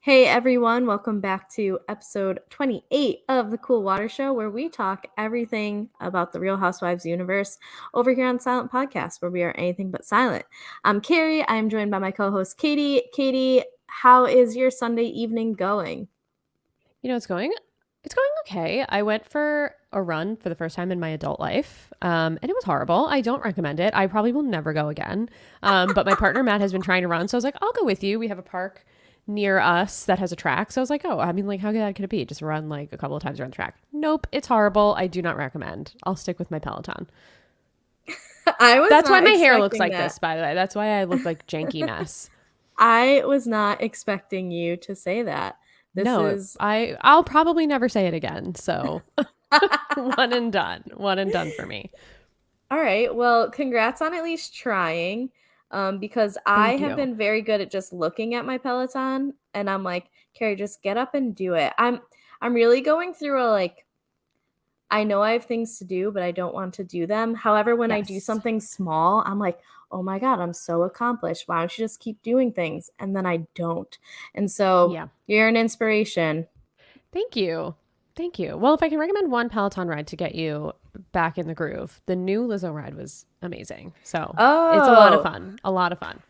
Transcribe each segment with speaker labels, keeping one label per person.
Speaker 1: Hey everyone, welcome back to episode 28 of the Cool Water Show, where we talk everything about the Real Housewives universe over here on Silent Podcast, where we are anything but silent. I'm Kari. I'm joined by my co-host Katie. Katie, how is your Sunday evening going?
Speaker 2: It's going okay. I went for a run for the first time in my adult life, and it was horrible. I don't recommend it. I probably will never go again. But my partner Matt has been trying to run, so I was like, I'll go with you. We have a park near us that has a track, so I was like, oh, I mean, like, how good could it be? Just run like a couple of times around the track. Nope, it's horrible. I do not recommend. I'll stick with my Peloton.
Speaker 1: I was
Speaker 2: That's why
Speaker 1: not
Speaker 2: my hair looks
Speaker 1: expecting
Speaker 2: like
Speaker 1: that.
Speaker 2: this, by the way. That's why I look like janky mess.
Speaker 1: I was not expecting you to say that. This
Speaker 2: No,
Speaker 1: is
Speaker 2: I'll probably never say it again. So one and done. One and done for me.
Speaker 1: All right. Well, congrats on at least trying. Because I
Speaker 2: Thank
Speaker 1: have
Speaker 2: you.
Speaker 1: been very good at just looking at my Peloton and I'm like, Carrie, just get up and do it. I'm really going through a I know I have things to do, but I don't want to do them. However, when I do
Speaker 2: Yes.
Speaker 1: something small, I'm like, oh my God, I'm so accomplished. Why don't you just keep doing things? And then I don't. And so
Speaker 2: Yeah.
Speaker 1: you're an inspiration.
Speaker 2: Thank you. Thank you. Well, if I can recommend one Peloton ride to get you back in the groove, the new Lizzo ride was amazing. So it's a lot of
Speaker 1: Oh,
Speaker 2: fun. A lot of fun.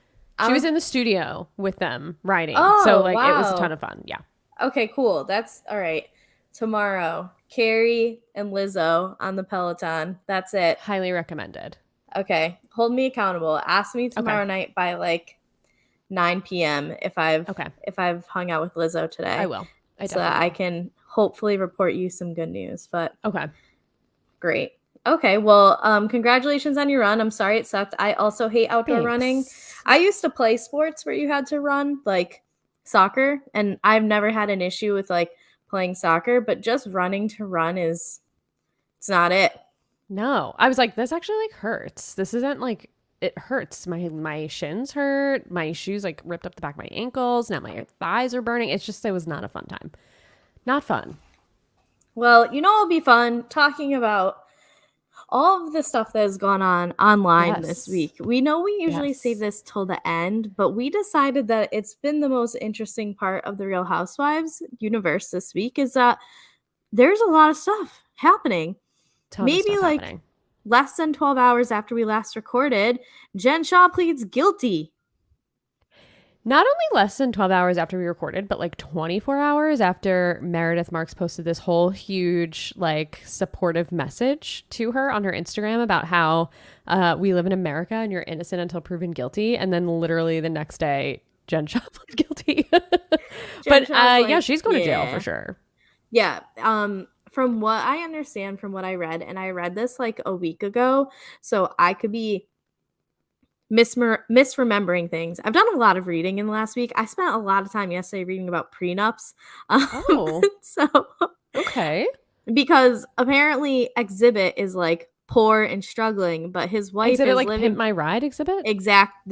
Speaker 2: She was
Speaker 1: I'm
Speaker 2: in the studio with them riding. So,
Speaker 1: oh
Speaker 2: like, it was a ton
Speaker 1: wow.
Speaker 2: of fun. Yeah.
Speaker 1: Okay, cool. That's all right. Tomorrow, Carrie and Lizzo on the Peloton. That's it.
Speaker 2: Highly recommended.
Speaker 1: Okay, hold me accountable. Ask me
Speaker 2: Okay.
Speaker 1: tomorrow night by like 9 p.m.
Speaker 2: Okay.
Speaker 1: If I've hung out with Lizzo
Speaker 2: I
Speaker 1: today,
Speaker 2: will. I
Speaker 1: so that
Speaker 2: definitely
Speaker 1: I
Speaker 2: will.
Speaker 1: can hopefully report you some good news. But
Speaker 2: Okay.
Speaker 1: great. Okay, well, congratulations on your run. I'm sorry it sucked. I also hate outdoor running.
Speaker 2: Thanks.
Speaker 1: I used to play sports where you had to run, like soccer, and I've never had an issue with like playing soccer, but just running to run is it's not it.
Speaker 2: No, I was like, this actually like hurts. This isn't like it hurts. My shins hurt. My shoes like ripped up the back of my ankles. Now my thighs are burning. It was not a fun time. Not fun.
Speaker 1: Well, it'll be fun talking about all of the stuff that has gone on online this
Speaker 2: Yes.
Speaker 1: week. We know we usually save
Speaker 2: Yes.
Speaker 1: this till the end, but we decided that it's been the most interesting part of the Real Housewives universe this week is that there's a lot of stuff happening.
Speaker 2: Tons of
Speaker 1: Maybe
Speaker 2: stuff
Speaker 1: like
Speaker 2: happening.
Speaker 1: less than 12 hours after we last recorded, Jen Shaw pleads guilty.
Speaker 2: Not only less than 12 hours after we recorded, but like 24 hours after Meredith Marks posted this whole huge, like, supportive message to her on her Instagram about how we live in America and you're innocent until proven guilty. And then literally the next day, Jen Shaw pled guilty.
Speaker 1: Jen
Speaker 2: But
Speaker 1: Shaw's
Speaker 2: yeah,
Speaker 1: like,
Speaker 2: she's going to jail for
Speaker 1: yeah.
Speaker 2: sure.
Speaker 1: Yeah. From what I understand, from what I read, and I read this like a week ago, so I could be misremembering things. I've done a lot of reading in the last week. I spent a lot of time yesterday reading about prenups. Um,
Speaker 2: Oh,
Speaker 1: so
Speaker 2: okay.
Speaker 1: because apparently Exhibit is like poor and struggling, but his wife
Speaker 2: Exhibit
Speaker 1: is
Speaker 2: like Pimp
Speaker 1: living
Speaker 2: My Ride exhibit?
Speaker 1: exact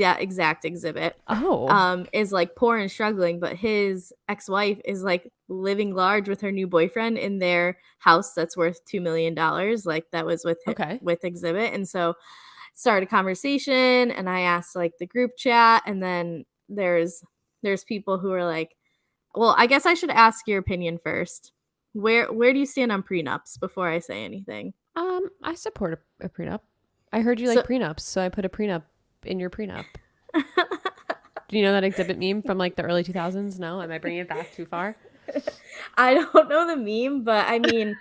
Speaker 1: Exhibit
Speaker 2: Oh,
Speaker 1: is like poor and struggling, but his ex-wife is like living large with her new boyfriend in their house that's worth $2 million, like that was
Speaker 2: okay.
Speaker 1: with Exhibit. And so started a conversation and I asked like the group chat, and then there's people who are like, well, I guess I should ask your opinion first. Where do you stand on prenups before I say anything?
Speaker 2: I support a prenup. I heard you
Speaker 1: So
Speaker 2: like prenups, so I put a prenup in your prenup. Do you know that exhibit meme from like the early 2000s? No? Am I bringing it back too far?
Speaker 1: I don't know the meme, but I mean,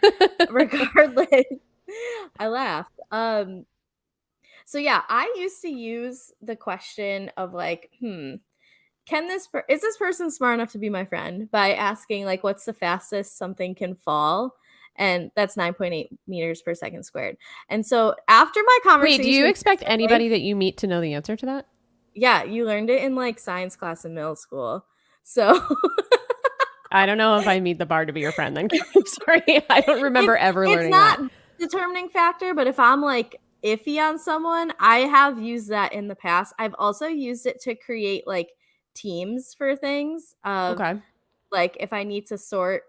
Speaker 1: regardless, I laughed. So yeah, I used to use the question of like, can is this person smart enough to be my friend by asking like what's the fastest something can fall? And that's 9.8 meters per second squared. And so after my
Speaker 2: Wait, do you
Speaker 1: conversation
Speaker 2: expect
Speaker 1: yesterday,
Speaker 2: anybody that you meet to know the answer to that?
Speaker 1: yeah, you learned it in like science class in middle school. So
Speaker 2: I don't know if I meet the bar to be your friend then. I'm sorry. I don't remember ever
Speaker 1: it's
Speaker 2: learning
Speaker 1: not
Speaker 2: that.
Speaker 1: determining factor, but if I'm like iffy on someone, I have used that in the past. I've also used it to create like teams for things of
Speaker 2: Okay.
Speaker 1: like if I need to sort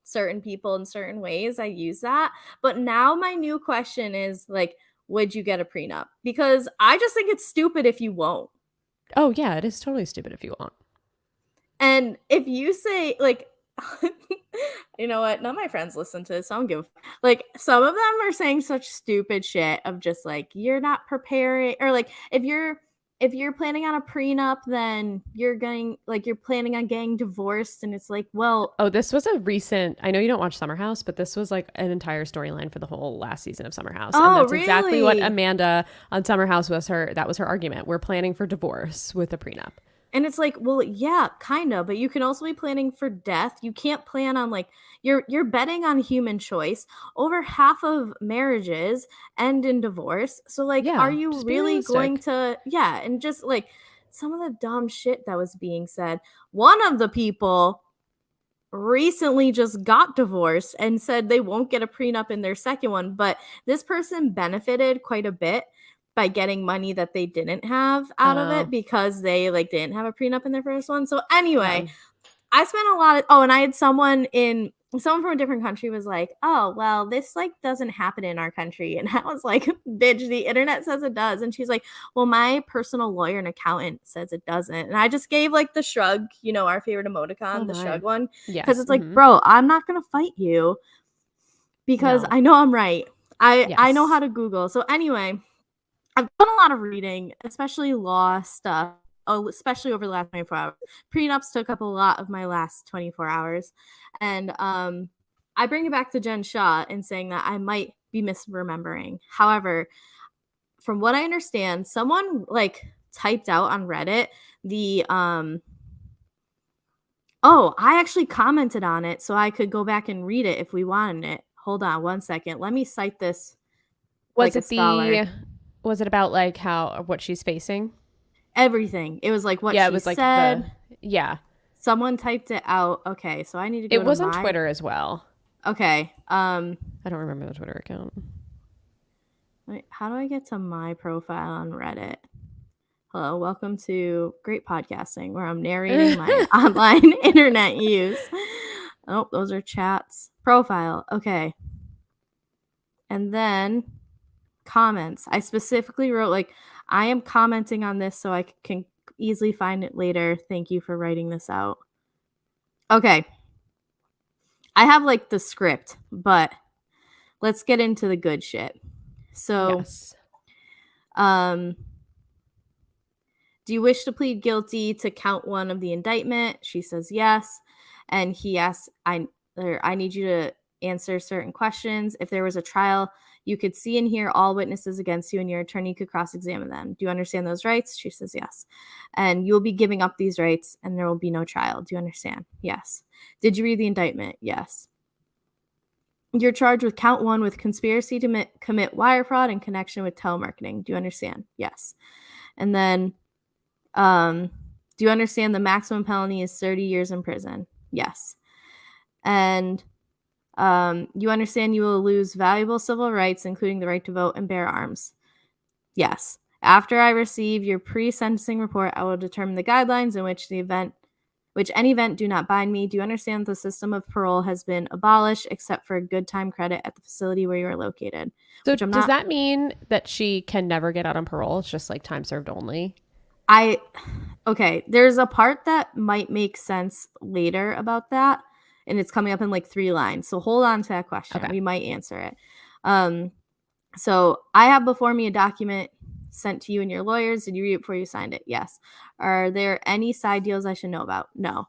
Speaker 1: certain people in certain ways, I use that. But now my new question is like, would you get a prenup? Because I just think it's stupid if you won't.
Speaker 2: Oh, yeah, it is totally stupid if you won't.
Speaker 1: And if you say like you know what? None of my friends listen to this. So I don't give like some of them are saying such stupid shit of just like you're not preparing or like if you're planning on a prenup, then you're planning on getting divorced and it's like, well,
Speaker 2: Oh, this was a recent, I know you don't watch Summer House, but this was like an entire storyline for the whole last season of Summer House. And
Speaker 1: oh,
Speaker 2: that's exactly what
Speaker 1: really?
Speaker 2: Amanda on Summer House that was her argument. We're planning for divorce with a prenup.
Speaker 1: And it's like, well, yeah, kind of, but you can also be planning for death. You can't plan on like you're betting on human choice. Over half of marriages end in divorce. So like, are
Speaker 2: Yeah,
Speaker 1: you
Speaker 2: just be
Speaker 1: really going
Speaker 2: realistic.
Speaker 1: to yeah, and just like some of the dumb shit that was being said. One of the people recently just got divorced and said they won't get a prenup in their second one, but this person benefited quite a bit by getting money that they didn't have out of it
Speaker 2: Oh,
Speaker 1: because they like didn't have a prenup in their first one. So
Speaker 2: yeah.
Speaker 1: anyway, I spent a lot of oh, and I had someone from a different country was like, "Oh, well, this like doesn't happen in our country." And I was like, "Bitch, the internet says it does." And she's like, "Well, my personal lawyer and accountant says it doesn't." And I just gave like the shrug, our favorite
Speaker 2: Oh
Speaker 1: emoticon, the
Speaker 2: my.
Speaker 1: shrug one, because
Speaker 2: Yes.
Speaker 1: it's like, "Bro, I'm not going to fight you because
Speaker 2: No.
Speaker 1: I know I'm right. I know how
Speaker 2: Yes.
Speaker 1: to Google." So anyway, I've done a lot of reading, especially law stuff. Oh, especially over the last 24 hours. Prenups took up a lot of my last 24 hours. And I bring it back to Jen Shaw and saying that I might be misremembering. However, from what I understand, someone like typed out on Reddit the oh, I actually commented on it so I could go back and read it if we wanted it. Hold on one second. Let me cite this
Speaker 2: Was
Speaker 1: like a
Speaker 2: it
Speaker 1: scholar.
Speaker 2: was it about like what she's facing?
Speaker 1: Everything. It was like what
Speaker 2: Yeah, it
Speaker 1: she
Speaker 2: was like yeah.
Speaker 1: Someone typed it out. Okay, so I need to go
Speaker 2: It
Speaker 1: to
Speaker 2: was on
Speaker 1: my
Speaker 2: Twitter as well.
Speaker 1: okay.
Speaker 2: I don't remember the Twitter account.
Speaker 1: Wait, how do I get to my profile on Reddit? Hello, welcome to Great Podcasting, where I'm narrating my online internet use. Oh, those are chats. Profile. Okay. And then comments. I specifically wrote like I am commenting on this so I can easily find it later. Thank you for writing this out. Okay. I have like the script, but let's get into the good shit. So,
Speaker 2: Yes.
Speaker 1: um, do you wish to plead guilty to count one of the indictment? She says yes. And he asks, I need you to answer certain questions. If there was a trial, you could see and hear all witnesses against you, and your attorney could cross examine them. Do you understand those rights? She says yes. And you will be giving up these rights, and there will be no trial. Do you understand? Yes. Did you read the indictment? Yes. You're charged with count one with conspiracy to commit wire fraud in connection with telemarketing. Do you understand? Yes. And then, do you understand the maximum penalty is 30 years in prison? Yes. And you understand you will lose valuable civil rights, including the right to vote and bear arms? Yes. After I receive your pre-sentencing report, I will determine the guidelines in which any event do not bind me. Do you understand the system of parole has been abolished except for a good time credit at the facility where you are located?
Speaker 2: So
Speaker 1: Which I'm
Speaker 2: does
Speaker 1: not
Speaker 2: that mean that she can never get out on parole? It's just like time served only.
Speaker 1: I okay, there's a part that might make sense later about that, and it's coming up in like 3 lines. So hold on to that question.
Speaker 2: Okay.
Speaker 1: We might answer it. Um so I have before me a document sent to you and your lawyers. Did you read it before you signed it? Yes. Are there any side deals I should know about? No.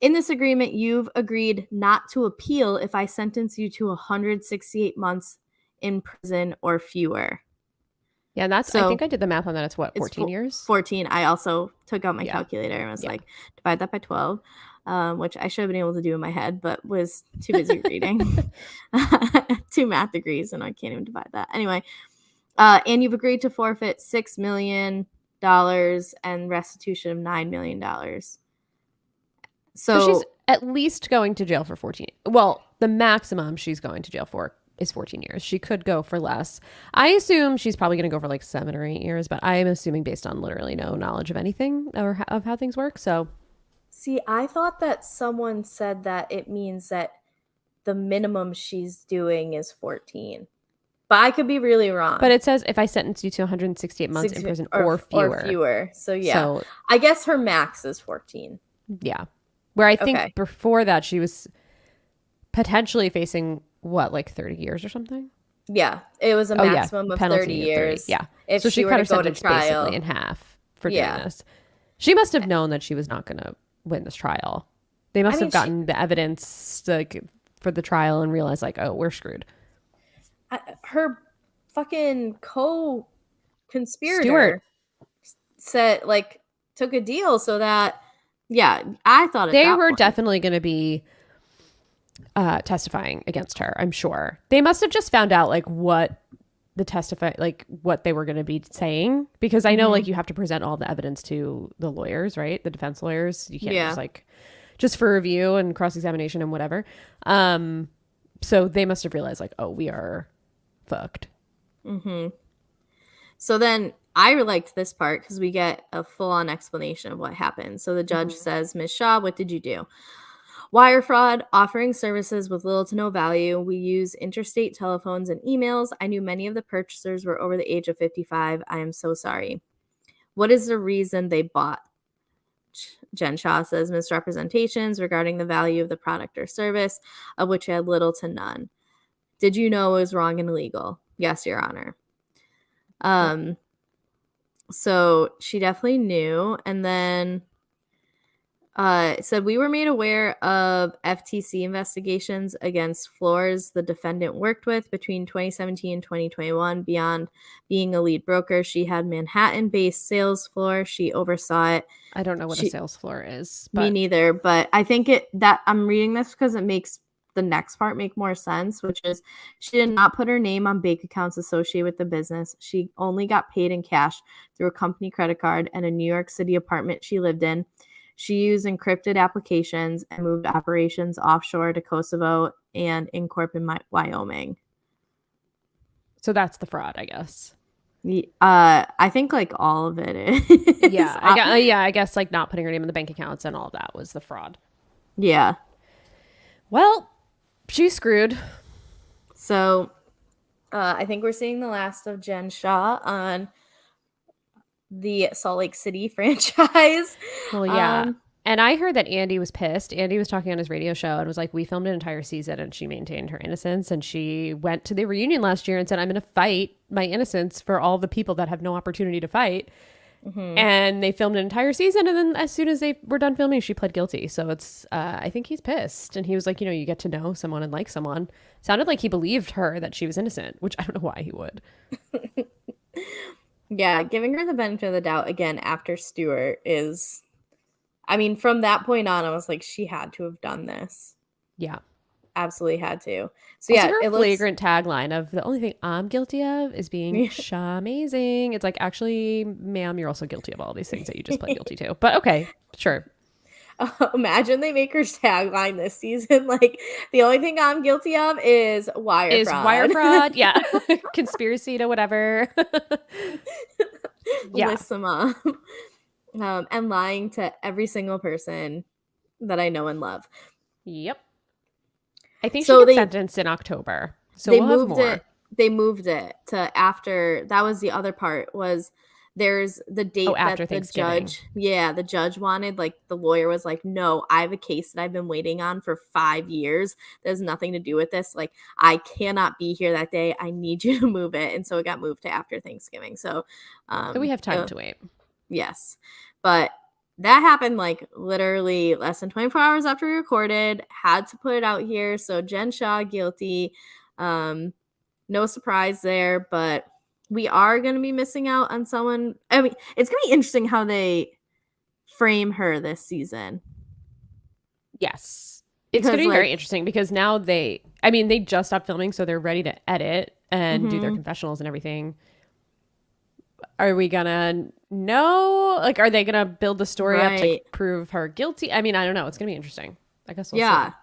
Speaker 1: In this agreement, you've agreed not to appeal if I sentence you to 168 months in prison or fewer.
Speaker 2: Yeah, and that's I
Speaker 1: So
Speaker 2: think I did the math on that. It's what,
Speaker 1: it's
Speaker 2: 14 years?
Speaker 1: 14. I also took out my
Speaker 2: Yeah.
Speaker 1: calculator and was
Speaker 2: Yeah.
Speaker 1: like, divide that by 12, which I should have been able to do in my head, but was too busy reading. 2 math degrees, and I can't even divide that. Anyway, and you've agreed to forfeit $6 million and restitution of $9 million.
Speaker 2: So she's
Speaker 1: So
Speaker 2: at least going to jail for 14. Well, the maximum she's going to jail for is 14 years. She could go for less. I assume she's probably going to go for like 7 or 8 years, but I'm assuming based on literally no knowledge of anything or of how things work. So,
Speaker 1: see, I thought that someone said that it means that the minimum she's doing is 14. But I could be really
Speaker 2: but
Speaker 1: wrong.
Speaker 2: it says if I sentence you to 168 months in prison or
Speaker 1: Or
Speaker 2: fewer.
Speaker 1: fewer. So yeah.
Speaker 2: So
Speaker 1: I guess her max is 14.
Speaker 2: Yeah. Where I think
Speaker 1: Okay.
Speaker 2: before that she was potentially facing what, like 30 years or something?
Speaker 1: Yeah, it was a
Speaker 2: Oh yeah,
Speaker 1: maximum of 30
Speaker 2: penalty of 30.
Speaker 1: years
Speaker 2: Yeah.
Speaker 1: if
Speaker 2: So she
Speaker 1: she were
Speaker 2: cut
Speaker 1: to
Speaker 2: her
Speaker 1: go to
Speaker 2: sentence basically
Speaker 1: trial.
Speaker 2: in half for doing
Speaker 1: Yeah.
Speaker 2: this. She must have known that she was not going to win this trial. They
Speaker 1: I
Speaker 2: must have
Speaker 1: mean, she
Speaker 2: gotten the evidence like for the trial and realized like, oh, we're screwed.
Speaker 1: her fucking
Speaker 2: Stewart,
Speaker 1: co-conspirator said like took a deal so that yeah, I thought at
Speaker 2: they
Speaker 1: that
Speaker 2: were
Speaker 1: point.
Speaker 2: definitely going to be testifying against her. I'm sure they must have just found out like what the testify like what they were going to be saying, because I know like
Speaker 1: Mhm.
Speaker 2: you have to present all the evidence to the lawyers, right? The defense lawyers. You can't just
Speaker 1: Yeah.
Speaker 2: like just for review and cross examination and whatever. Um, so they must have realized like, oh, we are fucked.
Speaker 1: Mhm. So then I liked this part because we get a full on explanation of what happened. So the judge
Speaker 2: Mm-hmm.
Speaker 1: says, Ms. Shaw, what did you do? Wire fraud, offering services with little to no value. We use interstate telephones and emails. I knew many of the purchasers were over the age of 55. I am so sorry. What is the reason they bought? Jen Shaw says misrepresentations regarding the value of the product or service, of which I had little to none. Did you know it was wrong and illegal? Yes, Your Honor.
Speaker 2: Yep.
Speaker 1: Um, so she definitely knew. And then it said we were made aware of FTC investigations against floors the defendant worked with between 2017 and 2021. Beyond being a lead broker, she had Manhattan-based sales floor. She oversaw it.
Speaker 2: I don't know what a
Speaker 1: She
Speaker 2: sales floor is,
Speaker 1: Me
Speaker 2: but
Speaker 1: neither, but I think it that I'm reading this because it makes the next part make more sense, which is she did not put her name on bank accounts associated with the business. She only got paid in cash through a company credit card and a New York City apartment she lived in. She used encrypted applications and moved operations offshore to Kosovo and in Corp in Wyoming.
Speaker 2: so that's the fraud, I guess.
Speaker 1: I think like all of it is.
Speaker 2: Yeah, I guess like not putting her name in the bank accounts and all that was the fraud.
Speaker 1: Yeah.
Speaker 2: Well, she's screwed.
Speaker 1: So I think we're seeing the last of Jen Shaw on the Salt Lake City franchise.
Speaker 2: Well, yeah.
Speaker 1: Um,
Speaker 2: And I heard that Andy was pissed. Andy was talking on his radio show and was like, we filmed an entire season and she maintained her innocence. And she went to the reunion last year and said, I'm going to fight my innocence for all the people that have no opportunity to fight.
Speaker 1: mhm.
Speaker 2: And they filmed an entire season. And then as soon as they were done filming, she pled guilty. So it's, I think he's pissed. And he was like, you know, you get to know someone and like someone. Sounded like he believed her that she was innocent, which I don't know why he would.
Speaker 1: Yeah, giving her the benefit of the doubt again after Stewart is, I mean, from that point on, I was like, she had to have done this.
Speaker 2: Yeah.
Speaker 1: Absolutely had to. So
Speaker 2: Also,
Speaker 1: yeah,
Speaker 2: her
Speaker 1: it looks.
Speaker 2: flagrant tagline of the only thing I'm guilty of is being amazing. It's like, actually, ma'am, you're also guilty of all these things that you just pled guilty to. But okay, sure.
Speaker 1: Imagine they make her tagline this season like the only thing I'm guilty of is wire
Speaker 2: Is wire
Speaker 1: fraud.
Speaker 2: fraud? Yeah. Conspiracy to whatever. Yeah.
Speaker 1: List them up. And lying to every single person that I know and love.
Speaker 2: Yep. I think she
Speaker 1: So
Speaker 2: gets
Speaker 1: they
Speaker 2: sentenced in October. So
Speaker 1: they
Speaker 2: we'll have
Speaker 1: moved
Speaker 2: more.
Speaker 1: it they moved it to after. That was the other part, was there's the
Speaker 2: Oh,
Speaker 1: date
Speaker 2: after
Speaker 1: that
Speaker 2: Thanksgiving.
Speaker 1: the judge wanted, like the lawyer was like, no, I have a case that I've been waiting on for 5 years that has nothing to do with this, like I cannot be here that day, I need you to move it, and so it got moved to after Thanksgiving. So
Speaker 2: So we have time to wait.
Speaker 1: yes, but that happened like literally less than 24 hours after we recorded. Had to put it out here. So Jen Shaw guilty. Um, no surprise there, but we are going to be missing out on someone. I mean, it's going to be interesting how they frame her this season
Speaker 2: Yes. It's going
Speaker 1: because,
Speaker 2: to be very
Speaker 1: like,
Speaker 2: interesting because now they just stopped filming, so they're ready to edit and do their
Speaker 1: mhm,
Speaker 2: confessionals and everything. Are we gonna know? Like, are they gonna build the story up to
Speaker 1: right,
Speaker 2: prove her guilty? I mean, I don't know. It's gonna be interesting. I guess we'll
Speaker 1: yeah.
Speaker 2: see.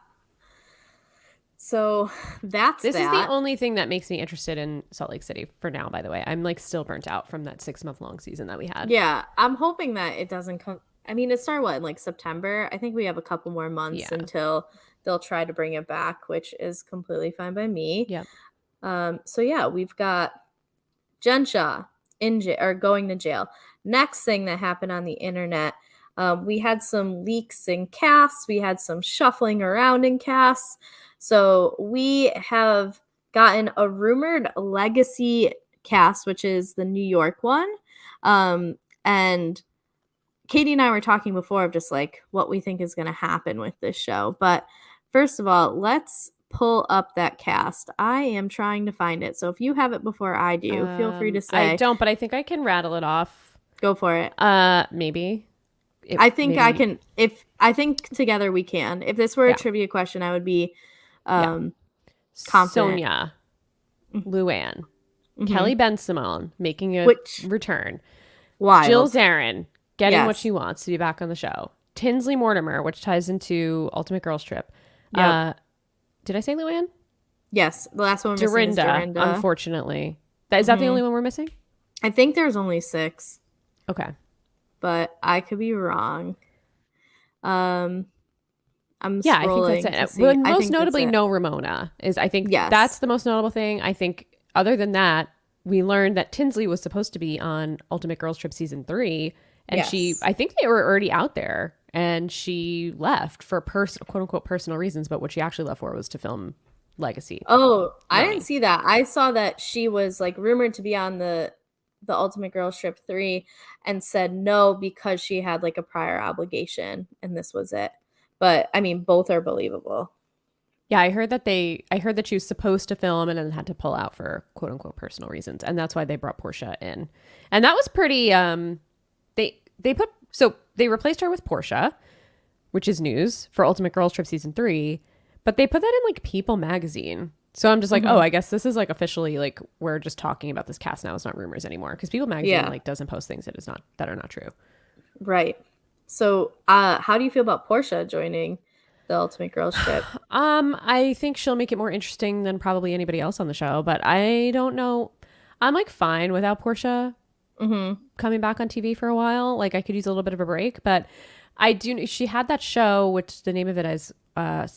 Speaker 1: So that's
Speaker 2: This is the
Speaker 1: that.
Speaker 2: only thing that makes me interested in Salt Lake City for now, by the way. I'm like still burnt out from that 6 month long season that we had.
Speaker 1: Yeah, I'm hoping that it doesn't come. I mean, it started what in like September. I think we have a couple more months
Speaker 2: Yeah.
Speaker 1: until they'll try to bring it back, which is completely fine by me.
Speaker 2: Yep.
Speaker 1: So yeah, we've got Jen Shaw in jail or going to jail. Next thing that happened on the internet, We had some leaks in casts, we had some shuffling around in casts. So we have gotten a rumored legacy cast, which is the New York one. And Katie and I were talking before of just like what we think is going to happen with this show. But first of all, let's pull up that cast. I am trying to find it. So if you have it before I do, feel free to
Speaker 2: I
Speaker 1: say.
Speaker 2: don't, but I think I can rattle it off.
Speaker 1: Go for it.
Speaker 2: Maybe.
Speaker 1: I think I
Speaker 2: Maybe.
Speaker 1: can. If I think together we can. If this were a
Speaker 2: Yeah.
Speaker 1: trivia question, I would be
Speaker 2: Yeah.
Speaker 1: confident.
Speaker 2: Sonia, Luann,
Speaker 1: Mm-hmm.
Speaker 2: Kelly Ben Simone making a
Speaker 1: Which
Speaker 2: return. Jill
Speaker 1: wild.
Speaker 2: Zarin getting what
Speaker 1: Yes.
Speaker 2: she wants to be back on the show. Tinsley Mortimer, which ties into Ultimate Girls Trip.
Speaker 1: Yep.
Speaker 2: Did I say Luann?
Speaker 1: Yes. The last one we're missing is
Speaker 2: Dorinda,
Speaker 1: Dorinda.
Speaker 2: unfortunately. Is that the
Speaker 1: Mm-hmm.
Speaker 2: only one we're missing?
Speaker 1: I think there's only 6,
Speaker 2: Okay.
Speaker 1: but I could be wrong. Um, I'm
Speaker 2: Yeah, I think that's
Speaker 1: scrolling to
Speaker 2: it. Well,
Speaker 1: see. I
Speaker 2: most
Speaker 1: think that's
Speaker 2: notably,
Speaker 1: it.
Speaker 2: no Ramona is. I think that's
Speaker 1: Yes.
Speaker 2: the most notable thing. I think other than that, we learned that Tinsley was supposed to be on Ultimate Girls Trip season 3, and
Speaker 1: Yes.
Speaker 2: I think they were already out there, and she left for quote unquote personal reasons. But what she actually left for was to film Legacy.
Speaker 1: Oh, I didn't
Speaker 2: Roni.
Speaker 1: see that. I saw that she was like rumored to be on the Ultimate Girls Trip 3 and said no because she had like a prior obligation and this was it. But I mean, both are believable.
Speaker 2: Yeah, I heard that she was supposed to film and then had to pull out for quote unquote personal reasons, and that's why they brought Portia in, and that was pretty. They replaced her with Portia, which is news for Ultimate Girls Trip season 3, but they put that in like People magazine. So I'm just like, oh,
Speaker 1: Hmm.
Speaker 2: I guess this is like officially like we're just talking about this cast now. It's not rumors anymore because People magazine
Speaker 1: Yeah,
Speaker 2: like doesn't post things that are not true.
Speaker 1: right. So, how do you feel about Portia joining the Ultimate Girls Trip?
Speaker 2: I think she'll make it more interesting than probably anybody else on the show, but I don't know. I'm like fine without Portia
Speaker 1: Hmm.
Speaker 2: coming back on TV for a while. Like I could use a little bit of a break, but I do. She had that show, which the name of it is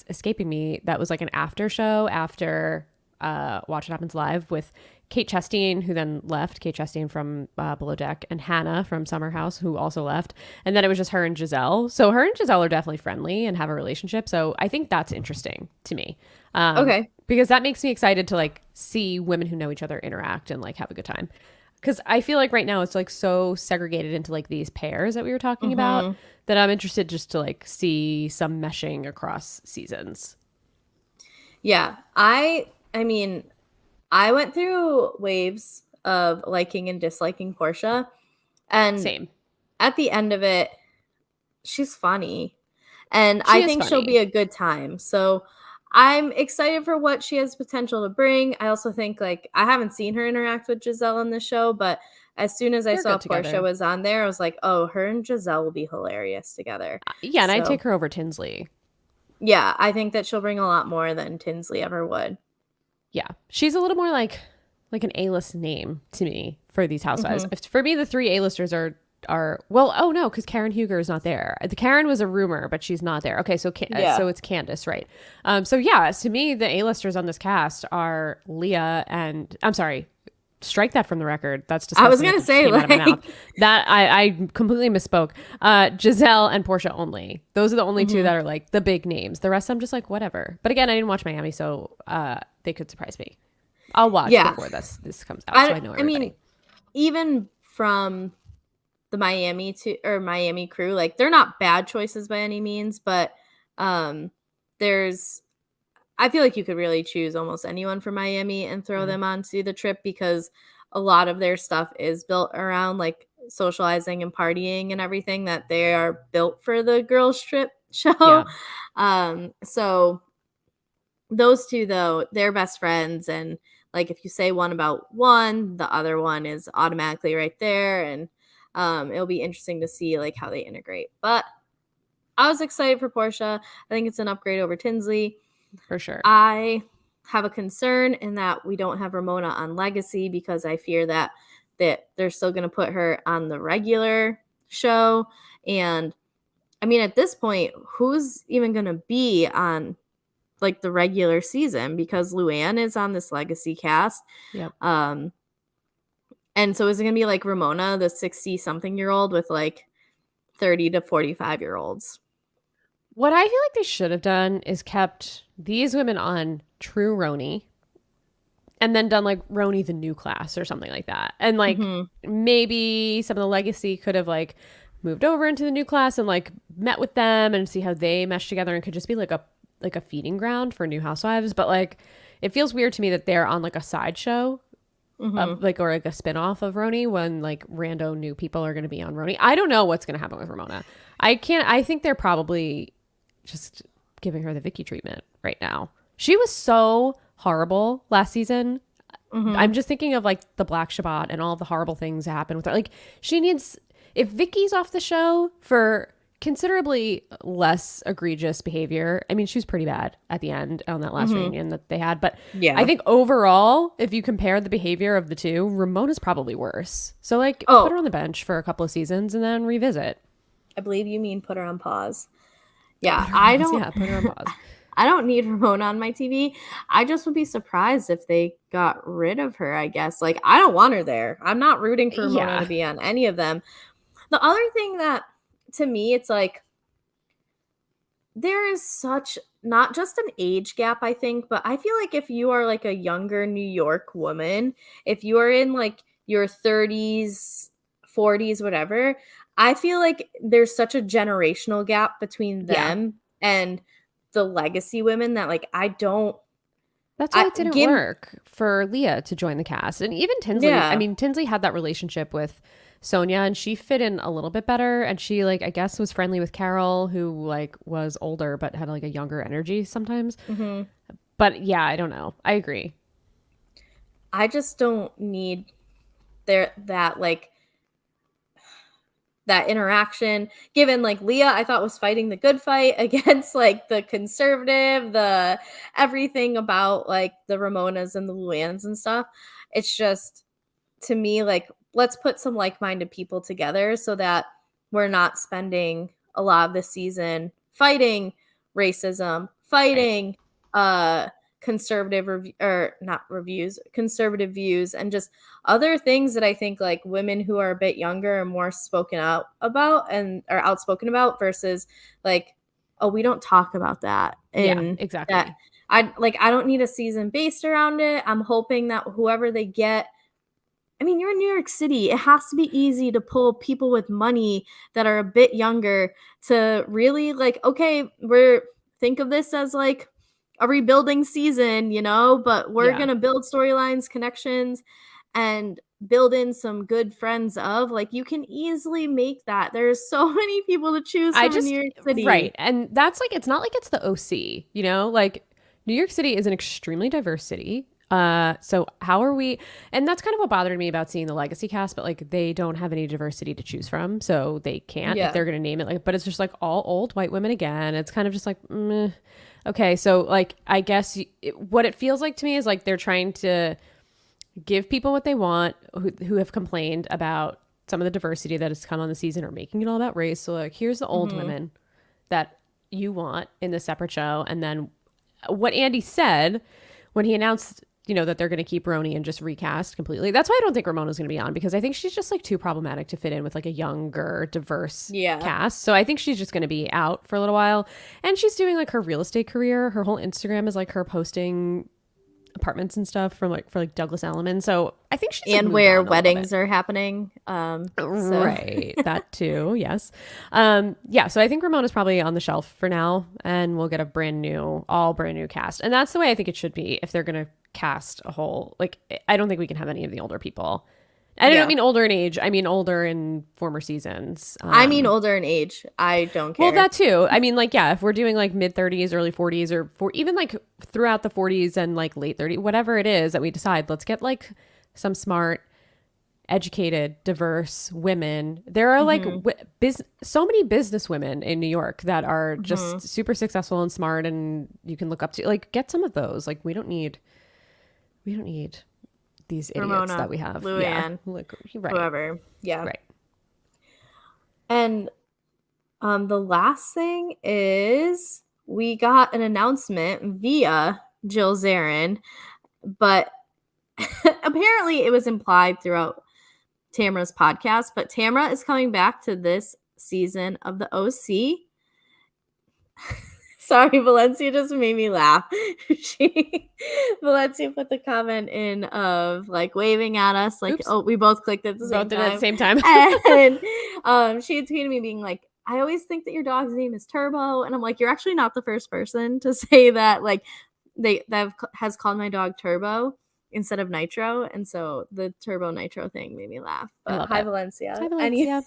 Speaker 2: escaping me. That was like an after show after Watch What Happens Live with Kate Chastain, who then left. Kate Chastain from Below Deck, and Hannah from Summer House, who also left. And then it was just her and Giselle. So her and Giselle are definitely friendly and have a relationship. So I think that's interesting to me.
Speaker 1: Okay.
Speaker 2: Because that makes me excited to like see women who know each other interact and like have a good time. Because I feel like right now it's like so segregated into like these pairs that we were talking about
Speaker 1: Hmm.
Speaker 2: that I'm interested just to like see some meshing across seasons.
Speaker 1: Yeah. I mean, I went through waves of liking and disliking Portia, and
Speaker 2: Same.
Speaker 1: at the end of it, she's funny. And
Speaker 2: She
Speaker 1: I
Speaker 2: is
Speaker 1: think she'll be
Speaker 2: funny.
Speaker 1: a good time. So I'm excited for what she has potential to bring. I also think like I haven't seen her interact with Giselle in the show, but as soon as I
Speaker 2: They're
Speaker 1: saw
Speaker 2: good
Speaker 1: Portia
Speaker 2: together.
Speaker 1: was on there, I was like, oh, her and Giselle will be hilarious together.
Speaker 2: Yeah, and I'd
Speaker 1: So
Speaker 2: take her over Tinsley.
Speaker 1: yeah, I think that she'll bring a lot more than Tinsley ever would.
Speaker 2: Yeah, she's a little more like an A-list name to me for these housewives.
Speaker 1: Hmm.
Speaker 2: If, for me, the three A-listers are well, oh no, because Karen Huger is not there. The Karen was a rumor, but she's not there. Okay, so
Speaker 1: Yeah.
Speaker 2: so it's Candace, right? So yeah, to me, the A-listers on this cast are Leah and I'm sorry, strike that from the record. That's
Speaker 1: I was
Speaker 2: disgusting. That
Speaker 1: gonna
Speaker 2: just
Speaker 1: say
Speaker 2: came out of my mouth.
Speaker 1: like
Speaker 2: That I completely misspoke. Giselle and Portia only. Those are the only two
Speaker 1: mhm.
Speaker 2: that are like the big names. The rest I'm just like whatever. But again, I didn't watch Miami, so they could surprise me. I'll watch
Speaker 1: Yeah.
Speaker 2: before this comes out, so I know
Speaker 1: I mean,
Speaker 2: everybody.
Speaker 1: even from the Miami crew, like they're not bad choices by any means, but um there's I feel like you could really choose almost anyone from Miami and throw
Speaker 2: Mm.
Speaker 1: them onto the trip because a lot of their stuff is built around like socializing and partying and everything that they are built for the girls trip show.
Speaker 2: Yeah,
Speaker 1: So those two though, they're best friends and like if you say one about one, the other one is automatically right there and it'll be interesting to see like how they integrate. But I was excited for Portia. I think it's an upgrade over Tinsley.
Speaker 2: for sure.
Speaker 1: I have a concern in that we don't have Ramona on Legacy because I fear that they're still going to put her on the regular show and I mean at this point who's even going to be on like the regular season because Luann is on this Legacy cast.
Speaker 2: Yep.
Speaker 1: And so is it going to be like Ramona, the 60 something year old with like 30 to 45-year-olds.
Speaker 2: What I feel like they should have done is kept these women on True Roni and then done like Roni the new class or something like that. And like
Speaker 1: Mhm.
Speaker 2: maybe some of the legacy could have like moved over into the new class and like met with them and see how they mesh together and could just be like a feeding ground for new housewives. But like it feels weird to me that they're on like a sideshow of
Speaker 1: Mhm.
Speaker 2: like or like a spin-off of Roni when like rando new people are going to be on Roni. I don't know what's going to happen with Ramona. I think they're probably just giving her the Vicky treatment right now. She was so horrible last season.
Speaker 1: Mhm.
Speaker 2: I'm just thinking of like the Black Shabbat and all the horrible things that happened with her. Like she needs, if Vicky's off the show for considerably less egregious behavior. I mean, she was pretty bad at the end on that last
Speaker 1: Mhm.
Speaker 2: reunion that they had, but I
Speaker 1: Yeah.
Speaker 2: think overall, if you compare the behavior of the two, Ramona's probably worse. So like put her
Speaker 1: Oh,
Speaker 2: on the bench for a couple of seasons and then revisit.
Speaker 1: I believe you mean put her on pause. Yeah,
Speaker 2: Put her on
Speaker 1: I
Speaker 2: pause.
Speaker 1: don't
Speaker 2: Yeah, put her on pause.
Speaker 1: I don't need Ramona on my TV. I just would be surprised if they got rid of her, I guess. Like, I don't want her there. I'm not rooting for Ramona to
Speaker 2: Yeah.
Speaker 1: be on any of them. The other thing that to me it's like there is such not just an age gap, I think, but I feel like if you are like a younger New York woman, if you are in like your 30s, 40s, whatever, I feel like there's such a generational gap between
Speaker 2: Yeah.
Speaker 1: them and the legacy women that like I don't
Speaker 2: That's why
Speaker 1: I
Speaker 2: it didn't
Speaker 1: give
Speaker 2: work for Leah to join the cast. And even Tinsley, I
Speaker 1: yeah.
Speaker 2: mean, Tinsley had that relationship with Sonia and she fit in a little bit better. And she, like, I guess was friendly with Carol, who, like, was older but had, like, a younger energy sometimes.
Speaker 1: Mhm.
Speaker 2: But yeah, I don't know. I agree.
Speaker 1: I just don't need their that like that interaction given like Leah I thought was fighting the good fight against like the conservative, the everything about like the Ramonas and the Luanns and stuff. It's just to me like let's put some like-minded people together so that we're not spending a lot of the season fighting racism,
Speaker 2: Right.
Speaker 1: fighting uh conservative or not reviews, conservative views and just other things that I think like women who are a bit younger are more spoken out about and are outspoken about versus like, oh, we don't talk about that.
Speaker 2: Yeah,
Speaker 1: And that
Speaker 2: exactly.
Speaker 1: I don't need a season based around it. I'm hoping that whoever they get I mean, you're in New York City. It has to be easy to pull people with money that are a bit younger to really like, okay, we're think of this as like a rebuilding season, but we're
Speaker 2: Yeah.
Speaker 1: gonna build storylines, connections, and build in some good friends of like you can easily make that. There's so many people to choose
Speaker 2: I
Speaker 1: from in
Speaker 2: just,
Speaker 1: New York
Speaker 2: right.
Speaker 1: City.
Speaker 2: And that's like, it's not like it's the OC, you know? Like, New York City is an extremely diverse city. So how are we? And that's kind of what bothered me about seeing the legacy cast, but like they don't have any diversity to choose from, so they can't if
Speaker 1: Yeah.
Speaker 2: they're gonna name it like. But it's just like all old white women again. It's kind of just like, meh. Okay, so like I guess what it feels like to me is like they're trying to give people what they want who have complained about some of the diversity that has come on the season or making it all about race. So like here's the old
Speaker 1: Mhm.
Speaker 2: women that you want in the separate show. And then what Andy said when he announced, that they're going to keep Roni and just recast completely. That's why I don't think Ramona's going to be on because I think she's just like too problematic to fit in with like a younger, diverse
Speaker 1: Yeah.
Speaker 2: cast. So I think she's just going to be out for a little while. And she's doing like her real estate career. Her whole Instagram is like her posting apartments and stuff from like for like Douglas Elliman. So I think she's like
Speaker 1: And
Speaker 2: moved
Speaker 1: where
Speaker 2: on a little bit.
Speaker 1: weddings are happening. So
Speaker 2: Right. That too. Yes. Yeah. So I think Ramona's probably on the shelf for now and we'll get a all brand new cast. And that's the way I think it should be if they're going to cast a whole, like, I don't think we can have any of the older people. I don't
Speaker 1: yeah.
Speaker 2: mean older in age. I mean older in former seasons.
Speaker 1: I mean older in age. I don't
Speaker 2: Well,
Speaker 1: care.
Speaker 2: that too. I mean, like, yeah, if we're doing like mid 30s, early 40s, or for even like throughout the 40s and like late 30s, whatever it is that we decide, let's get like some smart, educated, diverse women. There are like
Speaker 1: Mhm.
Speaker 2: so many business women in New York that are just
Speaker 1: Mhm.
Speaker 2: super successful and smart, and you can look up to. Like, get some of those. Like, we don't need these idiots that
Speaker 1: Ramona,
Speaker 2: we have. Yeah,
Speaker 1: Luann,
Speaker 2: like right,
Speaker 1: whoever. Yeah.
Speaker 2: right.
Speaker 1: And the last thing is we got an announcement via Jill Zarin, but apparently it was implied throughout Tamra's podcast, but Tamra is coming back to this season of the OC. Sorry, Valencia just made me laugh. She Valencia put the comment in of like waving at us, like,
Speaker 2: Oops.
Speaker 1: oh, we both clicked at the
Speaker 2: Both
Speaker 1: same
Speaker 2: did it at the
Speaker 1: time.
Speaker 2: same time.
Speaker 1: And she had tweeted me being like, I always think that your dog's name is Turbo. And I'm like, you're actually not the first person to say that. Like, has called my dog Turbo instead of Nitro. And so the Turbo Nitro thing made me laugh.
Speaker 2: I
Speaker 1: But
Speaker 2: love
Speaker 1: hi,
Speaker 2: it.
Speaker 1: Valencia.
Speaker 2: Hi,
Speaker 1: Any
Speaker 2: Valencia.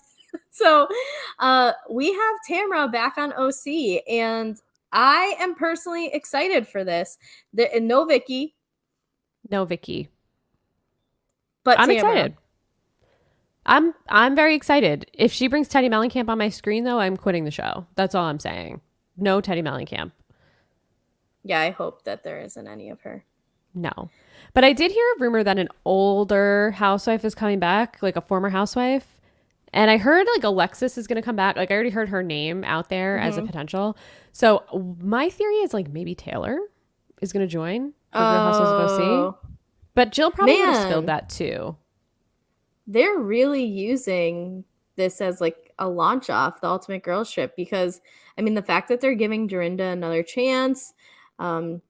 Speaker 1: so we have Tamra back on OC, and I am personally excited for this. And no Vicky,
Speaker 2: No, Vicky.
Speaker 1: but
Speaker 2: I'm
Speaker 1: Tamra.
Speaker 2: excited. I'm very excited. If she brings Teddy Mellencamp on my screen, though, I'm quitting the show. That's all I'm saying. No Teddy Mellencamp.
Speaker 1: Yeah, I hope that there isn't any of her.
Speaker 2: No. But I did hear a rumor that an older housewife is coming back, like a former housewife. And I heard like Alexis is going to come back. Like I already heard her name out there as a
Speaker 1: Mm-hmm.
Speaker 2: potential. So my theory is like maybe Taylor is going to join for Real Housewives of OC.
Speaker 1: Oh
Speaker 2: But Jill probably would have spilled
Speaker 1: man,
Speaker 2: that too.
Speaker 1: they're really using this as like a launch off the Ultimate Girls Trip because I mean the fact that they're giving Dorinda another chance, um,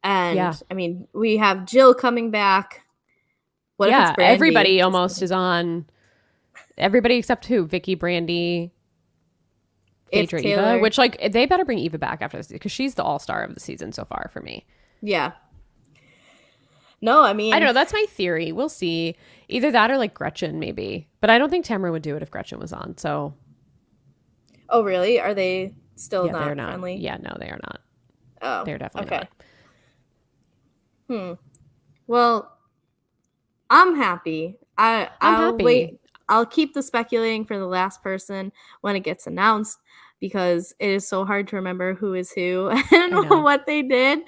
Speaker 2: Yeah.
Speaker 1: and I mean we have Jill coming back. What if it's
Speaker 2: Yeah.
Speaker 1: Brandy?
Speaker 2: Everybody
Speaker 1: Just
Speaker 2: almost
Speaker 1: kidding.
Speaker 2: is on. Everybody except who? Vicky, Brandy,
Speaker 1: If
Speaker 2: Phaedra, Eva.
Speaker 1: Taylor,
Speaker 2: Which like they better bring Eva back after this because she's the all star of the season so far for me.
Speaker 1: yeah. No, I
Speaker 2: I don't
Speaker 1: mean,
Speaker 2: know. That's my theory. We'll see. Either that or like Gretchen, maybe. But I don't think Tamara would do it if Gretchen was on. So
Speaker 1: oh really? Are they still
Speaker 2: yeah, they're
Speaker 1: not
Speaker 2: not.
Speaker 1: friendly?
Speaker 2: Yeah, no, they are not.
Speaker 1: Oh,
Speaker 2: They're definitely
Speaker 1: okay.
Speaker 2: not.
Speaker 1: Hmm. Well, I'm happy.
Speaker 2: I'm
Speaker 1: I'll
Speaker 2: happy.
Speaker 1: wait. I'll keep the speculating for the last person when it gets announced because it is so hard to remember who is who
Speaker 2: I
Speaker 1: and
Speaker 2: know.
Speaker 1: what they did.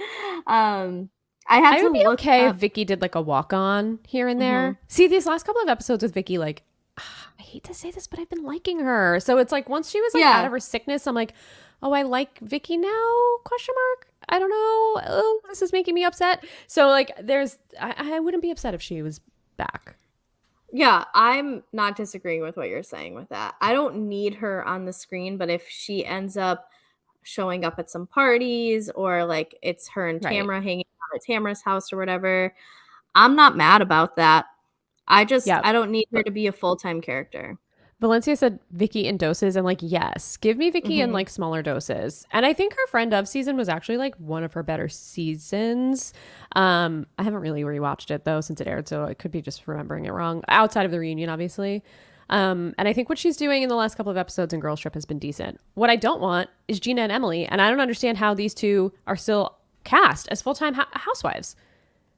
Speaker 1: I had
Speaker 2: I
Speaker 1: to
Speaker 2: would be
Speaker 1: look
Speaker 2: okay if
Speaker 1: up.
Speaker 2: Vicky did like a walk on here and
Speaker 1: Mhm.
Speaker 2: there. See, these last couple of episodes with Vicky, like, I hate to say this, but I've been liking her. So it's like once she was like out
Speaker 1: Yeah,
Speaker 2: of her sickness, I'm like, oh, I like Vicky now? Question mark. I don't know. Oh, this is making me upset. So like, I wouldn't be upset if she was back.
Speaker 1: yeah, I'm not disagreeing with what you're saying with that. I don't need her on the screen, but if she ends up showing up at some parties or like it's her and
Speaker 2: Right.
Speaker 1: Tamara hanging out at Tamara's house or whatever, I'm not mad about that.
Speaker 2: Yeah.
Speaker 1: I don't need her
Speaker 2: But
Speaker 1: to be a full-time character.
Speaker 2: Valencia said Vicky in doses, and like, yes, give me Vicky in
Speaker 1: Mhm.
Speaker 2: like smaller doses. And I think her friend of season was actually like one of her better seasons. I haven't really rewatched it though since it aired, so I could be just remembering it wrong. Outside of the reunion, obviously. And I think what she's doing in the last couple of episodes in Girls Trip has been decent. What I don't want is Gina and Emily, and I don't understand how these two are still cast as full time housewives.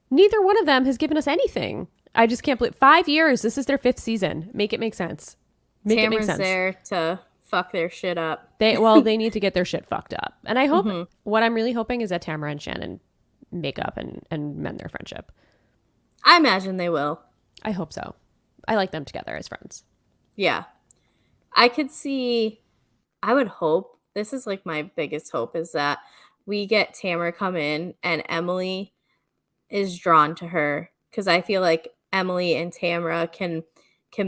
Speaker 2: Neither one of them has given us anything. I just can't believe 5 years. This is their fifth season. Make it make sense. Make it make
Speaker 1: Tamara's
Speaker 2: sense.
Speaker 1: there to fuck their shit up.
Speaker 2: They need to get their shit fucked up. And I hope
Speaker 1: Mhm.
Speaker 2: what I'm really hoping is that Tamara and Shannon make up and mend their friendship.
Speaker 1: I imagine they will.
Speaker 2: I hope so. I like them together as friends.
Speaker 1: Yeah. I could see I would hope this is like my biggest hope is that we get Tamara come in and Emily is drawn to her because I feel like Emily and Tamara can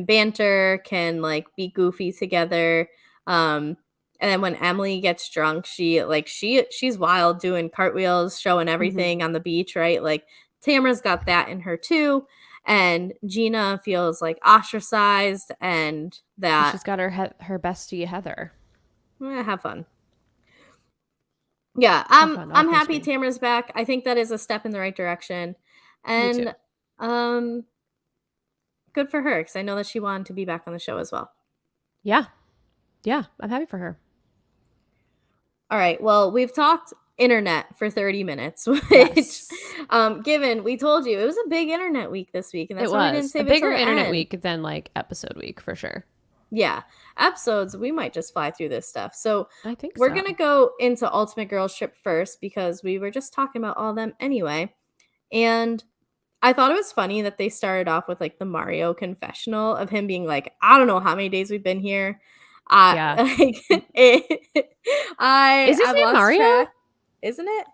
Speaker 1: banter, can like be goofy together. Um, and then when Emily gets drunk, she's wild doing cartwheels, showing
Speaker 2: Mm-hmm.
Speaker 1: everything on the beach, right? Like Tamara's got that in her too. And Gina feels like ostracized and
Speaker 2: And
Speaker 1: that
Speaker 2: she's got her bestie Heather.
Speaker 1: have fun. Yeah,
Speaker 2: Have fun
Speaker 1: I'm
Speaker 2: off your
Speaker 1: happy
Speaker 2: screen.
Speaker 1: Tamara's back. I think that is a step in the right direction.
Speaker 2: Me too.
Speaker 1: And um good for her because I know that she wanted to be back on the show as well.
Speaker 2: Yeah. Yeah. I'm happy for her.
Speaker 1: All right. Well, we've talked internet for 30 minutes, which
Speaker 2: Yes.
Speaker 1: given we told you it was a big internet week this week, and
Speaker 2: It
Speaker 1: that's why we didn't
Speaker 2: was a
Speaker 1: save it till
Speaker 2: bigger
Speaker 1: the
Speaker 2: internet
Speaker 1: end.
Speaker 2: week than like episode week for sure.
Speaker 1: Yeah. Episodes, we might just fly through this stuff. So
Speaker 2: I think
Speaker 1: we're
Speaker 2: so.
Speaker 1: gonna go into Ultimate Girls Trip first because we were just talking about all of them anyway. And I thought it was funny that they started off with like the Mario confessional of him being like, I don't know how many days we've been here.
Speaker 2: Yeah.
Speaker 1: Like it,
Speaker 2: Is his
Speaker 1: I've
Speaker 2: name
Speaker 1: lost
Speaker 2: Mario?
Speaker 1: track. Isn't it?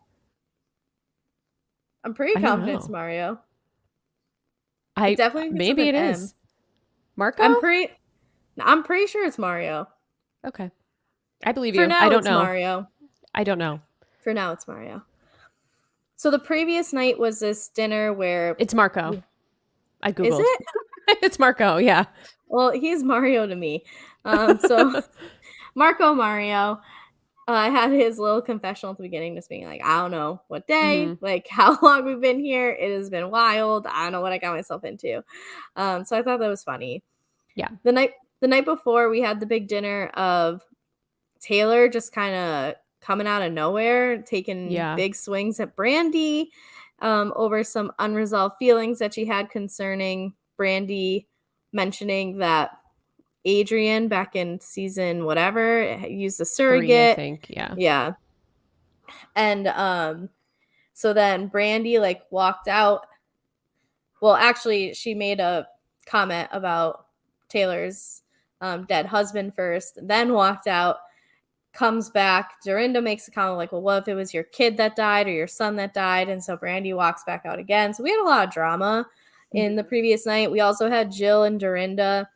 Speaker 1: I'm pretty
Speaker 2: I don't
Speaker 1: confident it's
Speaker 2: know.
Speaker 1: Mario. It
Speaker 2: I
Speaker 1: definitely begins with
Speaker 2: maybe
Speaker 1: an
Speaker 2: it
Speaker 1: M.
Speaker 2: is. Marco?
Speaker 1: I'm pretty I'm pretty sure it's Mario.
Speaker 2: Okay. I believe
Speaker 1: For
Speaker 2: you. I
Speaker 1: now,
Speaker 2: don't
Speaker 1: it's
Speaker 2: know.
Speaker 1: Mario.
Speaker 2: I don't know.
Speaker 1: For now, it's Mario. So the previous night was this dinner where
Speaker 2: It's Marco. I
Speaker 1: is
Speaker 2: Googled.
Speaker 1: it?
Speaker 2: It's Marco. Yeah.
Speaker 1: Well, he's Mario to me. So Marco Mario had his little confessional at the beginning, just being like, I don't know what day,
Speaker 2: hmm
Speaker 1: like how long we've been here. It has been wild. I don't know what I got myself into. So I thought that was funny.
Speaker 2: Yeah.
Speaker 1: The night the night before, we had the big dinner of Taylor just kind of coming out of nowhere, taking
Speaker 2: Yeah.
Speaker 1: big swings at Brandy over some unresolved feelings that she had concerning Brandy, mentioning that Adrian back in season whatever used a
Speaker 2: 3, I
Speaker 1: surrogate.
Speaker 2: think. Yeah.
Speaker 1: Yeah. And so then Brandy like walked out. Well, actually, she made a comment about Taylor's dead husband first, then walked out, comes back. Dorinda makes a comment like, well, what if it was your kid that died or your son that died? And so Brandy walks back out again. So we had a lot of drama in the
Speaker 2: hmm
Speaker 1: previous night. We also had Jill and Dorinda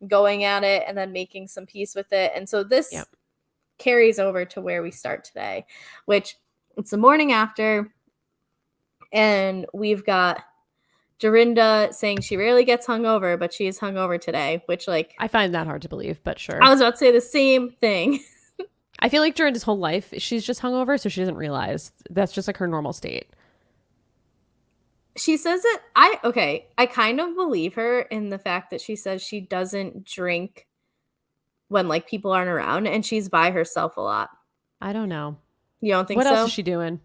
Speaker 1: going at it and then making some peace with it. And so
Speaker 2: Yeah.
Speaker 1: this carries over to where we start today, which it's the morning after. And we've got Dorinda saying she rarely gets hungover, but she is hungover today, which, like,
Speaker 2: I find that hard to believe, but
Speaker 1: I
Speaker 2: sure.
Speaker 1: was about to say the same thing.
Speaker 2: I feel like during his whole life, she's just hungover, so she doesn't realize that's just like her normal state.
Speaker 1: She says it. I kind of believe her in the fact that she says she doesn't drink when like people aren't around and she's by herself a lot.
Speaker 2: I don't know.
Speaker 1: You don't think
Speaker 2: What else is
Speaker 1: so?
Speaker 2: she doing?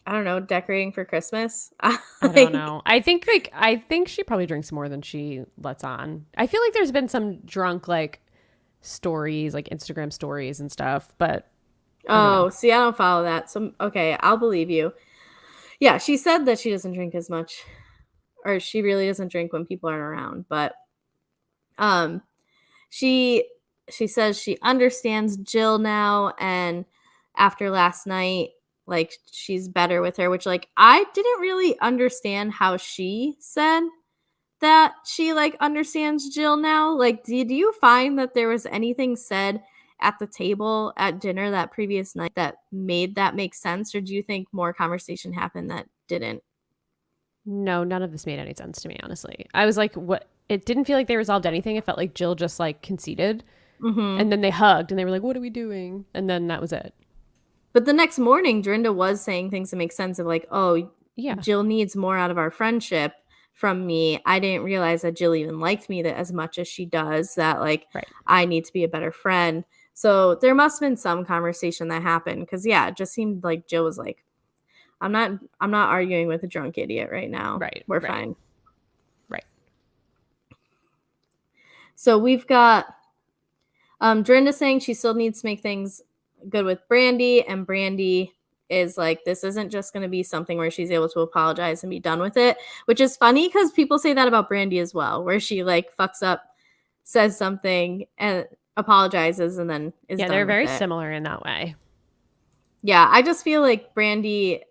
Speaker 1: I don't know, decorating for Christmas.
Speaker 2: I don't
Speaker 1: Like,
Speaker 2: know. I think she probably drinks more than she lets on. I feel like there's been some drunk like stories, like Instagram stories and stuff, but I don't know.
Speaker 1: oh, see, I don't follow that. So okay, I'll believe you. Yeah, she said that she doesn't drink as much, or she really doesn't drink when people aren't around. But um, she she says she understands Jill now, and after last night, like she's better with her. Which like I didn't really understand how she said that she like understands Jill now. Like, did you find that there was anything said at the table at dinner that previous night that made that make sense, or do you think more conversation happened that didn't?
Speaker 2: No, none of this made any sense to me, honestly. I was like, what? It didn't feel like they resolved anything. It felt like Jill just like conceded
Speaker 1: Mm-hmm.
Speaker 2: and then they hugged and they were like, what are we doing? And then that was it.
Speaker 1: But the next morning, Dorinda was saying things that make sense of like, oh,
Speaker 2: Yeah.
Speaker 1: Jill needs more out of our friendship from me. I didn't realize that Jill even liked me that as much as she does, that like
Speaker 2: Right.
Speaker 1: I need to be a better friend. So there must have been some conversation that happened because yeah, it just seemed like Jill was like, I'm not arguing with a drunk idiot right now.
Speaker 2: Right.
Speaker 1: We're
Speaker 2: Right.
Speaker 1: fine.
Speaker 2: Right.
Speaker 1: So we've got Dorinda saying she still needs to make things good with Brandy, and Brandy is like, this isn't just going to be something where she's able to apologize and be done with it, which is funny because people say that about Brandy as well, where she like fucks up, says something, and apologizes, and then is
Speaker 2: Yeah, they're
Speaker 1: done with
Speaker 2: very
Speaker 1: it.
Speaker 2: similar in that way.
Speaker 1: Yeah, I just feel like Brandy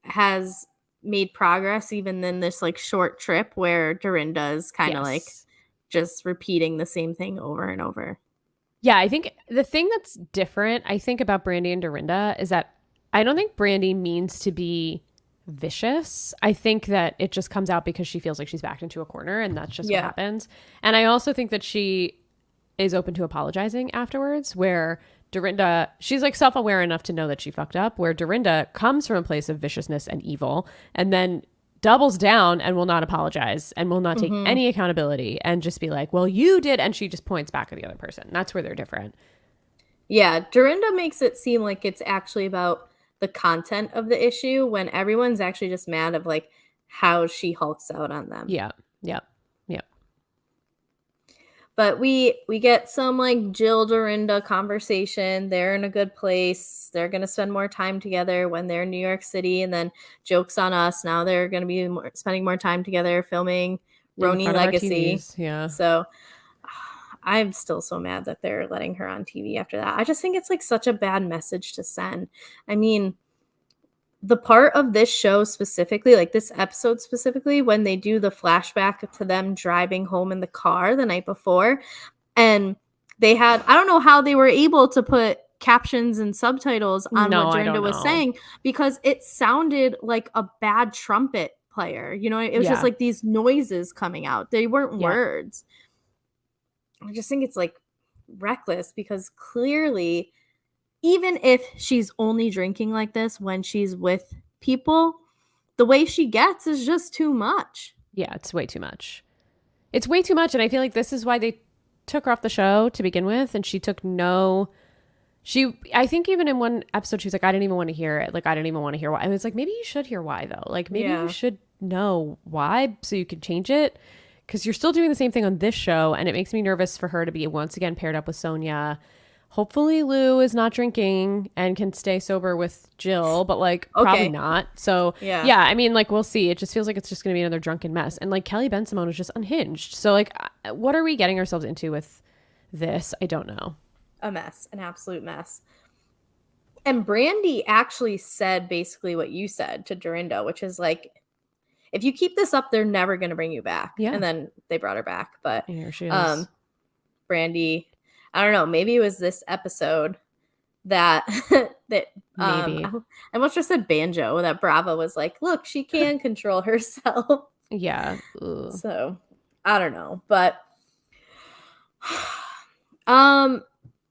Speaker 1: has made progress even in this like short trip where Dorinda is kind of like
Speaker 2: Yes.
Speaker 1: just repeating the same thing over and over.
Speaker 2: Yeah, I think the thing that's different, I think, about Brandy and Dorinda is that I don't think Brandy means to be vicious. I think that it just comes out because she feels like she's backed into a corner and that's just what
Speaker 1: Yeah.
Speaker 2: happens. And I also think that she is open to apologizing afterwards, where Dorinda, she's like self aware enough to know that she fucked up, where Dorinda comes from a place of viciousness and evil and then doubles down and will not apologize and will not take
Speaker 1: Mm-hmm.
Speaker 2: any accountability and just be like, well, you did. And she just points back at the other person. That's where they're different.
Speaker 1: Yeah, Dorinda makes it seem like it's actually about the content of the issue when everyone's actually just mad of like how she hulks out on them.
Speaker 2: Yeah. Yeah. Yeah.
Speaker 1: But we get some like Jill Dorinda conversation. They're in a good place. They're gonna spend more time together when they're in New York City, and then jokes on us. Now they're gonna be spending more time together filming
Speaker 2: In
Speaker 1: Roni
Speaker 2: front of our
Speaker 1: Legacy.
Speaker 2: TVs. Yeah.
Speaker 1: So I'm still so mad that they're letting her on TV after that. I just think it's like such a bad message to send. I mean, the part of this show specifically, like this episode specifically, when they do the flashback to them driving home in the car the night before, and they had, I don't know how they were able to put captions and subtitles on what
Speaker 2: No, I
Speaker 1: Dorinda
Speaker 2: don't
Speaker 1: was
Speaker 2: know.
Speaker 1: saying because it sounded like a bad trumpet player. You know, it was just
Speaker 2: Yeah.
Speaker 1: like these noises coming out. They weren't
Speaker 2: Yep.
Speaker 1: words. I just think it's like reckless because clearly, even if she's only drinking like this when she's with people, the way she gets is just too much.
Speaker 2: Yeah, it's way too much. It's way too much, and I feel like this is why they took her off the show to begin with, and she took no. She, I think, even in one episode, she was like, "I didn't even want to hear it. Like, I didn't even want to hear why." I was like, maybe you should hear why though. Like, maybe you
Speaker 1: Yeah.
Speaker 2: should know why so you can change it, because you're still doing the same thing on this show, and it makes me nervous for her to be once again paired up with Sonia. Hopefully Lou is not drinking and can stay sober with Jill, but like probably
Speaker 1: Okay.
Speaker 2: not. So
Speaker 1: Yeah.
Speaker 2: yeah, I mean, like we'll see. It just feels like it's just going to be another drunken mess. And like Kelly Ben Simone is just unhinged. So like, what are we getting ourselves into with this? I don't know.
Speaker 1: A mess, an absolute mess. And Brandy actually said basically what you said to Dorinda, which is like, if you keep this up, they're never going to bring you back.
Speaker 2: Yeah,
Speaker 1: And then they brought her back. But
Speaker 2: and here she is.
Speaker 1: um, Brandy, I don't know, maybe it was this episode that that
Speaker 2: Maybe.
Speaker 1: I almost just said banjo that Bravo was like, look, she can control herself.
Speaker 2: Yeah. Ugh.
Speaker 1: So I don't know, but um,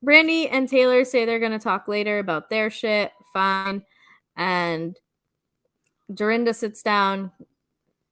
Speaker 1: Brandy and Taylor say they're gonna talk later about their shit. Fine, and Dorinda sits down,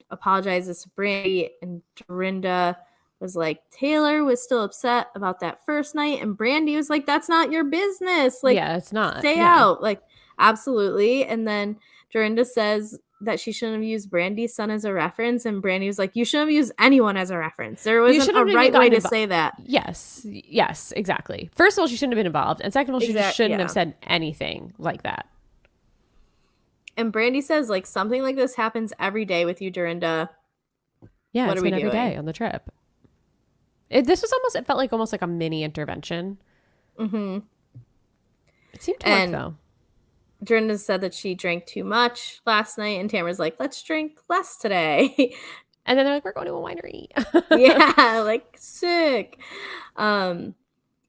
Speaker 1: apologizes to Brandy, and Dorinda was like, Taylor was still upset about that first night, and Brandy was like, that's not your business. Like,
Speaker 2: Yeah, it's not.
Speaker 1: stay
Speaker 2: Yeah.
Speaker 1: out. Like, absolutely. And then Dorinda says that she shouldn't have used Brandy's son as a reference, and Brandy was like, you shouldn't have used anyone as a reference. There
Speaker 2: You
Speaker 1: wasn't a
Speaker 2: shouldn't have even
Speaker 1: right way
Speaker 2: gotten
Speaker 1: to
Speaker 2: involved.
Speaker 1: say that.
Speaker 2: Yes. Yes, exactly. First of all, she shouldn't have been involved. And second of all, she just shouldn't have
Speaker 1: Yeah.
Speaker 2: said anything like that.
Speaker 1: And Brandy says, like, something like this happens every day with you, Dorinda.
Speaker 2: Yeah,
Speaker 1: What
Speaker 2: it's
Speaker 1: are we
Speaker 2: been every
Speaker 1: doing?
Speaker 2: day on the trip. This was almost, it felt like almost like a mini intervention.
Speaker 1: Mm-hmm.
Speaker 2: It seemed to work
Speaker 1: And
Speaker 2: though.
Speaker 1: Dorinda said that she drank too much last night, and Tamara's like, let's drink less today.
Speaker 2: And then they're like, we're going to a winery.
Speaker 1: Yeah, like, sick. Um,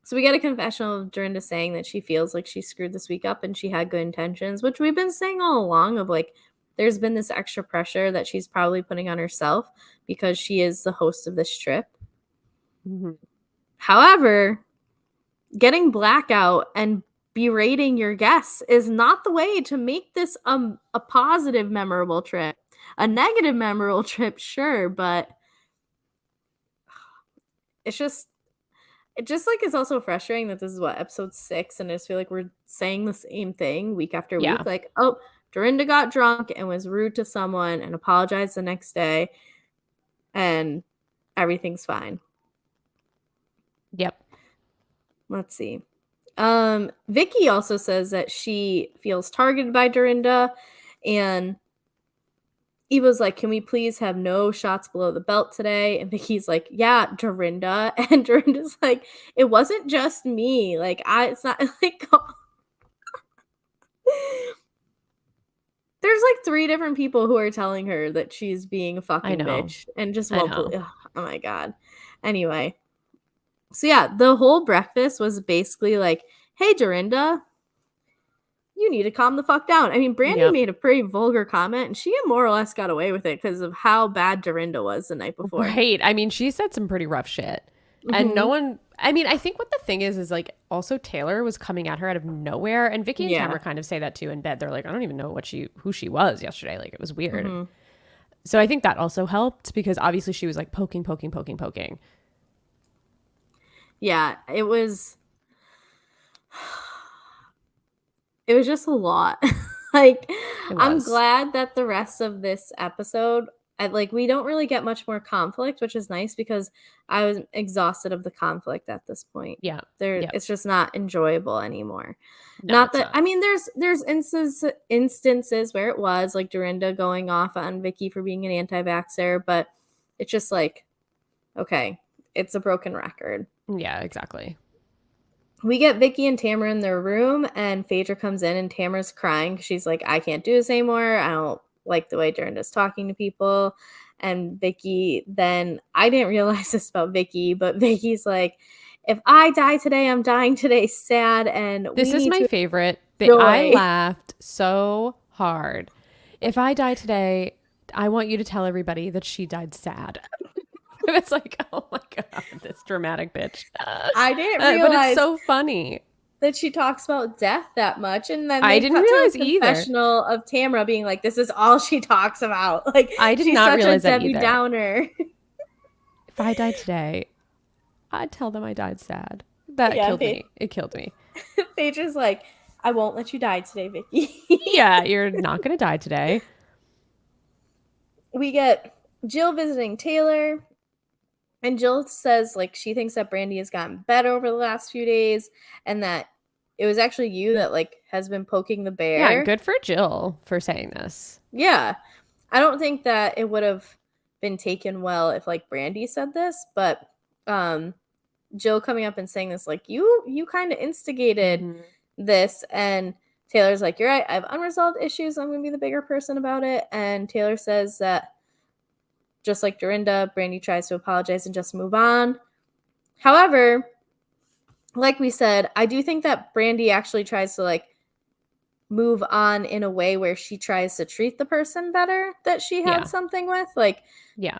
Speaker 1: so we get a confession of Dorinda saying that she feels like she screwed this week up and she had good intentions, which we've been saying all along of like, there's been this extra pressure that she's probably putting on herself because she is the host of this trip.
Speaker 2: Mm-hmm.
Speaker 1: However, getting blackout and berating your guests is not the way to make this a positive memorable trip. A negative memorable trip, sure, but it's just it just like is also frustrating that this is what episode 6, and I just feel like we're saying the same thing week after
Speaker 2: Yeah.
Speaker 1: week. Like, oh, Dorinda got drunk and was rude to someone and apologized the next day, and everything's fine.
Speaker 2: Yep.
Speaker 1: Let's see. Vicky also says that she feels targeted by Dorinda, and Eva's like, can we please have no shots below the belt today? And Vicky's like, yeah, Dorinda. And Dorinda's like, it wasn't just me. Like, it's not like, there's like 3 different people who are telling her that she's being a
Speaker 2: I
Speaker 1: fucking
Speaker 2: know.
Speaker 1: bitch and just
Speaker 2: I
Speaker 1: won't
Speaker 2: know.
Speaker 1: believe. Oh my God. Anyway. So yeah, the whole breakfast was basically like, hey, Dorinda, you need to calm the fuck down. I mean, Brandy
Speaker 2: Yep.
Speaker 1: made a pretty vulgar comment, and she more or less got away with it because of how bad Dorinda was the night before.
Speaker 2: Right. I mean, she said some pretty rough shit. And no
Speaker 1: Mm-hmm.
Speaker 2: one, I mean, I think what the thing is like also Taylor was coming at her out of nowhere. And Vicky and
Speaker 1: Yeah.
Speaker 2: Tamara kind of say that too in bed. They're like, I don't even know who she was yesterday. Like, it was weird.
Speaker 1: Mm-hmm.
Speaker 2: So I think that also helped because obviously she was like poking.
Speaker 1: Yeah, it was just a lot. Like,
Speaker 2: It
Speaker 1: I'm
Speaker 2: was.
Speaker 1: glad that the rest of this episode, we don't really get much more conflict, which is nice because I was exhausted of the conflict at this point.
Speaker 2: Yeah.
Speaker 1: There,
Speaker 2: Yep.
Speaker 1: it's just not enjoyable anymore.
Speaker 2: No,
Speaker 1: Not
Speaker 2: it's
Speaker 1: that
Speaker 2: not.
Speaker 1: I mean, there's instances where it was like Dorinda going off on Vicky for being an anti-vaxxer, but it's just like, okay, it's a broken record.
Speaker 2: Yeah, exactly.
Speaker 1: We get Vicky and Tamara in their room, and Phaedra comes in, and Tamara's crying. She's like, I can't do this anymore. I don't like the way Dorinda's talking to people. And Vicky, then I didn't realize this about Vicky, but Vicky's like, if I die today, I'm dying today sad, and
Speaker 2: This
Speaker 1: we
Speaker 2: is
Speaker 1: need
Speaker 2: my
Speaker 1: to
Speaker 2: favorite. I
Speaker 1: enjoy.
Speaker 2: laughed so hard. If I die today, I want you to tell everybody that she died sad. It's like, oh my God, this dramatic bitch.
Speaker 1: I didn't
Speaker 2: But it's
Speaker 1: realize
Speaker 2: so funny.
Speaker 1: that she talks about death that much, and then
Speaker 2: I
Speaker 1: they
Speaker 2: didn't
Speaker 1: cut to a
Speaker 2: realize either.
Speaker 1: confessional of Tamra being like, "This is all she talks about." Like
Speaker 2: I did
Speaker 1: she's
Speaker 2: not
Speaker 1: such a
Speaker 2: realize that
Speaker 1: Debbie
Speaker 2: either.
Speaker 1: Downer.
Speaker 2: If I died today, I'd tell them I died sad. That
Speaker 1: Yeah,
Speaker 2: killed me. It killed me.
Speaker 1: Phaedra's like, "I won't let you die today, Vicky."
Speaker 2: Yeah, you're not going to die today.
Speaker 1: We get Jill visiting Taylor, and Jill says like she thinks that Brandy has gotten better over the last few days, and that it was actually you that like has been poking the
Speaker 2: Yeah,
Speaker 1: bear.
Speaker 2: good for Jill for saying this.
Speaker 1: Yeah, I don't think that it would have been taken well if like Brandy said this, but um Jill coming up and saying this like you kind of instigated
Speaker 2: Mm-hmm.
Speaker 1: this, and Taylor's like, "You're right, I have unresolved issues, I'm going to be the bigger person about it." And Taylor says that just like Dorinda, Brandy tries to apologize and just move on. However, like we said, I do think that Brandy actually tries to like move on in a way where she tries to treat the person better that she had
Speaker 2: Yeah.
Speaker 1: something with. Like
Speaker 2: Yeah.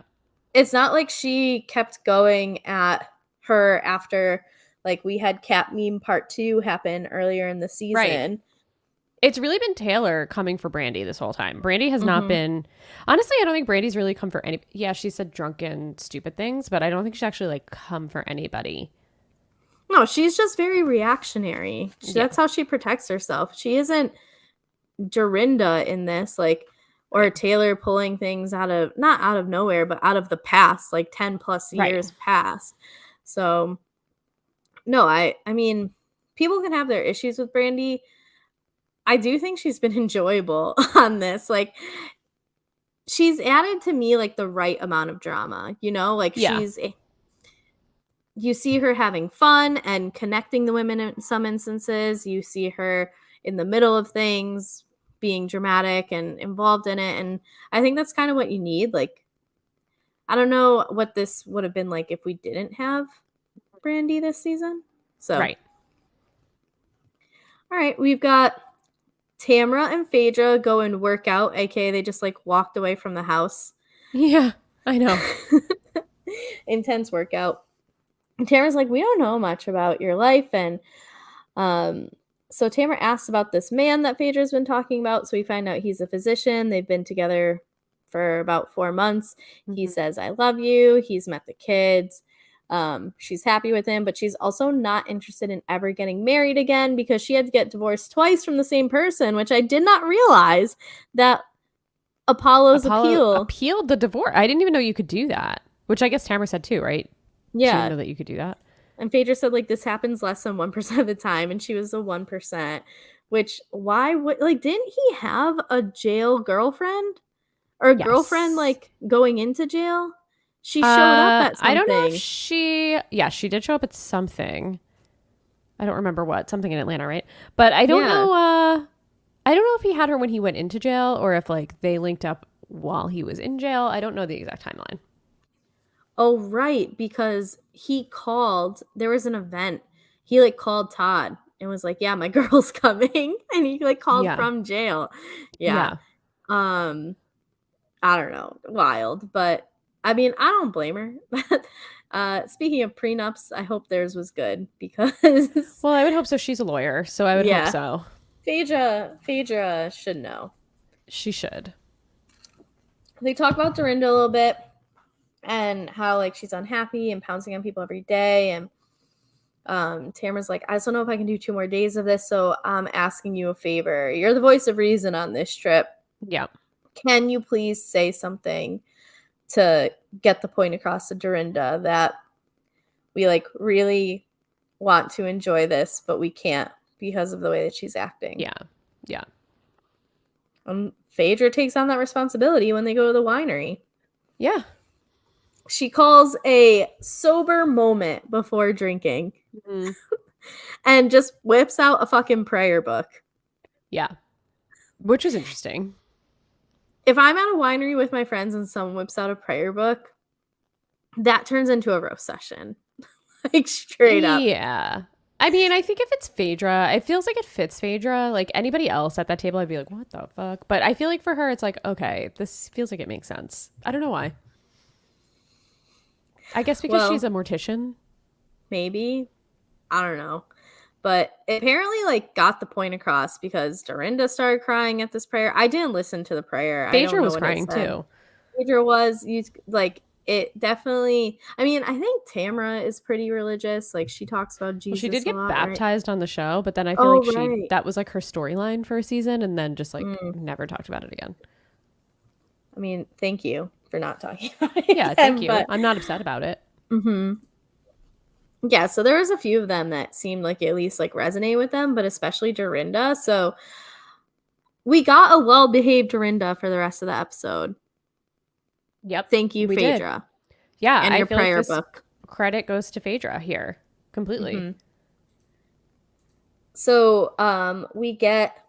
Speaker 1: it's not like she kept going at her after like we had Cat Meme Part 2 happen earlier in the
Speaker 2: Right.
Speaker 1: season.
Speaker 2: It's really been Taylor coming for Brandy this whole time. Brandy has not
Speaker 1: Mhm.
Speaker 2: been. Honestly, I don't think Brandy's really come for any. Yeah, she said drunken, stupid things, but I don't think she's actually like come for anybody.
Speaker 1: No, she's just very reactionary.
Speaker 2: Yeah.
Speaker 1: That's how she protects herself. She isn't Dorinda in this, like, or
Speaker 2: Right.
Speaker 1: Taylor pulling things out of not out of nowhere, but out of the past, like 10 plus
Speaker 2: Right.
Speaker 1: years past. So, no, I mean, people can have their issues with Brandy. I do think she's been enjoyable on this. Like, she's added to me like the right amount of drama, you know? Like
Speaker 2: Yeah.
Speaker 1: you see her having fun and connecting the women in some instances. You see her in the middle of things being dramatic and involved in it. And I think that's kind of what you need. Like, I don't know what this would have been like if we didn't have Brandy this season. So,
Speaker 2: Right.
Speaker 1: all right, we've got Tamra and Phaedra go and work out, aka they just like walked away from the house.
Speaker 2: Yeah. I know.
Speaker 1: Intense workout. And Tamara's like, "We don't know much about your life." And um, so Tamara asks about this man that Phaedra's been talking about. So we find out he's a physician. They've been together for about 4 months. He
Speaker 2: Mm-hmm.
Speaker 1: says, "I love you." He's met the kids. She's happy with him, but she's also not interested in ever getting married again because she had to get divorced twice from the same person, which I did not realize that Apollo's
Speaker 2: Apollo
Speaker 1: appeal.
Speaker 2: appealed the divorce. I didn't even know you could do that, which I guess Tamara said too, right? She didn't
Speaker 1: Yeah.
Speaker 2: know that you could do that.
Speaker 1: And Phaedra said, like, this happens less than 1% of the time, and she was the 1%, which why would like, didn't he have a jail girlfriend? Or a girlfriend,
Speaker 2: Yes.
Speaker 1: like, going into jail? She showed up at
Speaker 2: I don't know if
Speaker 1: something.
Speaker 2: she did show up at something. I don't remember what, something in Atlanta, right? But
Speaker 1: Yeah.
Speaker 2: I don't know if he had her when he went into jail or if like they linked up while he was in jail. I don't know the exact timeline.
Speaker 1: Oh, right, because he called there was an event. He, like, called Todd and was like, "Yeah, my girl's coming," and he, like, called
Speaker 2: Yeah.
Speaker 1: from jail. Yeah.
Speaker 2: Yeah.
Speaker 1: Um I don't know, wild, but I mean, I don't blame her. Speaking of prenups, I hope theirs was good because
Speaker 2: Well, I would hope so. She's a lawyer, so I would hope
Speaker 1: yeah,
Speaker 2: so.
Speaker 1: Phaedra should know.
Speaker 2: She should.
Speaker 1: They talk about Dorinda a little bit and how like she's unhappy and pouncing on people every day, and Tamara's like, "I just don't know if I can do 2 more days of this, so I'm asking you a favor. You're the voice of reason on this trip.
Speaker 2: Yeah.
Speaker 1: Can you please say something to get the point across to Dorinda that we like really want to enjoy this, but we can't because of the way that she's acting."
Speaker 2: Yeah. Yeah.
Speaker 1: Phaedra takes on that responsibility when they go to the winery.
Speaker 2: Yeah.
Speaker 1: She calls a sober moment before drinking
Speaker 2: Mhm.
Speaker 1: and just whips out a fucking prayer book.
Speaker 2: Yeah. Which is interesting.
Speaker 1: If I'm at a winery with my friends and someone whips out a prayer book, that turns into a roast session. like straight up.
Speaker 2: Yeah. I mean, I think if it's Phaedra, it feels like it fits Phaedra. Like anybody else at that table, I'd be like, what the fuck? But I feel like for her, it's like, okay, this feels like it makes sense. I don't know why. I guess because she's
Speaker 1: Well,
Speaker 2: a mortician.
Speaker 1: maybe. I don't know. But it apparently like got the point across because Dorinda started crying at this prayer. I didn't listen to the prayer. I don't
Speaker 2: Phaedra
Speaker 1: know
Speaker 2: was
Speaker 1: what it
Speaker 2: crying
Speaker 1: said.
Speaker 2: too.
Speaker 1: Phaedra was you like it definitely. I mean, I think Tamara is pretty religious. Like she talks about
Speaker 2: Well, she did
Speaker 1: Jesus a
Speaker 2: get
Speaker 1: lot, right?
Speaker 2: baptized on the show, but then I feel
Speaker 1: Oh,
Speaker 2: like
Speaker 1: right.
Speaker 2: that was like her storyline for a season and then just like
Speaker 1: Mm.
Speaker 2: never talked about it again.
Speaker 1: I mean, thank you for not talking about it
Speaker 2: Yeah, thank
Speaker 1: again,
Speaker 2: you.
Speaker 1: but
Speaker 2: I'm not upset about it.
Speaker 1: mhm. Yeah, so there was a few of them that seemed like at least like resonate with them, but especially Dorinda. So we got a well-behaved Dorinda for the rest of the episode.
Speaker 2: Yep,
Speaker 1: Thank you,
Speaker 2: we did.
Speaker 1: Phaedra,
Speaker 2: Yeah,
Speaker 1: and
Speaker 2: I
Speaker 1: your
Speaker 2: feel like
Speaker 1: prayer
Speaker 2: this
Speaker 1: book.
Speaker 2: credit goes to Phaedra here completely.
Speaker 1: Hmm. So we get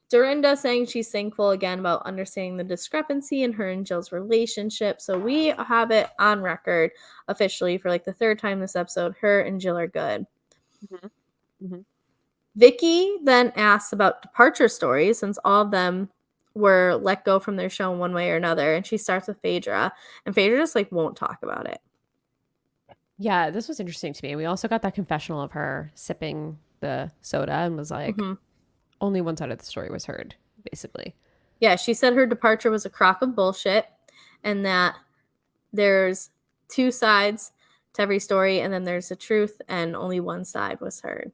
Speaker 1: Dorinda saying she's thankful again about understanding the discrepancy in her and Jill's relationship. So we have it on record officially for like the third time this episode. Her and Jill are good.
Speaker 2: Mm-hmm. Mm-hmm.
Speaker 1: Vicky then asks about departure stories since all of them were let go from their show in one way or another. And she starts with Phaedra, and Phaedra just like won't talk about it.
Speaker 2: Yeah, this was interesting to me. We also got that confessional of her sipping the soda and was like,
Speaker 1: Hmm.
Speaker 2: only one side of the story was heard, basically.
Speaker 1: Yeah, she said her departure was a crock of bullshit and that there's two sides to every story, and then there's the truth, and only one side was heard.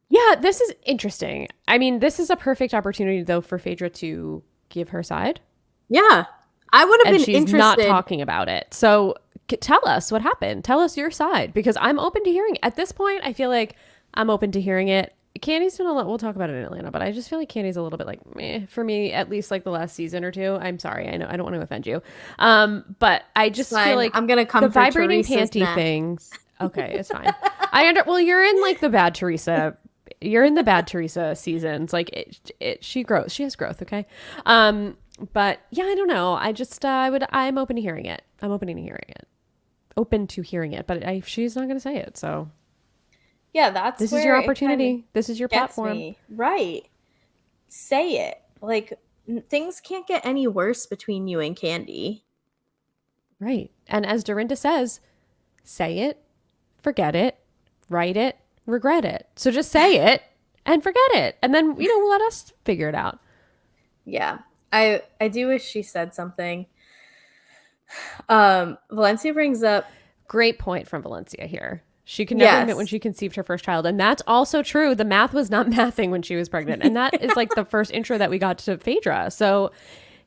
Speaker 2: Yeah, this is interesting. I mean, this is a perfect opportunity, though, for Phaedra to give her side.
Speaker 1: Yeah, I would have
Speaker 2: And
Speaker 1: been
Speaker 2: she's not
Speaker 1: interested.
Speaker 2: talking about it. So tell us what happened. Tell us your side because I'm open to hearing it. At this point, I feel like I'm open to hearing it. Candy's been a lot. We'll talk about it in Atlanta, but I just feel like Candy's a little bit like meh for me, at least like the last season or two. I'm sorry. I know I don't want to offend you. But I
Speaker 1: It's
Speaker 2: just feel
Speaker 1: fine.
Speaker 2: like
Speaker 1: I'm gonna
Speaker 2: the
Speaker 1: come for
Speaker 2: vibrating
Speaker 1: Teresa's
Speaker 2: panty
Speaker 1: neck.
Speaker 2: things. Okay, it's fine. Well, you're in like the bad Teresa. You're in the bad Teresa seasons. Like she grows. She has growth. Okay. But yeah, I don't know. I just I'm open to hearing it. I'm open to hearing it. Open to hearing it, but she's not going to say it. So
Speaker 1: Yeah, that's
Speaker 2: this is your
Speaker 1: where it kind of
Speaker 2: opportunity. This is your
Speaker 1: gets
Speaker 2: platform.
Speaker 1: me. Right. Say it. Like things can't get any worse between you and Candy.
Speaker 2: Right. And as Dorinda says, say it, forget it, write it, regret it. So just say it and forget it. And then, let us figure it out.
Speaker 1: Yeah. I do wish she said something. Valencia brings up
Speaker 2: Great point from Valencia here. She could never admit when
Speaker 1: yes.
Speaker 2: she conceived her first child. And that's also true. The math was not mathing when she was pregnant. And that is like the first intro that we got to Phaedra. So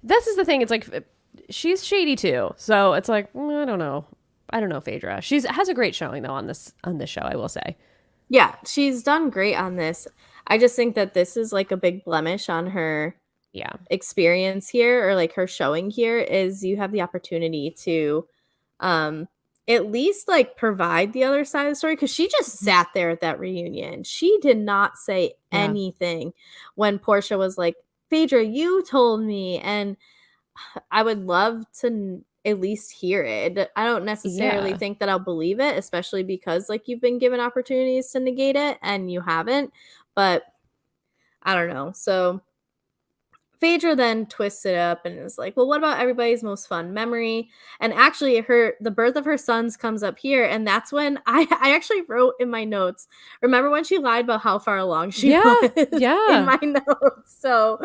Speaker 2: this is the thing. It's like she's shady too. So it's like, I don't know. I don't know Phaedra. She's has a great showing though on this show, I will say.
Speaker 1: Yeah, she's done great on this. I just think that this is like a big blemish on her
Speaker 2: Yeah.
Speaker 1: experience here or like her showing here is you have the opportunity to um at least like provide the other side of the story because she just sat there at that reunion. She did not say
Speaker 2: Yeah.
Speaker 1: anything when Portia was like, Phaedra, you told me, and I would love to at least hear it. I don't necessarily
Speaker 2: Yeah.
Speaker 1: think that I'll believe it, especially because like you've been given opportunities to negate it and you haven't. But I don't know. So Phaedra then twists it up and is like, "Well, what about everybody's most fun memory?" And actually, the birth of her sons comes up here, and that's when I actually wrote in my notes. Remember when she lied about how far along she
Speaker 2: Yeah.
Speaker 1: was in
Speaker 2: Yeah.
Speaker 1: my notes? So,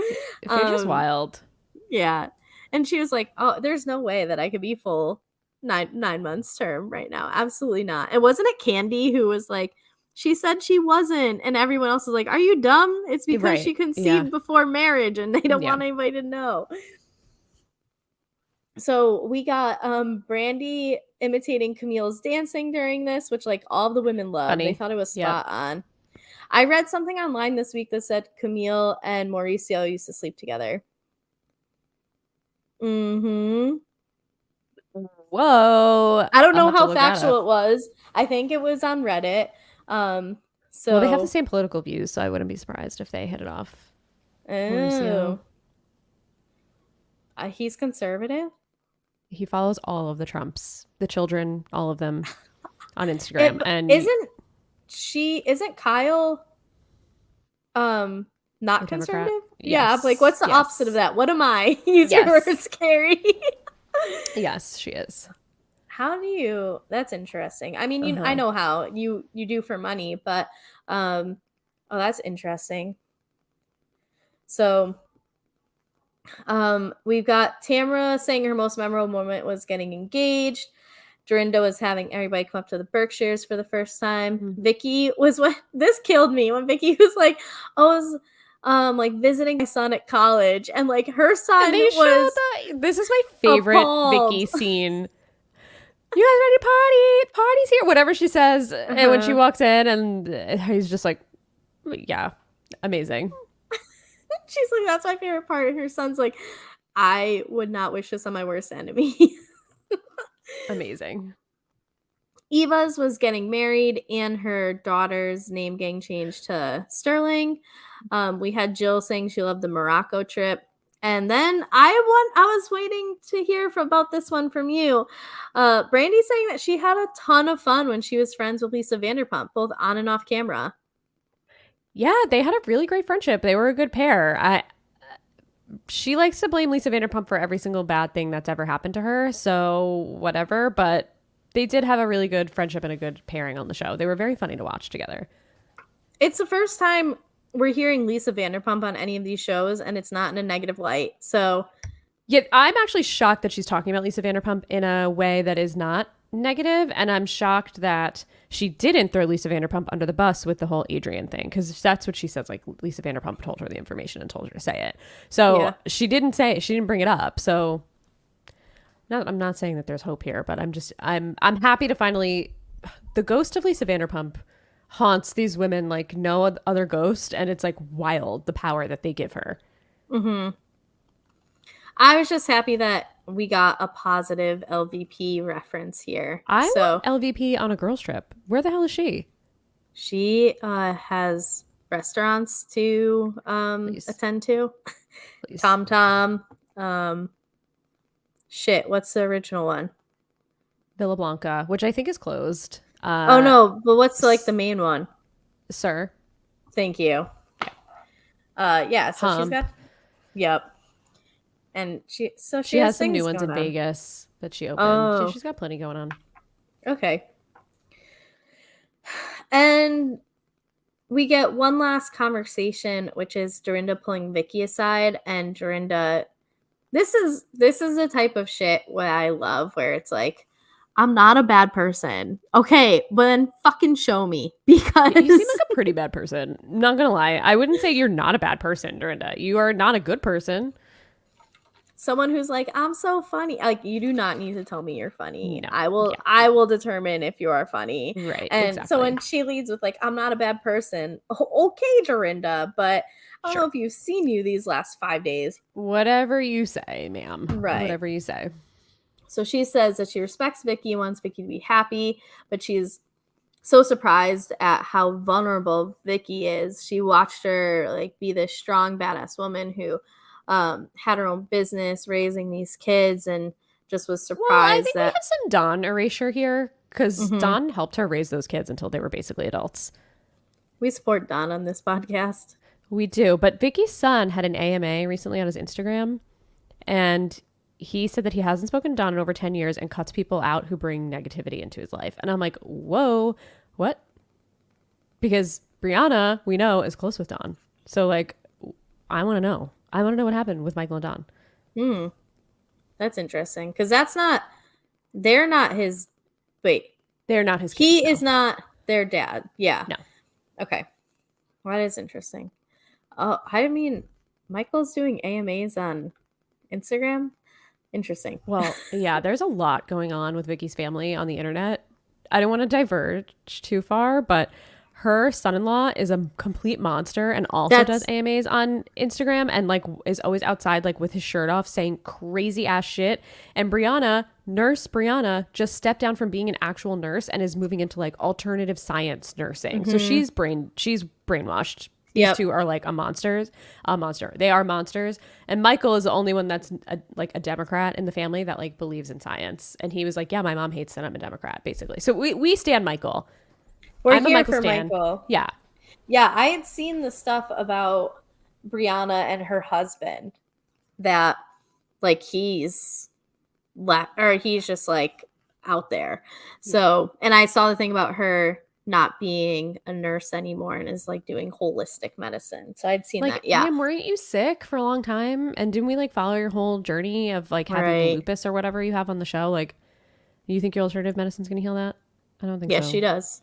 Speaker 2: Phaedra's
Speaker 1: um,
Speaker 2: wild.
Speaker 1: yeah, and she was like, "Oh, there's no way that I could be full 9 months term right now. Absolutely not." And wasn't it Candy who was like, she said she wasn't, and everyone else was like, "Are you dumb? It's because
Speaker 2: Right.
Speaker 1: she
Speaker 2: Yeah.
Speaker 1: conceived before marriage, and they don't
Speaker 2: Yeah.
Speaker 1: want anybody to know." So we got Brandy imitating Camille's dancing during this, which like all the women loved. They
Speaker 2: Funny.
Speaker 1: thought it was
Speaker 2: Yep.
Speaker 1: spot on. I read something online this week that said Camille and Mauricio used to sleep together. Mm-hmm.
Speaker 2: Whoa.
Speaker 1: I don't
Speaker 2: I'll
Speaker 1: know
Speaker 2: have to
Speaker 1: how
Speaker 2: look that
Speaker 1: factual
Speaker 2: up.
Speaker 1: it was. I think it was on Reddit.
Speaker 2: Well, they have the
Speaker 1: So
Speaker 2: same political views, so I wouldn't be surprised if they hit it off. Mauricio.
Speaker 1: oh, he's conservative.
Speaker 2: he follows all of the Trumps, the children, all of them on Instagram.
Speaker 1: But
Speaker 2: And
Speaker 1: isn't Kyle um
Speaker 2: a
Speaker 1: not
Speaker 2: Democrat.
Speaker 1: conservative? Yeah, like
Speaker 2: Yes.
Speaker 1: what's the opposite of
Speaker 2: Yes.
Speaker 1: that? What am I? Use your
Speaker 2: Yes.
Speaker 1: words, Carrie.
Speaker 2: Yes, she is.
Speaker 1: How do you That's interesting. I mean, I
Speaker 2: Uh-huh.
Speaker 1: know how you do for money, but um oh, that's interesting. So, we've got Tamara saying her most memorable moment was getting engaged. Dorinda was having everybody come up to the Berkshires for the first time.
Speaker 2: Mhm.
Speaker 1: Vicky was what this killed me when Vicky was like, I was like visiting my son at college, and like her
Speaker 2: And
Speaker 1: son
Speaker 2: they showed
Speaker 1: was
Speaker 2: this is my favorite
Speaker 1: appalled.
Speaker 2: Vicky scene. You guys ready to party? Party's here. Whatever she says. And when she
Speaker 1: Uh-huh.
Speaker 2: walks in and he's just like, yeah, amazing.
Speaker 1: She's like, that's my favorite part. And her son's like, I would not wish this on my worst enemy.
Speaker 2: Amazing.
Speaker 1: Eva's was getting married and her daughter's name getting changed to Sterling. We had Jill saying she loved the Morocco trip. And then I was waiting to hear about this one from you. Brandy saying that she had a ton of fun when she was friends with Lisa Vanderpump, both on and off camera.
Speaker 2: Yeah, they had a really great friendship. They were a good pair. She likes to blame Lisa Vanderpump for every single bad thing that's ever happened to her. So whatever, but they did have a really good friendship and a good pairing on the show. They were very funny to watch together.
Speaker 1: It's the first time we're hearing Lisa Vanderpump on any of these shows, and it's not in a negative light. So
Speaker 2: Yeah, I'm actually shocked that she's talking about Lisa Vanderpump in a way that is not negative, and I'm shocked that she didn't throw Lisa Vanderpump under the bus with the whole Adrian thing, because that's what she says. Like Lisa Vanderpump told her the information and told her to say it, so
Speaker 1: yeah.
Speaker 2: she didn't say it. She didn't bring it up. So, I'm not saying that there's hope here, but I'm happy to finally. The ghost of Lisa Vanderpump haunts these women like no other ghost, and it's like wild the power that they give her.
Speaker 1: Mm-hmm. I was just happy that we got a positive LVP reference here.
Speaker 2: I want
Speaker 1: So
Speaker 2: LVP on a girls trip. Where the hell is she?
Speaker 1: she has restaurants to
Speaker 2: Please,
Speaker 1: attend to.
Speaker 2: please.
Speaker 1: Tom Tom. Um, shit, what's the original one?
Speaker 2: Villa Blanca, which I think is closed.
Speaker 1: Oh no, but what's like the main one?
Speaker 2: Sir,
Speaker 1: Thank you. Yeah, so she's
Speaker 2: Hump.
Speaker 1: got, yep. And she
Speaker 2: She
Speaker 1: has
Speaker 2: has some new
Speaker 1: things
Speaker 2: ones
Speaker 1: going
Speaker 2: in
Speaker 1: on.
Speaker 2: Vegas that she opened.
Speaker 1: Oh,
Speaker 2: She's got plenty going on.
Speaker 1: okay. And we get one last conversation, which is Dorinda pulling Vicky aside, and Dorinda. This is the type of shit what I love, where it's like, I'm not a bad person, okay, but then fucking show me
Speaker 2: You seem
Speaker 1: because
Speaker 2: like a pretty bad person. Not gonna lie. I wouldn't say you're not a bad person, Dorinda. You are not a good person.
Speaker 1: someone who's like, I'm so funny, like you do not need to tell me you're funny.
Speaker 2: No.
Speaker 1: I will
Speaker 2: Yeah.
Speaker 1: I will determine if you are funny.
Speaker 2: Right.
Speaker 1: And so
Speaker 2: Exactly.
Speaker 1: when she leads with like, I'm not a bad person, okay, Dorinda, but I don't know
Speaker 2: Sure.
Speaker 1: if you've seen you these last 5 days.
Speaker 2: Whatever you say, ma'am.
Speaker 1: Right.
Speaker 2: Whatever you say.
Speaker 1: So she says that she respects Vicky and wants Vicky to be happy, but she's so surprised at how vulnerable Vicky is. She watched her like be this strong, badass woman who had her own business, raising these kids, and just was
Speaker 2: Well, I
Speaker 1: surprised
Speaker 2: think we
Speaker 1: that.
Speaker 2: have some Dawn erasure here because
Speaker 1: Mhm.
Speaker 2: Dawn helped her raise those kids until they were basically adults.
Speaker 1: We support Don on this podcast.
Speaker 2: We do. But Vicky's son had an AMA recently on his Instagram, and he said that he hasn't spoken to Dawn in over 10 years and cuts people out who bring negativity into his life. And I'm like, whoa, what? Because Brianna, we know, is close with Dawn. So, like, I want to know. I want to know what happened with Michael and Dawn.
Speaker 1: Hmm, that's interesting because that's not. They're not his. Wait,
Speaker 2: They're not his kids.
Speaker 1: he
Speaker 2: No.
Speaker 1: is not their dad. Yeah.
Speaker 2: No.
Speaker 1: Okay. Well, that is interesting. Oh, I mean, Michael's doing AMAs on Instagram. Interesting.
Speaker 2: Well, yeah, there's a lot going on with Vicky's family on the internet. I don't want to diverge too far, but her son-in-law is a complete monster and also does
Speaker 1: That's
Speaker 2: AMAs on Instagram and like is always outside like with his shirt off saying crazy ass shit. And nurse Brianna just stepped down from being an actual nurse and is moving into like alternative science nursing. So
Speaker 1: mhm.
Speaker 2: she's brainwashed These
Speaker 1: Yep.
Speaker 2: two are like a monster. They are monsters. And Michael is the only one that's like a Democrat in the family that like believes in science. And he was like, yeah, my mom hates that I'm a Democrat, basically. So we stand Michael.
Speaker 1: We're
Speaker 2: I'm a
Speaker 1: here
Speaker 2: Michael
Speaker 1: for
Speaker 2: stan.
Speaker 1: Michael.
Speaker 2: Yeah.
Speaker 1: Yeah, I had seen the stuff about Brianna and her husband that like he's just like out there.
Speaker 2: Yeah.
Speaker 1: So, and I saw the thing about her not being a nurse anymore and is like doing holistic medicine. So I'd seen
Speaker 2: Like,
Speaker 1: that. Yeah.
Speaker 2: ma'am, weren't you sick for a long time? And didn't we like follow your whole journey of like having
Speaker 1: Right.
Speaker 2: lupus or whatever you have on the show? Like, you think your alternative medicine's going to heal that? I don't think
Speaker 1: Yes, she
Speaker 2: so.
Speaker 1: does.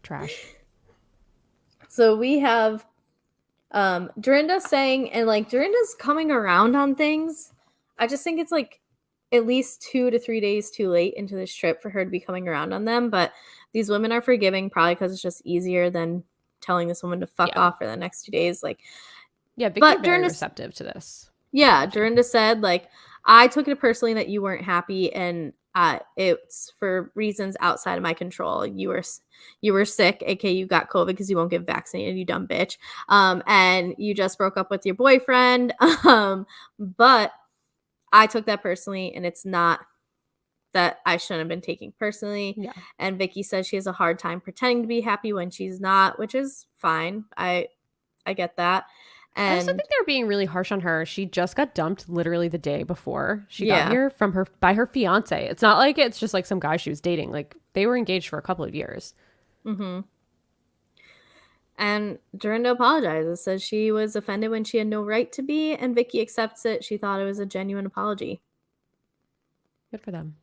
Speaker 2: Trash.
Speaker 1: So we have Dorinda saying, and like Dorinda's coming around on things. I just think it's like at least 2 to 3 days too late into this trip for her to be coming around on them. But these women are forgiving probably because it's just easier than telling this woman to fuck
Speaker 2: Yeah.
Speaker 1: off for the next 2 days. Like,
Speaker 2: Yeah. Vicky,
Speaker 1: but
Speaker 2: very
Speaker 1: Dorinda,
Speaker 2: receptive to this.
Speaker 1: yeah,
Speaker 2: Apology.
Speaker 1: Dorinda said like I took it personally that you weren't happy, and it's for reasons outside of my control. You were sick, aka you got COVID because you won't get vaccinated, you dumb bitch. And you just broke up with your boyfriend. But I took that personally, and it's not that I shouldn't have been taking personally.
Speaker 2: Yeah.
Speaker 1: And Vicky says she has a hard time pretending to be happy when she's not, which is fine. I get that.
Speaker 2: I also
Speaker 1: And
Speaker 2: think they're being really harsh on her. She just got dumped literally the day before she got
Speaker 1: yeah.
Speaker 2: here from her by her fiance. It's not like it's just like some guy she was dating. Like they were engaged for a couple of years.
Speaker 1: Mhm. And Dorinda apologizes, says she was offended when she had no right to be, and Vicky accepts it. She thought it was a genuine apology.
Speaker 2: Good for them.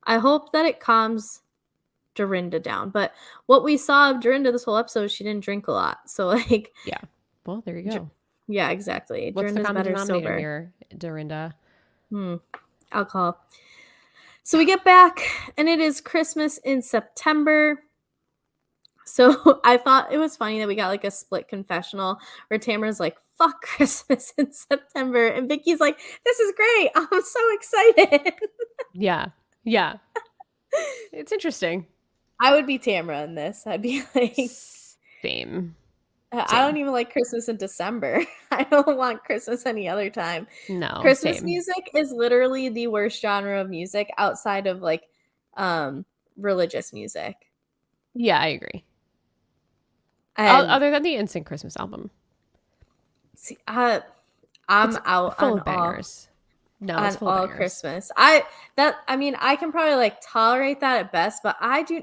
Speaker 1: I hope that it calms Dorinda down. But what we saw of Dorinda this whole episode, she didn't drink a lot. So like,
Speaker 2: Yeah. Well, there you go.
Speaker 1: yeah, exactly.
Speaker 2: What's the
Speaker 1: Dorinda's
Speaker 2: common
Speaker 1: better
Speaker 2: denominator
Speaker 1: sober.
Speaker 2: here, Dorinda?
Speaker 1: Alcohol. So we get back, and it is Christmas in September. So I thought it was funny that we got like a split confessional where Tamara's like, fuck Christmas in September. And Vicky's like, this is great. I'm so excited.
Speaker 2: Yeah. Yeah. It's interesting.
Speaker 1: I would be Tamara in this. I'd be like,
Speaker 2: Same.
Speaker 1: I don't
Speaker 2: Same.
Speaker 1: even like Christmas in December. I don't want Christmas any other time.
Speaker 2: No,
Speaker 1: Christmas
Speaker 2: same.
Speaker 1: music is literally the worst genre of music outside of like religious music.
Speaker 2: Yeah, I agree.
Speaker 1: And
Speaker 2: Other than the Instant Christmas album.
Speaker 1: see, I'm
Speaker 2: It's
Speaker 1: out
Speaker 2: full of bangers. No, it's
Speaker 1: on
Speaker 2: full of
Speaker 1: all
Speaker 2: bangers.
Speaker 1: Christmas. I mean, I can probably like tolerate that at best, but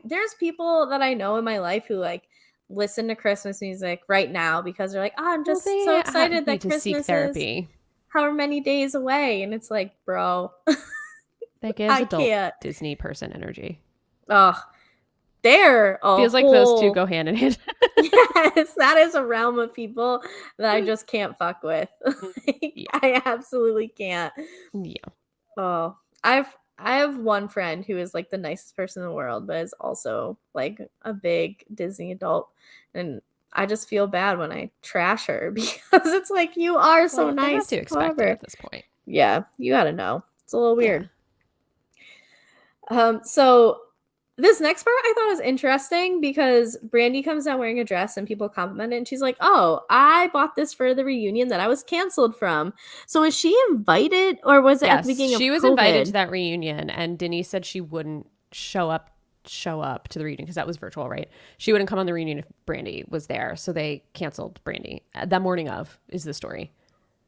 Speaker 1: there's people that I know in my life who like listen to Christmas music right now because they're like, "Oh, I'm
Speaker 2: Well,
Speaker 1: just so
Speaker 2: they
Speaker 1: excited
Speaker 2: need
Speaker 1: that
Speaker 2: to seek
Speaker 1: Christmas is
Speaker 2: therapy.
Speaker 1: however many days away." And it's like, "Bro,
Speaker 2: That gives
Speaker 1: I
Speaker 2: adult
Speaker 1: can't."
Speaker 2: Disney person energy.
Speaker 1: Oh, they're a
Speaker 2: Feels like those two
Speaker 1: whole
Speaker 2: go hand in hand.
Speaker 1: yes, that is a realm of people that I just can't fuck with. Like,
Speaker 2: Yeah.
Speaker 1: I absolutely can't.
Speaker 2: Yeah.
Speaker 1: Oh, I have one friend who is like the nicest person in the world, but is also like a big Disney adult, and I just feel bad when I trash her because it's like you are so
Speaker 2: Well, they have
Speaker 1: nice.
Speaker 2: to expect it
Speaker 1: However,
Speaker 2: at this point.
Speaker 1: yeah, you got to know. It's a little
Speaker 2: Yeah.
Speaker 1: weird. So this next part I thought was interesting because Brandy comes down wearing a dress and people compliment it, and she's like, "Oh, I bought this for the reunion that I was canceled from." So was she invited, or was it at the
Speaker 2: Yes,
Speaker 1: beginning of
Speaker 2: she was invited to
Speaker 1: COVID?
Speaker 2: that reunion, and Denise said she wouldn't show up to the reunion because that was virtual, right? She wouldn't come on the reunion if Brandy was there, so they canceled Brandy. That morning of is the story.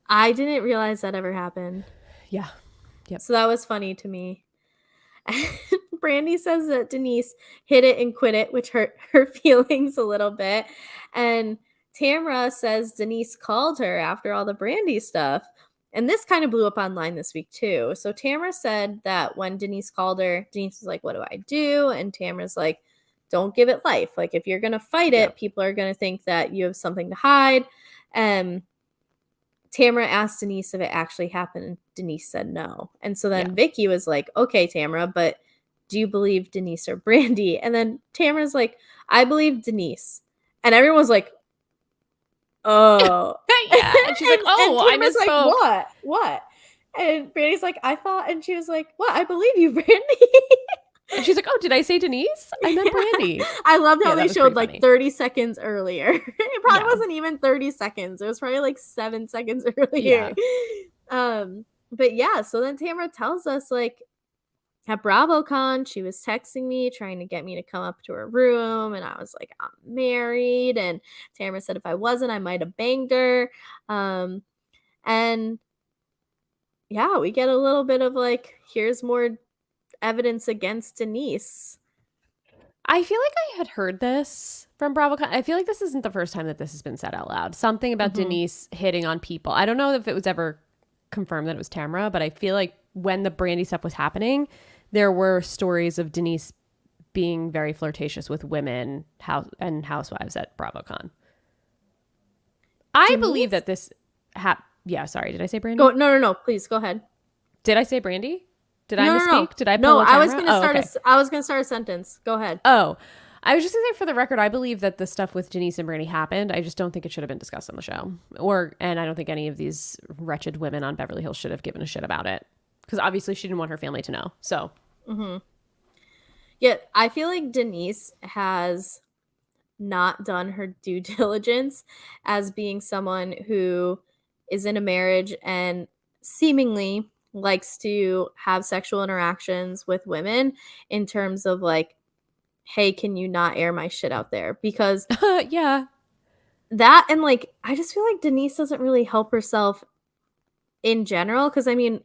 Speaker 1: I didn't realize that ever happened.
Speaker 2: Yeah. Yep.
Speaker 1: So that was funny to me. Brandy says that Denise hit it and quit it, which hurt her feelings a little bit. And Tamra says Denise called her after all the Brandy stuff. And this kind of blew up online this week too. So Tamra said that when Denise called her, Denise was like, "What do I do?" And Tamra's like, "Don't give it life. Like if you're gonna fight
Speaker 2: Yep.
Speaker 1: it, people are gonna think that you have something to hide." And Tamara asked Denise if it actually happened, and Denise said no. And so then
Speaker 2: Yeah.
Speaker 1: Vicky was like, "Okay, Tamara, but do you believe Denise or Brandy?" And then Tamara's like, "I believe Denise." And everyone's like, "Oh."
Speaker 2: Yeah. And she's like,
Speaker 1: And
Speaker 2: "Oh, I
Speaker 1: Tamara's like,
Speaker 2: misspoke."
Speaker 1: "What? What?" And Brandy's like, "I thought," and she was like, "What? I believe you, Brandy."
Speaker 2: And she's like, "Oh, did I say Denise? I meant
Speaker 1: Yeah.
Speaker 2: Brandy."
Speaker 1: I loved how
Speaker 2: Yeah, that
Speaker 1: they
Speaker 2: was
Speaker 1: showed
Speaker 2: pretty
Speaker 1: like
Speaker 2: funny.
Speaker 1: 30 seconds earlier. It probably
Speaker 2: Yeah.
Speaker 1: wasn't even 30 seconds. It was probably like 7 seconds earlier.
Speaker 2: Yeah.
Speaker 1: Um, but yeah, so then Tamara tells us like at BravoCon, she was texting me trying to get me to come up to her room, and I was like, I'm married. And Tamara said if I wasn't, I might have banged her. And yeah, we get a little bit of like, here's more evidence against Denise.
Speaker 2: I feel like I had heard this from BravoCon. I feel like this isn't the first time that this has been said out loud. Something about
Speaker 1: Hmm.
Speaker 2: Denise hitting on people. I don't know if it was ever confirmed that it was Tamara, but I feel like when the Brandy stuff was happening, there were stories of Denise being very flirtatious with women and housewives at BravoCon. I believe
Speaker 1: Denise?
Speaker 2: that this yeah, sorry, did I say
Speaker 1: Go,
Speaker 2: Brandy?
Speaker 1: no, no, no, please go ahead.
Speaker 2: Did I say Brandy? Did I
Speaker 1: No, no, no.
Speaker 2: misspeak? Did I
Speaker 1: No,
Speaker 2: pull a Tamara? Oh, okay.
Speaker 1: I was gonna start a sentence. Go ahead.
Speaker 2: Oh, I was just gonna say for the record, I believe that the stuff with Denise and Brandy happened. I just don't think it should have been discussed on the show, and I don't think any of these wretched women on Beverly Hills should have given a shit about it because obviously she didn't want her family to know. So
Speaker 1: Hmm. Yeah, I feel like Denise has not done her due diligence as being someone who is in a marriage and seemingly likes to have sexual interactions with women in terms of like, hey, can you not air my shit out there? Because
Speaker 2: yeah,
Speaker 1: that and like, I just feel like Denise doesn't really help herself in general. Cause I mean,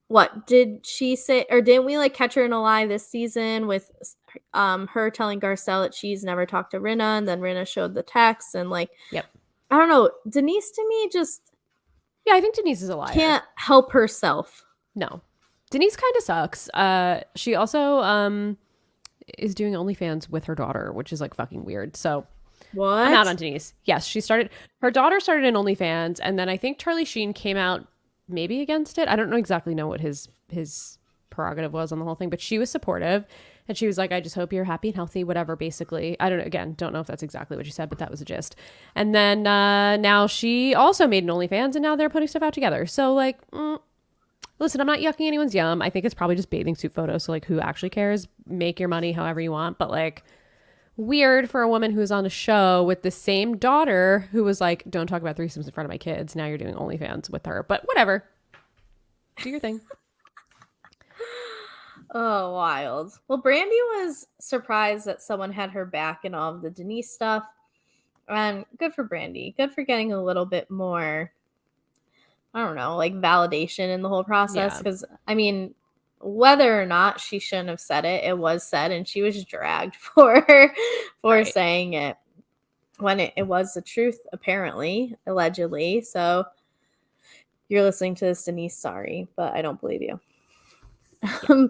Speaker 1: what did she say, or didn't we, like, catch her in a lie this season with, her telling Garcelle that she's never talked to Rinna, and then Rinna showed the text, and, like,
Speaker 2: yep,
Speaker 1: I don't know, Denise to me just
Speaker 2: yeah. I think Denise is a liar.
Speaker 1: can't help herself.
Speaker 2: No, Denise kind of sucks. She also is doing OnlyFans with her daughter, which is like fucking weird. So I'm out
Speaker 1: What?
Speaker 2: on Denise. Yes, her daughter started in OnlyFans, and then I think Charlie Sheen came out maybe against it. I don't know exactly know what his prerogative was on the whole thing, but she was supportive, and she was like, "I just hope you're happy and healthy, whatever." Basically, I don't know. Again, don't know if that's exactly what she said, but that was the gist. And then now she also made an OnlyFans, and now they're putting stuff out together. So like, listen, I'm not yucking anyone's yum. I think it's probably just bathing suit photos. So like, who actually cares? Make your money however you want, but like weird for a woman who's on a show with the same daughter who was like, don't talk about threesomes in front of my kids. Now you're doing OnlyFans with her. But whatever. Do your thing.
Speaker 1: Oh, wild. Well, Brandy was surprised that someone had her back in all of the Denise stuff, and good for Brandy. Good for getting a little bit more, I don't know, like, validation in the whole process.
Speaker 2: Yeah.
Speaker 1: Because, I mean, whether or not she shouldn't have said it, it was said, and she was dragged for
Speaker 2: Right.
Speaker 1: saying it when it was the truth, apparently, allegedly. So you're listening to this, Denise, sorry, but I don't believe you.
Speaker 2: Yeah.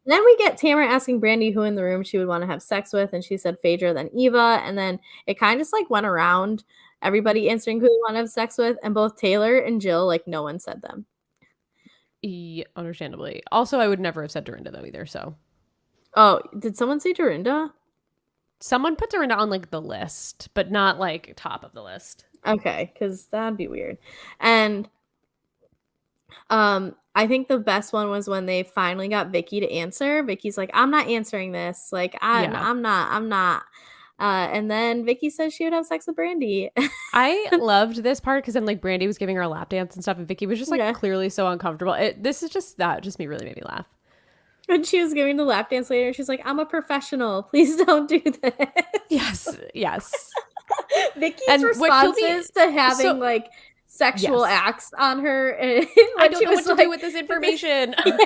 Speaker 1: Then we get Tamara asking Brandy who in the room she would want to have sex with, and she said Phaedra, then Eva, and then it kind of just like went around everybody answering who they want to have sex with, and both Taylor and Jill, like no one said them.
Speaker 2: Understandably. Also, I would never have said Dorinda though either. So
Speaker 1: Oh, did someone say Dorinda?
Speaker 2: someone put Dorinda on like the list, but not like top of the list.
Speaker 1: Okay, because that'd be weird. And I think the best one was when they finally got Vicky to answer. Vicky's like, I'm not answering this. Like,
Speaker 2: Yeah.
Speaker 1: I'm not. And then Vicky says she would have sex with Brandy.
Speaker 2: I loved this part because then like Brandy was giving her a lap dance and stuff, and Vicky was just like
Speaker 1: Yeah.
Speaker 2: clearly so uncomfortable. This is just that just me really made me laugh.
Speaker 1: When she was giving the lap dance later, she's like, I'm a professional. Please don't do this.
Speaker 2: Yes, yes.
Speaker 1: Vicky's
Speaker 2: And what killed me
Speaker 1: responses to having
Speaker 2: so
Speaker 1: like sexual
Speaker 2: yes.
Speaker 1: acts on her
Speaker 2: I
Speaker 1: when
Speaker 2: don't
Speaker 1: she
Speaker 2: know
Speaker 1: was
Speaker 2: what to
Speaker 1: like,
Speaker 2: do with this information.
Speaker 1: yeah,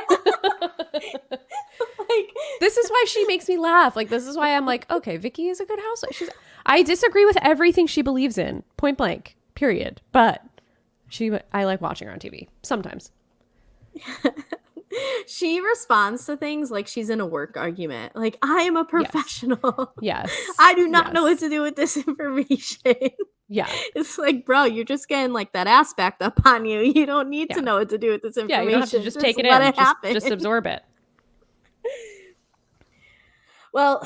Speaker 1: like
Speaker 2: This is why she makes me laugh. Like this is why I'm like, okay, Vicky is a good housewife. I disagree with everything she believes in, point blank, period. But I like watching her on TV sometimes.
Speaker 1: she responds to things like she's in a work argument. Like, I am a
Speaker 2: Yes,
Speaker 1: professional.
Speaker 2: yes,
Speaker 1: I do not know what
Speaker 2: yes,
Speaker 1: to do with this information.
Speaker 2: yeah,
Speaker 1: It's like, bro, you're just getting like that ass backed up on you. You don't need to
Speaker 2: yeah,
Speaker 1: know what to do with this
Speaker 2: yeah. You don't have to
Speaker 1: information.
Speaker 2: just
Speaker 1: Just
Speaker 2: take it
Speaker 1: let
Speaker 2: in.
Speaker 1: it happen.
Speaker 2: Just absorb it.
Speaker 1: Well,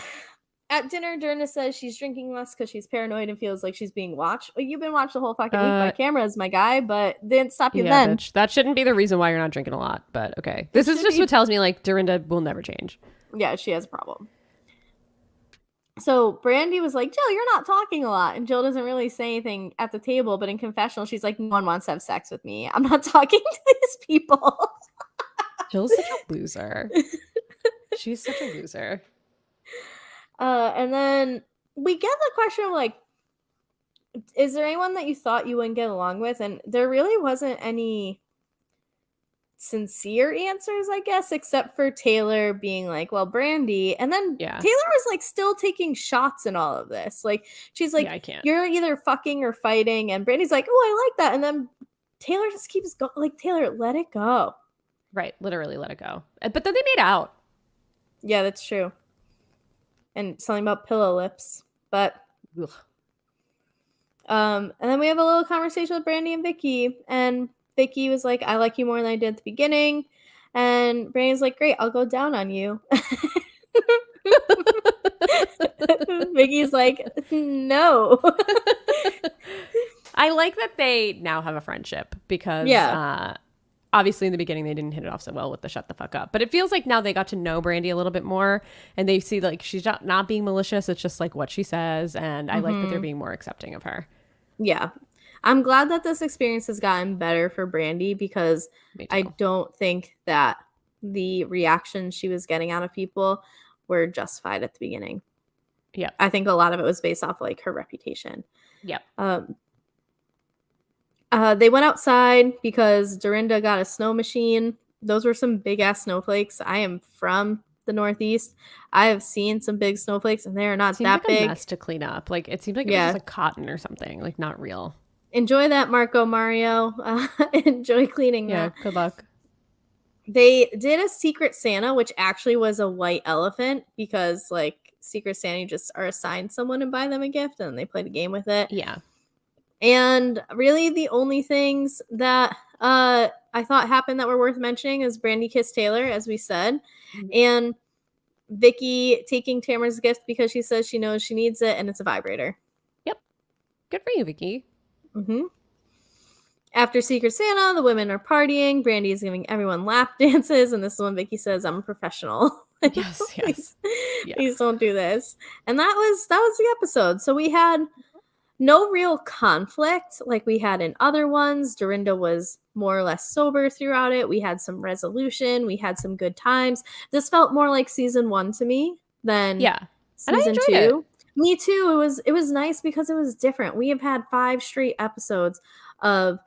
Speaker 1: at dinner, Derna says she's drinking less because she's paranoid and feels like she's being watched. Well, you've been watched the whole fucking week by
Speaker 2: Uh,
Speaker 1: cameras, my guy, but didn't stop you
Speaker 2: yeah,
Speaker 1: then.
Speaker 2: bitch. That shouldn't be the reason why you're not drinking a lot. But okay,
Speaker 1: It
Speaker 2: this is
Speaker 1: should
Speaker 2: just
Speaker 1: be
Speaker 2: what tells me like Dorinda will never change.
Speaker 1: Yeah, she has a problem. So Brandy was like, Jill, you're not talking a lot. And Jill doesn't really say anything at the table, but in confessional, she's like, no one wants to have sex with me. I'm not talking to these people.
Speaker 2: Jill's such a loser. She's such a loser.
Speaker 1: And then we get the question of like, is there anyone that you thought you wouldn't get along with? And there really wasn't any sincere answers, I guess, except for Taylor being like, well, Brandy. And then
Speaker 2: Yeah.
Speaker 1: Taylor was like still taking shots in all of this. Like, she's like,
Speaker 2: Yeah, I can't.
Speaker 1: you're either fucking or fighting. And Brandy's like, oh, I like that. And then Taylor just keeps going, like, Taylor, let it go.
Speaker 2: Right. Literally let it go. But then they made out.
Speaker 1: Yeah, that's true. And something about pillow lips. But
Speaker 2: Ugh.
Speaker 1: and then we have a little conversation with Brandy and Vicky, and Vicky was like, I like you more than I did at the beginning. And Brandy's like, great, I'll go down on you. Vicky's like, no.
Speaker 2: I like that they now have a friendship because obviously in the beginning they didn't hit it off so well with the shut the fuck up. But it feels like now they got to know Brandy a little bit more and they see like she's not being malicious. It's just like what she says. And I like that they're being more accepting of her.
Speaker 1: Yeah. I'm glad that this experience has gotten better for Brandy because I don't think that the reactions she was getting out of people were justified at the beginning.
Speaker 2: Yeah.
Speaker 1: I think a lot of it was based off like her reputation.
Speaker 2: Yep.
Speaker 1: They went outside because Dorinda got a snow machine. Those were some big ass snowflakes. I am from the Northeast. I have seen some big snowflakes and they are not that big.
Speaker 2: A mess to clean up. Like it seemed like it was just like cotton or something, like not real.
Speaker 1: Enjoy that, Marco Mario. Enjoy cleaning that.
Speaker 2: Yeah, good luck.
Speaker 1: They did a Secret Santa, which actually was a white elephant because like Secret Santa, you just are assigned someone and buy them a gift and they played a game with it.
Speaker 2: Yeah.
Speaker 1: And really the only things that I thought happened that were worth mentioning is Brandy kissed Taylor, as we said, and Vicky taking Tamara's gift because she says she knows she needs it and it's a vibrator.
Speaker 2: Yep. Good for you, Vicky.
Speaker 1: Mm-hmm. After Secret Santa, the women are partying. Brandy is giving everyone lap dances, and this is when Vicky says, "I'm a professional."
Speaker 2: Yes, yes.
Speaker 1: Please don't do this. And that was the episode. So we had no real conflict like we had in other ones. Dorinda was more or less sober throughout it. We had some resolution. We had some good times. This felt more like season 1 to me than season 2.
Speaker 2: It.
Speaker 1: Me too. It was nice because it was different. We have had 5 straight episodes of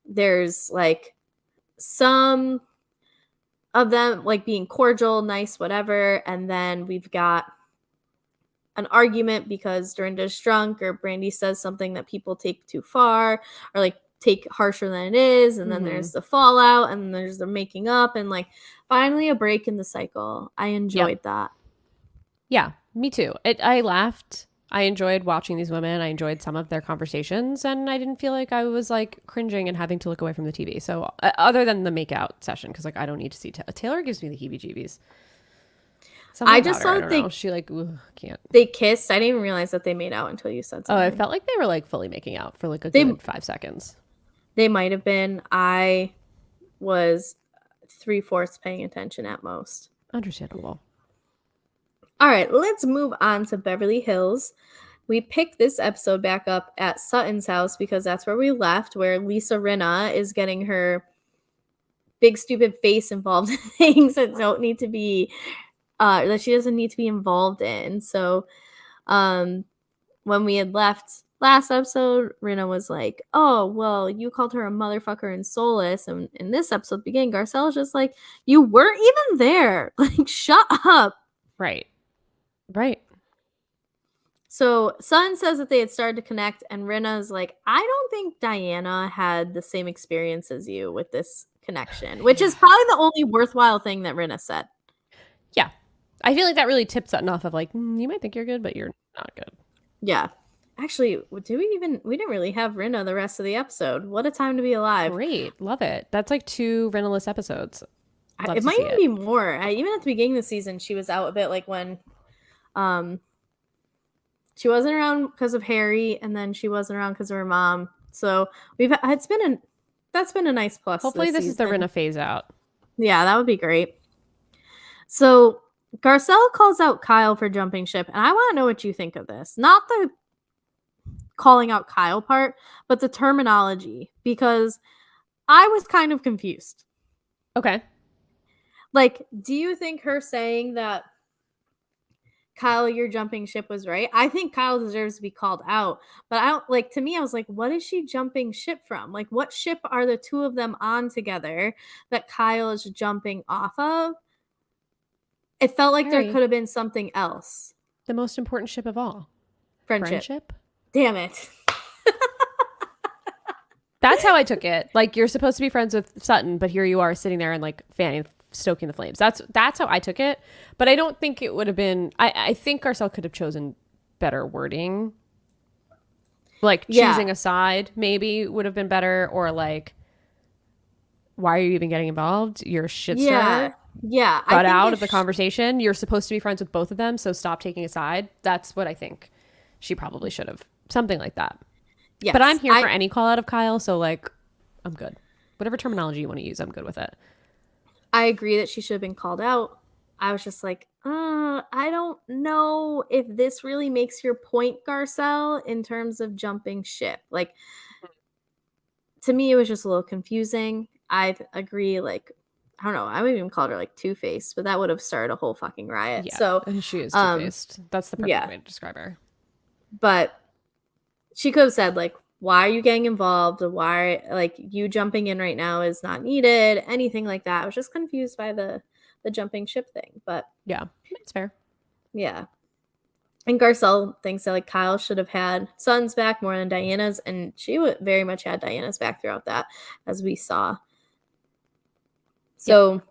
Speaker 1: there's like some of them like being cordial, nice, whatever, and then we've got an argument because Dorinda's drunk or Brandy says something that people take too far or like take harsher than it is, and then there's the fallout and then there's the making up and like finally a break in the cycle. I enjoyed that.
Speaker 2: Yeah, me too. I laughed. I enjoyed watching these women. I enjoyed some of their conversations, and I didn't feel like I was like cringing and having to look away from the TV. So other than the makeout session, because like I don't need to see Taylor gives me the heebie-jeebies.
Speaker 1: I just thought
Speaker 2: she like can't.
Speaker 1: They kissed. I didn't even realize that they made out until you said something.
Speaker 2: Oh, I felt like they were like fully making out for like a good 5 seconds.
Speaker 1: They might have been. I was 3/4 paying attention at most.
Speaker 2: Understandable.
Speaker 1: All right, let's move on to Beverly Hills. We picked this episode back up at Sutton's house because that's where we left, where Lisa Rinna is getting her big stupid face involved in things that don't need to be, that she doesn't need to be involved in. So when we had left last episode, Rinna was like, oh, well, you called her a motherfucker and soulless. And in this episode beginning, Garcelle's just like, you weren't even there. Like, shut up.
Speaker 2: Right.
Speaker 1: So Sutton says that they had started to connect, and Rinna's like, I don't think Diana had the same experience as you with this connection, which is probably the only worthwhile thing that Rinna said.
Speaker 2: Yeah. I feel like that really tips Sutton off of like, you might think you're good, but you're not good.
Speaker 1: Yeah. Actually, we didn't really have Rinna the rest of the episode. What a time to be alive.
Speaker 2: Great. Love it. That's like 2 Rinna-less episodes.
Speaker 1: It might even be more. Even at the beginning of the season, she was out a bit, like when she wasn't around because of Harry, and then she wasn't around because of her mom. So that's been a nice plus.
Speaker 2: Hopefully this is the Rinna phase out.
Speaker 1: Yeah, that would be great. So Garcelle calls out Kyle for jumping ship, and I want to know what you think of this. Not the calling out Kyle part, but the terminology, because I was kind of confused.
Speaker 2: Okay.
Speaker 1: Like, do you think her saying that Kyle, your jumping ship was right? I think Kyle deserves to be called out, but I don't like, to me, I was like, what is she jumping ship from? Like, what ship are the two of them on together that Kyle is jumping off of? It felt like there
Speaker 2: Kari,
Speaker 1: could have been something else.
Speaker 2: the most important ship of all.
Speaker 1: Friendship.
Speaker 2: Friendship.
Speaker 1: Damn it.
Speaker 2: That's how I took it. Like, you're supposed to be friends with Sutton, but here you are sitting there and like fanning, stoking the flames. That's how I took it. But I don't think it would have been. I think Garcelle could have chosen better wording. Like
Speaker 1: Yeah.
Speaker 2: choosing a side maybe would have been better, or like, why are you even getting involved? You're a shit
Speaker 1: Yeah.
Speaker 2: stirrer.
Speaker 1: Yeah. I
Speaker 2: Got
Speaker 1: think
Speaker 2: out
Speaker 1: if
Speaker 2: of the conversation. You're supposed to be friends with both of them, so stop taking a side. That's what I think she probably should have. Something like that. But I'm
Speaker 1: yes,
Speaker 2: here for any call out of Kyle, so like, I'm good. Whatever terminology you want to use, I'm good with it.
Speaker 1: I agree that she should have been called out. I was just like, I don't know if this really makes your point, Garcelle, in terms of jumping ship. Like, to me, it was just a little confusing. I agree, like, I don't know, I would even call her like Two Faced, but that would have started a whole fucking riot.
Speaker 2: Yeah,
Speaker 1: So,
Speaker 2: and she is two
Speaker 1: um,
Speaker 2: faced. That's the perfect
Speaker 1: yeah,
Speaker 2: way to describe her.
Speaker 1: but she could have said, like, why are you getting involved? Why, like, you jumping in right now is not needed, anything like that. I was just confused by the jumping ship thing, but
Speaker 2: Yeah, that's fair.
Speaker 1: yeah. And Garcelle thinks that like Kyle should have had Sutton's back more than Diana's, and she would very much had Diana's back throughout that, as we saw.
Speaker 2: Yep.
Speaker 1: So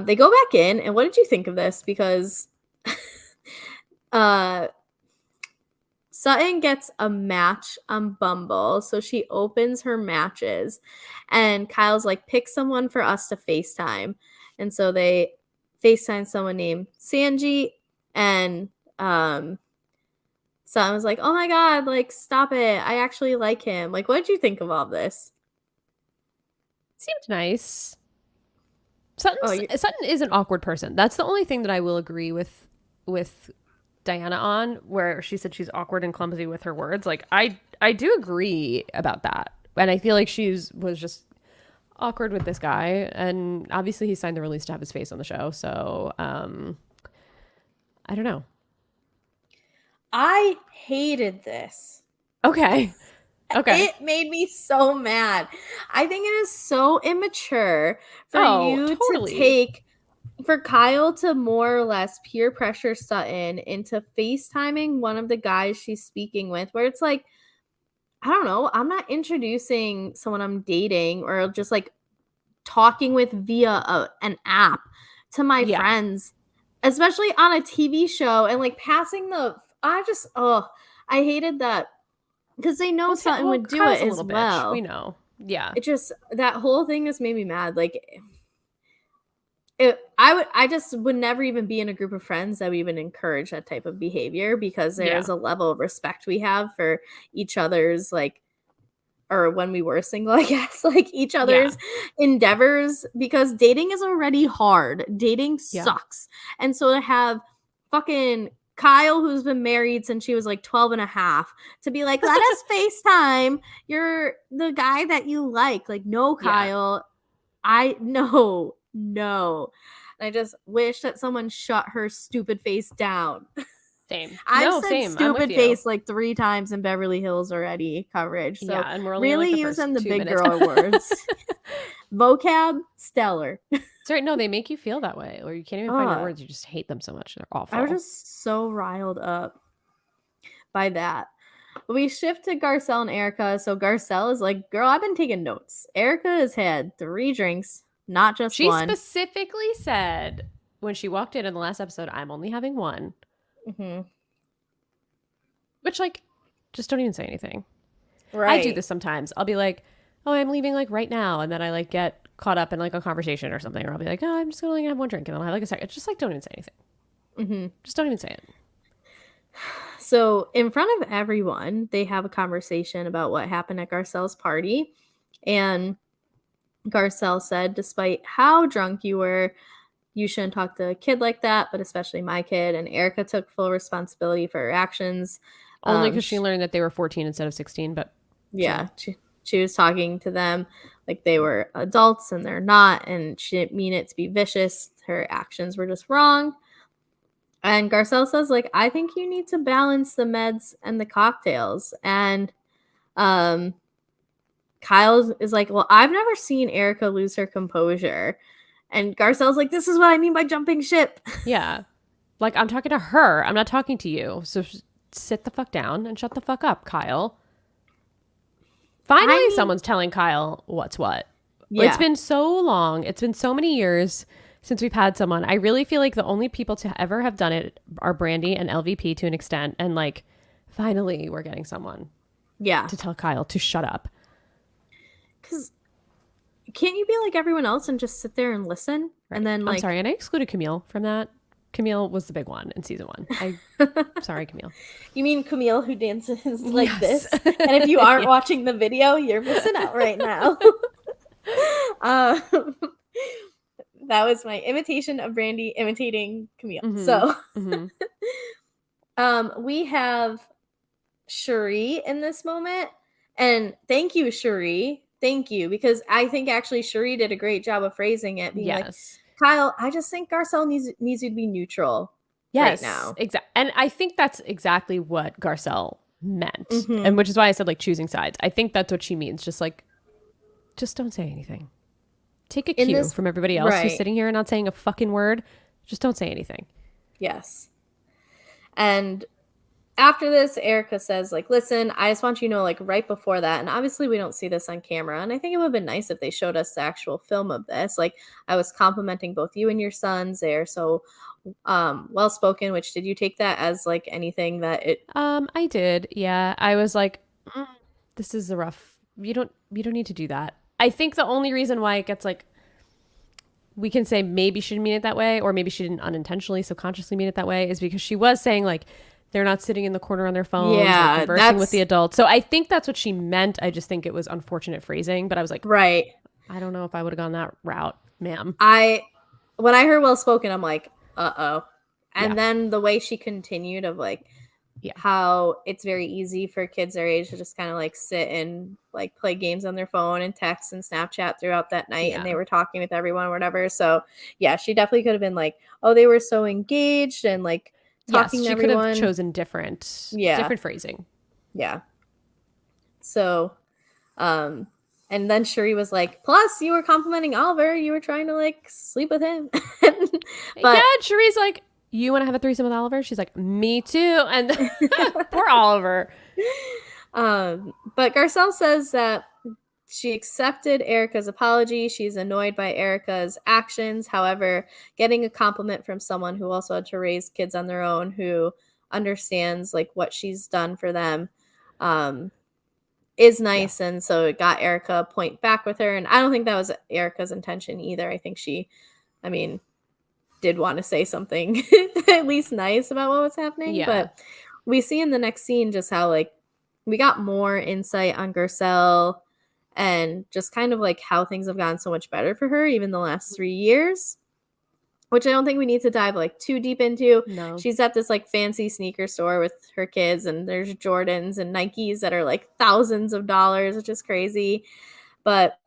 Speaker 1: they go back in, and what did you think of this? Because uh Sutton gets a match on Bumble, so she opens her matches, and Kyle's like, pick someone for us to FaceTime. And so they FaceTime someone named Sanji, and Sutton was like, oh my god, like, stop it. I actually like him. Like, what did you think of all this?
Speaker 2: Seemed nice.
Speaker 1: Oh, you
Speaker 2: Sutton is an awkward person. That's the only thing that I will agree with Diana on, where she said she's awkward and clumsy with her words. Like I do agree about that, and I feel like was just awkward with this guy, and obviously he signed the release to have his face on the show. So I don't know.
Speaker 1: I hated this.
Speaker 2: Okay, okay.
Speaker 1: It made me so mad. I think it is so immature for
Speaker 2: Oh,
Speaker 1: you to
Speaker 2: totally.
Speaker 1: take for Kyle to more or less peer pressure Sutton into FaceTiming one of the guys she's speaking with, where it's like, I don't know, I'm not introducing someone I'm dating or just like talking with via an app to my
Speaker 2: Yeah.
Speaker 1: friends, especially on a TV show, and like passing the. I just, oh, I hated that because they know Sutton
Speaker 2: Well,
Speaker 1: would do
Speaker 2: Kyle's
Speaker 1: it
Speaker 2: a
Speaker 1: as
Speaker 2: little bitch. We
Speaker 1: well.
Speaker 2: know. Yeah.
Speaker 1: It just, that whole thing just made me mad. Like, I just would never even be in a group of friends that would even encourage that type of behavior, because there
Speaker 2: Yeah.
Speaker 1: is a level of respect we have for each other's, like, or when we were single, I guess, like, each
Speaker 2: Yeah.
Speaker 1: other's endeavors, because dating is already hard. Dating
Speaker 2: Yeah.
Speaker 1: sucks. And so to have fucking Kyle, who's been married since she was like 12 and a half, to be like, let us FaceTime. You're the guy that you like. Like, no,
Speaker 2: Yeah.
Speaker 1: Kyle. No. And I just wish that someone shut her stupid face down.
Speaker 2: Same.
Speaker 1: I've
Speaker 2: No,
Speaker 1: said
Speaker 2: same. I'm with
Speaker 1: stupid
Speaker 2: you.
Speaker 1: face like 3 times in Beverly Hills already coverage, so
Speaker 2: Yeah, and we're only in like
Speaker 1: really
Speaker 2: the
Speaker 1: using
Speaker 2: first
Speaker 1: the
Speaker 2: 2
Speaker 1: big
Speaker 2: minutes.
Speaker 1: girl words. Vocab, stellar.
Speaker 2: Sorry, no, they make you feel that way, or you can't even find your
Speaker 1: Uh,
Speaker 2: words. You just hate them so much. They're
Speaker 1: I was
Speaker 2: awful.
Speaker 1: just so riled up by that. But we shift to Garcelle and Erica. So Garcelle is like, girl, I've been taking notes. Erica has had 3 drinks, not just
Speaker 2: She
Speaker 1: one.
Speaker 2: specifically said when she walked in the last episode, I'm only having one,
Speaker 1: Hmm.
Speaker 2: which, like, just don't even say anything. I do
Speaker 1: Right.
Speaker 2: this sometimes. I'll be like, oh, I'm leaving like right now. And then I like get caught up in like a conversation or something. Or I'll be like, oh, I'm just going to like, have one drink. And then I'll have like a second. It's just like, don't even say anything.
Speaker 1: Hmm.
Speaker 2: Just don't even say it.
Speaker 1: So in front of everyone, they have a conversation about what happened at Garcelle's party. And Garcelle said, despite how drunk you were, you shouldn't talk to a kid like that, but especially my kid. And Erica took full responsibility for her actions.
Speaker 2: Only
Speaker 1: Um,
Speaker 2: because she
Speaker 1: she,
Speaker 2: learned that they were 14 instead of 16, but
Speaker 1: yeah,
Speaker 2: sure.
Speaker 1: she was talking to them like they were adults and they're not, and she didn't mean it to be vicious. Her actions were just wrong. And Garcelle says, like, I think you need to balance the meds and the cocktails. And um, Kyle is like, well, I've never seen Erica lose her composure. And Garcelle's like, this is what I mean by jumping ship.
Speaker 2: Yeah. Like, I'm talking to her. I'm not talking to you. So sit the fuck down and shut the fuck up, Kyle.
Speaker 1: I
Speaker 2: Finally,
Speaker 1: mean,
Speaker 2: someone's telling Kyle what's what. It's
Speaker 1: yeah,
Speaker 2: been so long. It's been so many years since we've had someone. I really feel like the only people to ever have done it are Brandy and LVP to an extent. And like, finally, we're getting someone
Speaker 1: yeah.
Speaker 2: to tell Kyle to shut up.
Speaker 1: Because can't you be like everyone else and just sit there and listen? And
Speaker 2: Right.
Speaker 1: then,
Speaker 2: I'm
Speaker 1: like,
Speaker 2: sorry. And I excluded Camille from that. Camille was the big one in season 1. Sorry, Camille.
Speaker 1: you mean Camille who dances like
Speaker 2: Yes.
Speaker 1: this? And if you aren't
Speaker 2: Yeah.
Speaker 1: watching the video, you're missing out right now. um, that was my imitation of Brandy imitating Camille.
Speaker 2: Mm-hmm.
Speaker 1: So,
Speaker 2: Mm-hmm.
Speaker 1: we have Cherie in this moment. And thank you, Cherie. Thank you. Because I think actually Cherie did a great job of phrasing it, being like,
Speaker 2: Yes.
Speaker 1: Kyle, I just think Garcelle needs you to be neutral right
Speaker 2: Yes.
Speaker 1: now.
Speaker 2: Exactly. And I think that's exactly what Garcelle meant.
Speaker 1: Mm-hmm.
Speaker 2: And which is why I said like choosing sides. I think that's what she means. Just like, just don't say anything. Take a
Speaker 1: In
Speaker 2: cue
Speaker 1: this,
Speaker 2: from everybody else who's
Speaker 1: right.
Speaker 2: sitting here and not saying a fucking word. Just don't say anything.
Speaker 1: Yes. And after this, Erica says, like, listen, I just want you to know, like, right before that, and obviously we don't see this on camera, and I think it would have been nice if they showed us the actual film of this. Like, I was complimenting both you and your sons. They're so well spoken, which did you take that as like anything that it
Speaker 2: I did. Yeah. I was like, this is a rough. You don't need to do that. I think the only reason why it gets like we can say maybe she didn't mean it that way, or maybe she didn't unintentionally, subconsciously mean it that way, is because she was saying like they're not sitting in the corner on their phones, they're
Speaker 1: yeah,
Speaker 2: conversing with
Speaker 1: that's
Speaker 2: the adults. So I think that's what she meant. I just think it was unfortunate phrasing, but I was like,
Speaker 1: right.
Speaker 2: I don't know if I would have gone that route, ma'am.
Speaker 1: I when I heard well spoken, I'm like, uh-oh.
Speaker 2: Yeah.
Speaker 1: And then the way she continued of like
Speaker 2: Yeah.
Speaker 1: how it's very easy for kids their age to just kind of like sit and like play games on their phone and text and Snapchat throughout that night, and
Speaker 2: Yeah.
Speaker 1: they were talking with everyone or whatever. So yeah, she definitely could have been like, oh, they were so engaged and like
Speaker 2: Yes,
Speaker 1: talking to
Speaker 2: she could have
Speaker 1: everyone.
Speaker 2: chosen different
Speaker 1: Yeah.
Speaker 2: different phrasing.
Speaker 1: Yeah. So um and then Cherie was like, plus you were complimenting Oliver, you were trying to like sleep with him.
Speaker 2: Yeah,
Speaker 1: But
Speaker 2: Cherie's like, you want to have a threesome with Oliver? She's like, me too. And poor Oliver.
Speaker 1: but Garcelle says that she accepted Erica's apology. She's annoyed by Erica's actions. However, getting a compliment from someone who also had to raise kids on their own, who understands like what she's done for them, um, is
Speaker 2: Yeah.
Speaker 1: nice. And so it got Erica a point back with her. And I don't think that was Erica's intention either. I think she, I mean, did want to say something at least nice about what was happening.
Speaker 2: Yeah.
Speaker 1: But we see in the next scene just how like we got more insight on Garcelle and just kind of like how things have gotten so much better for her even the last 3 years, which I don't think we need to dive like too deep into.
Speaker 2: No.
Speaker 1: She's at this like fancy sneaker store with her kids, and there's Jordans and Nikes that are like thousands of dollars, which is crazy. But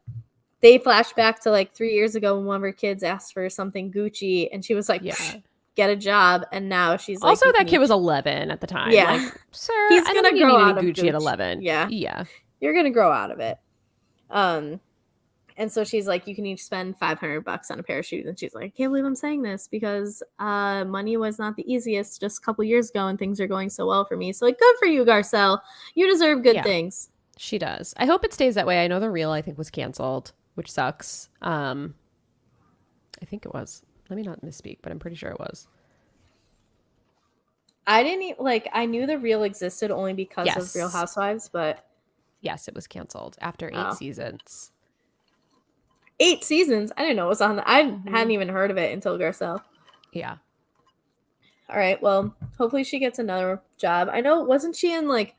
Speaker 1: they flash back to like 3 years ago when one of her kids asked for something Gucci, and she was like,
Speaker 2: Yeah.
Speaker 1: get a job. And now she's like,
Speaker 2: Also,
Speaker 1: you
Speaker 2: that
Speaker 1: can
Speaker 2: kid
Speaker 1: eat.
Speaker 2: was 11 at the time.
Speaker 1: Yeah.
Speaker 2: Like, sir,
Speaker 1: He's
Speaker 2: I don't
Speaker 1: gonna
Speaker 2: think you
Speaker 1: grow
Speaker 2: need any
Speaker 1: out of
Speaker 2: Gucci at
Speaker 1: Gucci.
Speaker 2: 11.
Speaker 1: Yeah.
Speaker 2: Yeah.
Speaker 1: You're gonna grow out of it. And so she's like, you can each spend $500 on a pair of shoes. And she's like, I can't believe I'm saying this because money was not the easiest just a couple years ago, and things are going so well for me. So like, good for you, Garcelle. You deserve good
Speaker 2: Yeah.
Speaker 1: things.
Speaker 2: She does. I hope it stays that way. I know the Real, I think, was canceled, which sucks. I think it was. Let me not misspeak, but I'm pretty sure it was.
Speaker 1: I didn't like. I knew the Real existed only because of Real
Speaker 2: Yes.
Speaker 1: Housewives, but
Speaker 2: Yes, it was canceled after 8
Speaker 1: oh,
Speaker 2: seasons.
Speaker 1: 8 seasons. I didn't know it was on. I
Speaker 2: Mm-hmm.
Speaker 1: hadn't even heard of it until Garcelle.
Speaker 2: Yeah.
Speaker 1: All right. Well, hopefully she gets another job. I know. Wasn't she in like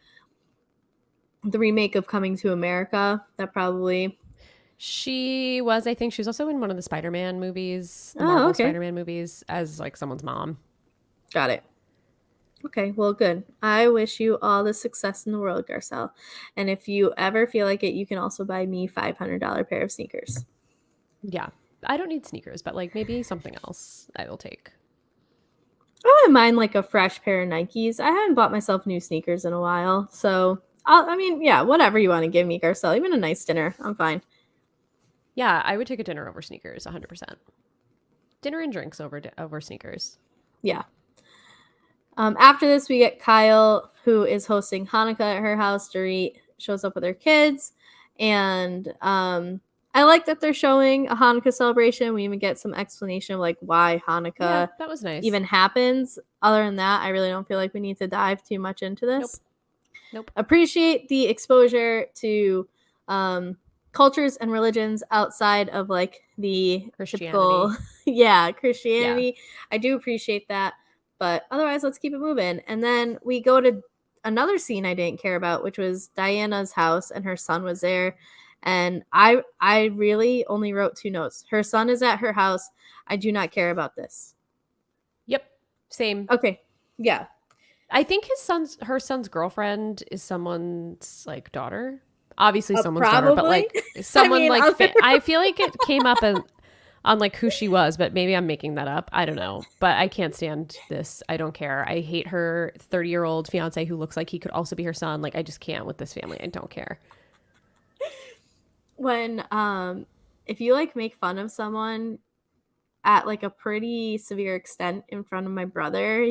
Speaker 1: the remake of Coming to America? That probably.
Speaker 2: She was, I think she was also in one of the Spider-Man movies, the
Speaker 1: Oh,
Speaker 2: Marvel
Speaker 1: okay.
Speaker 2: Spider-Man movies, as like someone's mom.
Speaker 1: Got it. Okay, well, good. I wish you all the success in the world, Garcelle. And if you ever feel like it, you can also buy me $500 pair of sneakers.
Speaker 2: Yeah. I don't need sneakers, but like maybe something else I will take.
Speaker 1: I wouldn't mind like a fresh pair of Nikes. I haven't bought myself new sneakers in a while. So, I mean, yeah, whatever you want to give me, Garcelle. Even a nice dinner. I'm fine.
Speaker 2: Yeah, I would take a dinner over sneakers, 100%. Dinner and drinks over sneakers.
Speaker 1: Yeah. After this, we get Kyle, who is hosting Hanukkah at her house. Dorit shows up with her kids. And I like that they're showing a Hanukkah celebration. We even get some explanation of like why
Speaker 2: Yeah,
Speaker 1: Hanukkah
Speaker 2: that was nice.
Speaker 1: even happens. Other than that, I really don't feel like we need to dive too much into
Speaker 2: Nope.
Speaker 1: this.
Speaker 2: Nope.
Speaker 1: Appreciate the exposure to cultures and religions outside of like the typical,
Speaker 2: Christianity.
Speaker 1: yeah,
Speaker 2: Yeah.
Speaker 1: Christianity. I do appreciate that. But otherwise, let's keep it moving. And then we go to another scene I didn't care about, which was Diana's house, and her son was there. And I really only wrote 2 notes. Her son is at her house. I do not care about this.
Speaker 2: Yep. Same.
Speaker 1: Okay. Yeah.
Speaker 2: I think her son's girlfriend is someone's like daughter. Obviously someone's daughter, but
Speaker 1: Probably.
Speaker 2: like
Speaker 1: I
Speaker 2: someone
Speaker 1: mean,
Speaker 2: like
Speaker 1: other
Speaker 2: I feel like it came up on like who she was, but maybe I'm making that up. I don't know. But I can't stand this. I don't care. I hate her 30-year-old fiance who looks like he could also be her son. Like I just can't with this family. I don't care.
Speaker 1: when if you like make fun of someone at like a pretty severe extent in front of my brother,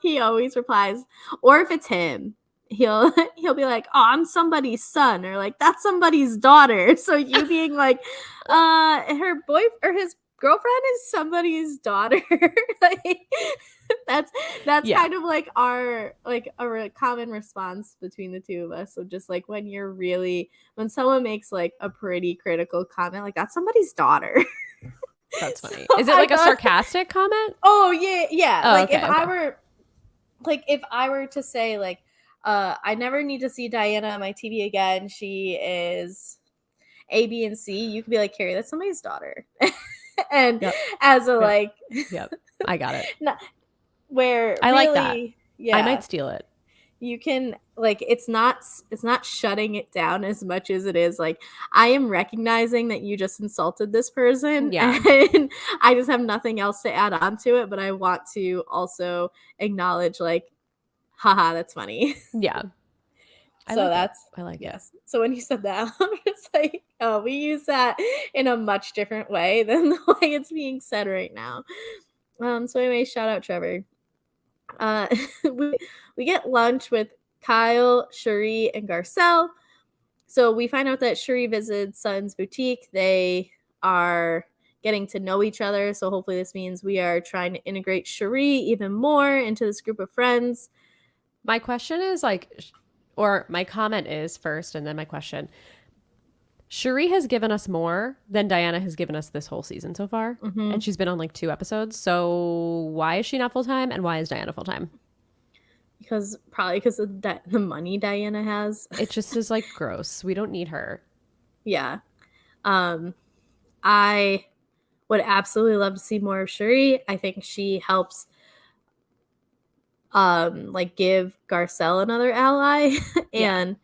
Speaker 1: he always replies, or if it's him, he'll be like, "Oh, I'm somebody's son," or like, "That's somebody's daughter." So you being like, her boy or his girlfriend is somebody's daughter. Like, that's
Speaker 2: Yeah.
Speaker 1: kind of like our like a common response between the two of us. So just like when someone makes like a pretty critical comment, like that's somebody's daughter.
Speaker 2: That's
Speaker 1: So
Speaker 2: funny. Is it
Speaker 1: I
Speaker 2: like a
Speaker 1: thought,
Speaker 2: sarcastic comment?
Speaker 1: oh yeah, yeah.
Speaker 2: Oh, okay, okay.
Speaker 1: If I were to say like, I never need to see Diana on my TV again. She is A, B, and C. You could be like, Kari, that's somebody's daughter, and
Speaker 2: Yep.
Speaker 1: as a
Speaker 2: Yep.
Speaker 1: like,
Speaker 2: Yep. I got it.
Speaker 1: where
Speaker 2: I like that.
Speaker 1: really,
Speaker 2: I
Speaker 1: yeah,
Speaker 2: might steal it.
Speaker 1: you can like it's not shutting it down as much as it is like I am recognizing that you just insulted this person
Speaker 2: Yeah.
Speaker 1: and I just have nothing else to add on to it, but I want to also acknowledge like, haha, that's funny.
Speaker 2: Yeah. I
Speaker 1: So
Speaker 2: like it.
Speaker 1: that's,
Speaker 2: I like it.
Speaker 1: yes, so when you said that I was like, oh, we use that in a much different way than the way it's being said right now. So anyway, shout out Trevor. uh we get lunch with Kyle, Cherie, and Garcelle. So we find out that Cherie visits Sutton's boutique. They are getting to know each other. So hopefully this means we are trying to integrate Cherie even more into this group of friends.
Speaker 2: My question is like, or my comment is first, and then my question. Cherie has given us more than Diana has given us this whole season so far.
Speaker 1: Mm-hmm.
Speaker 2: And she's been on like 2 episodes. So why is she not full time? And why is Diana full time?
Speaker 1: Because of the money Diana has.
Speaker 2: It just is like gross. We don't need her.
Speaker 1: Yeah. Um, I would absolutely love to see more of Cherie. I think she helps like give Garcelle another ally
Speaker 2: Yeah.
Speaker 1: and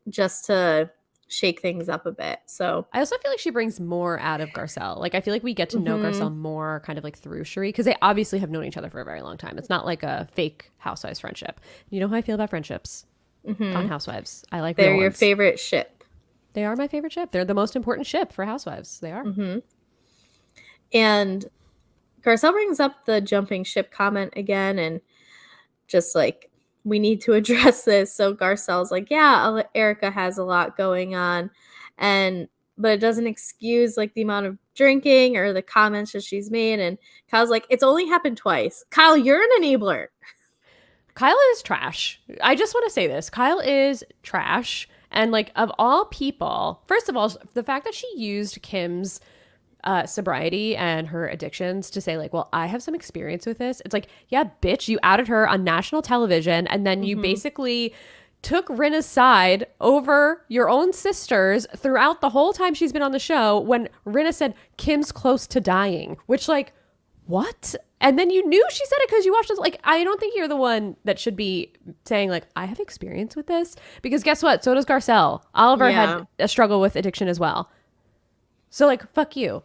Speaker 1: just to shake things up a bit. So
Speaker 2: I also feel like she brings more out of Garcelle. Like I feel like we get to know
Speaker 1: mhm.
Speaker 2: Garcelle more kind of like through Cherie because they obviously have known each other for a very long time. It's not like a fake housewives friendship. You know how I feel about friendships on
Speaker 1: Mhm.
Speaker 2: Housewives. I like
Speaker 1: They're
Speaker 2: real
Speaker 1: your
Speaker 2: ones.
Speaker 1: favorite ship.
Speaker 2: They are my favorite ship. They're the most important ship for Housewives. They are.
Speaker 1: Mhm. And Garcelle brings up the jumping ship comment again and just like we need to address this. So Garcelle's like, yeah, Erica has a lot going on, and but it doesn't excuse like the amount of drinking or the comments that she's made. And Kyle's like, it's only happened twice. Kyle, you're an enabler.
Speaker 2: Kyle is trash. I just want to say this. Kyle is trash. And like of all people, first of all, the fact that she used Kim's sobriety and her addictions to say like, well, I have some experience with this. It's like, yeah, bitch, you outed her on national television and then you
Speaker 1: Mm-hmm.
Speaker 2: basically took Rinna's side over your own sisters throughout the whole time she's been on the show when Rinna said Kim's close to dying, which like, what? And then you knew she said it because you watched this. Like, I don't think you're the one that should be saying like, I have experience with this, because guess what? So does Garcelle. Oliver
Speaker 1: Yeah.
Speaker 2: had a struggle with addiction as well. So like, fuck you.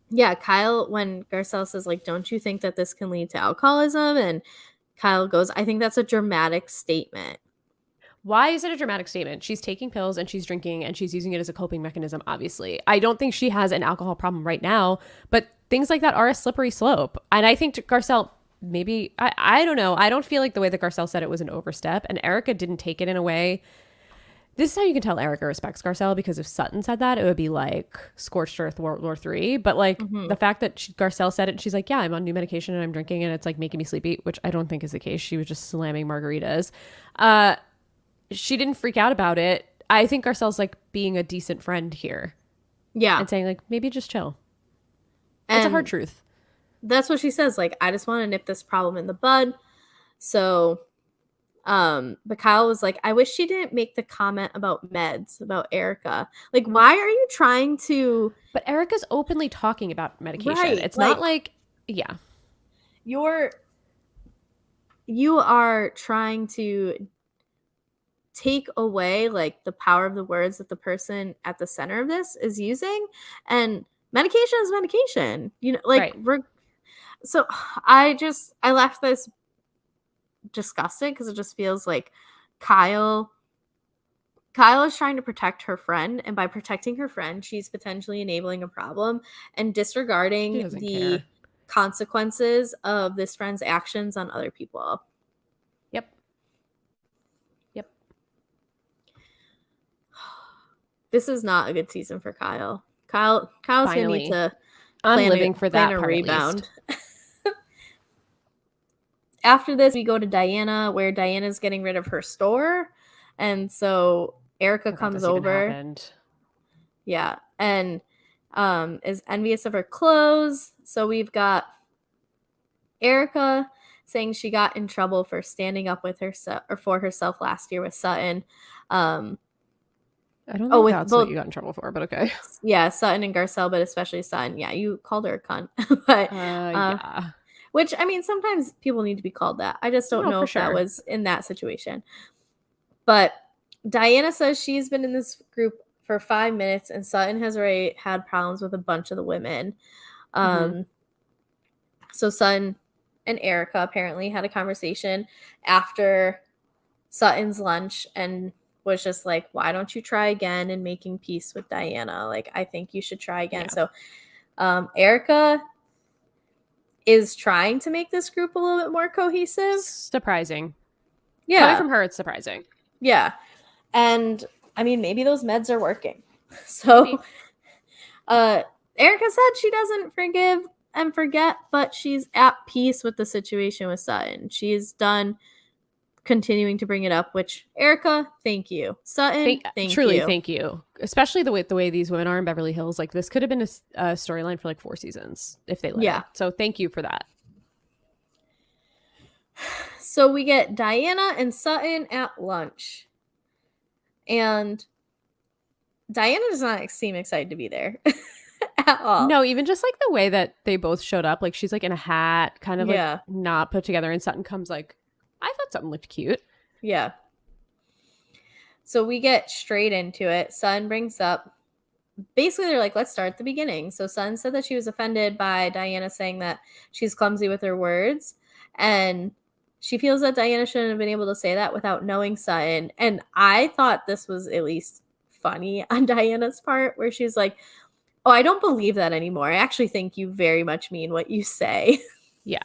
Speaker 1: Yeah, Kyle, when Garcelle says, like, don't you think that this can lead to alcoholism? And Kyle goes, I think that's a dramatic statement.
Speaker 2: Why is it a dramatic statement? She's taking pills and she's drinking and she's using it as a coping mechanism, obviously. I don't think she has an alcohol problem right now, but things like that are a slippery slope. And I think Garcelle, maybe, I don't know. I don't feel like the way that Garcelle said it was an overstep. And Erica didn't take it in a way. This is how you can tell Erica respects Garcelle, because if Sutton said that, it would be like scorched earth World War III. But like the fact that Garcelle said it and she's like, yeah, I'm on new medication and I'm drinking and it's like making me sleepy, which I don't think is the case. She was just slamming margaritas. She didn't freak out about it. I think Garcelle's like being a decent friend here
Speaker 1: Yeah.
Speaker 2: and saying like, maybe just chill.
Speaker 1: And
Speaker 2: it's a hard truth.
Speaker 1: That's what she says. Like, I just want to nip this problem in the bud. So, but Kyle was like, I wish she didn't make the comment about meds, about Erica. Like, why are you trying to?
Speaker 2: But Erica's openly talking about medication.
Speaker 1: Right,
Speaker 2: It's
Speaker 1: like,
Speaker 2: not like, yeah.
Speaker 1: You are trying to take away like the power of the words that the person at the center of this is using, and medication is medication, you know, like
Speaker 2: Right.
Speaker 1: so I left this disgusted because it just feels like Kyle is trying to protect her friend, and by protecting her friend she's potentially enabling a problem and
Speaker 2: She
Speaker 1: disregarding
Speaker 2: doesn't
Speaker 1: the
Speaker 2: care.
Speaker 1: consequences of this friend's actions on other people.
Speaker 2: Yep. Yep.
Speaker 1: This is not a good season for Kyle. Kyle's gonna need
Speaker 2: Finally.
Speaker 1: to
Speaker 2: I'm living for
Speaker 1: plan
Speaker 2: that
Speaker 1: a
Speaker 2: part at least.
Speaker 1: rebound. After this, we go to Diana, where Diana's getting rid of her store, and so Erica
Speaker 2: Forgot
Speaker 1: comes
Speaker 2: this even
Speaker 1: over.
Speaker 2: happened.
Speaker 1: Yeah, and is envious of her clothes. So we've got Erica saying she got in trouble for standing up with herself or for herself last year with Sutton.
Speaker 2: I don't
Speaker 1: Oh,
Speaker 2: think
Speaker 1: with
Speaker 2: that's what
Speaker 1: both,
Speaker 2: you got in trouble for, but okay.
Speaker 1: yeah, Sutton and Garcelle, but especially Sutton. Yeah, you called her a cunt, but
Speaker 2: Yeah.
Speaker 1: which, I mean, sometimes people need to be called that. I just don't
Speaker 2: No,
Speaker 1: know
Speaker 2: for
Speaker 1: if that
Speaker 2: sure.
Speaker 1: was in that situation. But Diana says she's been in this group for 5 minutes, and Sutton has already had problems with a bunch of the women.
Speaker 2: Mm-hmm.
Speaker 1: So Sutton and Erica apparently had a conversation after Sutton's lunch and was just like, why don't you try again in making peace with Diana? Like, I think you should try again.
Speaker 2: Yeah.
Speaker 1: So Erica is trying to make this group a little bit more cohesive.
Speaker 2: Surprising. Coming
Speaker 1: Yeah.
Speaker 2: from her, it's surprising.
Speaker 1: Yeah. And I mean, maybe those meds are working.
Speaker 2: Maybe.
Speaker 1: So Erica said she doesn't forgive and forget, but she's at peace with the situation with Sutton. She's done continuing to bring it up, which Erica, thank you. Sutton, thank
Speaker 2: Truly,
Speaker 1: you.
Speaker 2: thank you. Especially the way these women are in Beverly Hills. Like, this could have been a storyline for like 4 seasons if they let
Speaker 1: Yeah.
Speaker 2: it. So thank you for that.
Speaker 1: So we get Diana and Sutton at lunch. And Diana does not seem excited to be there at all.
Speaker 2: No, even just like the way that they both showed up. Like, she's like in a hat, kind of like
Speaker 1: Yeah.
Speaker 2: not put together. And Sutton comes like, I thought something looked cute.
Speaker 1: Yeah. So we get straight into it. Sutton brings up, basically they're like, let's start at the beginning. So Sutton said that she was offended by Diana saying that she's clumsy with her words, and she feels that Diana shouldn't have been able to say that without knowing Sutton. And I thought this was at least funny on Diana's part, where she's like, oh, I don't believe that anymore. I actually think you very much mean what you say.
Speaker 2: Yeah.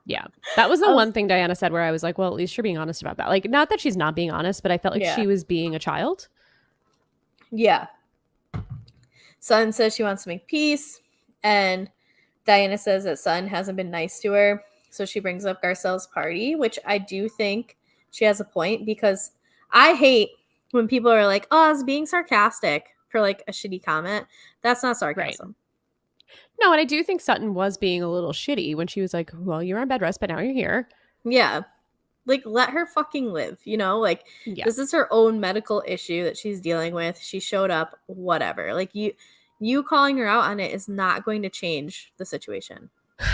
Speaker 2: Yeah. That was the one thing Diana said where I was like, well, at least you're being honest about that. Like, not that she's not being honest, but I felt like
Speaker 1: Yeah.
Speaker 2: she was being a child.
Speaker 1: Yeah. Sutton says she wants to make peace, and Diana says that Sutton hasn't been nice to her. So she brings up Garcelle's party, which I do think she has a point, because I hate when people are like, oh, I was being sarcastic for like a shitty comment. That's not sarcasm.
Speaker 2: Right. No, and I do think Sutton was being a little shitty when she was like, well, you're on bed rest, but now you're here.
Speaker 1: Yeah. like let her fucking live, you know? Like
Speaker 2: Yeah.
Speaker 1: this is her own medical issue that she's dealing with. She showed up, whatever. Like you calling her out on it is not going to change the situation.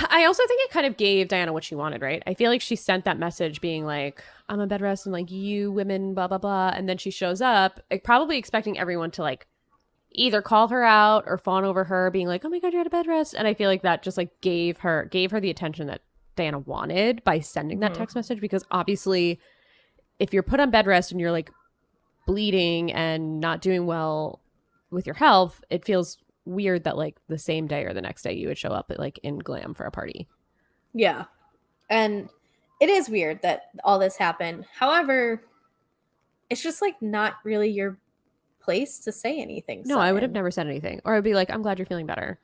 Speaker 2: I also think it kind of gave Diana what she wanted, right? I feel like she sent that message being like, I'm on bed rest and like you women, blah, blah, blah. And then she shows up, like, probably expecting everyone to like either call her out or fawn over her, being like, oh my God, you're at a bed rest. And I feel like that just like gave her the attention that Diana wanted by sending that
Speaker 1: Mhm.
Speaker 2: text message. Because obviously, if you're put on bed rest and you're like bleeding and not doing well with your health, it feels weird that like the same day or the next day you would show up at like in glam for a party.
Speaker 1: Yeah. And it is weird that all this happened. However, it's just like not really your place to say anything,
Speaker 2: No, I would have
Speaker 1: Sutton.
Speaker 2: never said anything. Or I'd be like, I'm glad you're feeling better.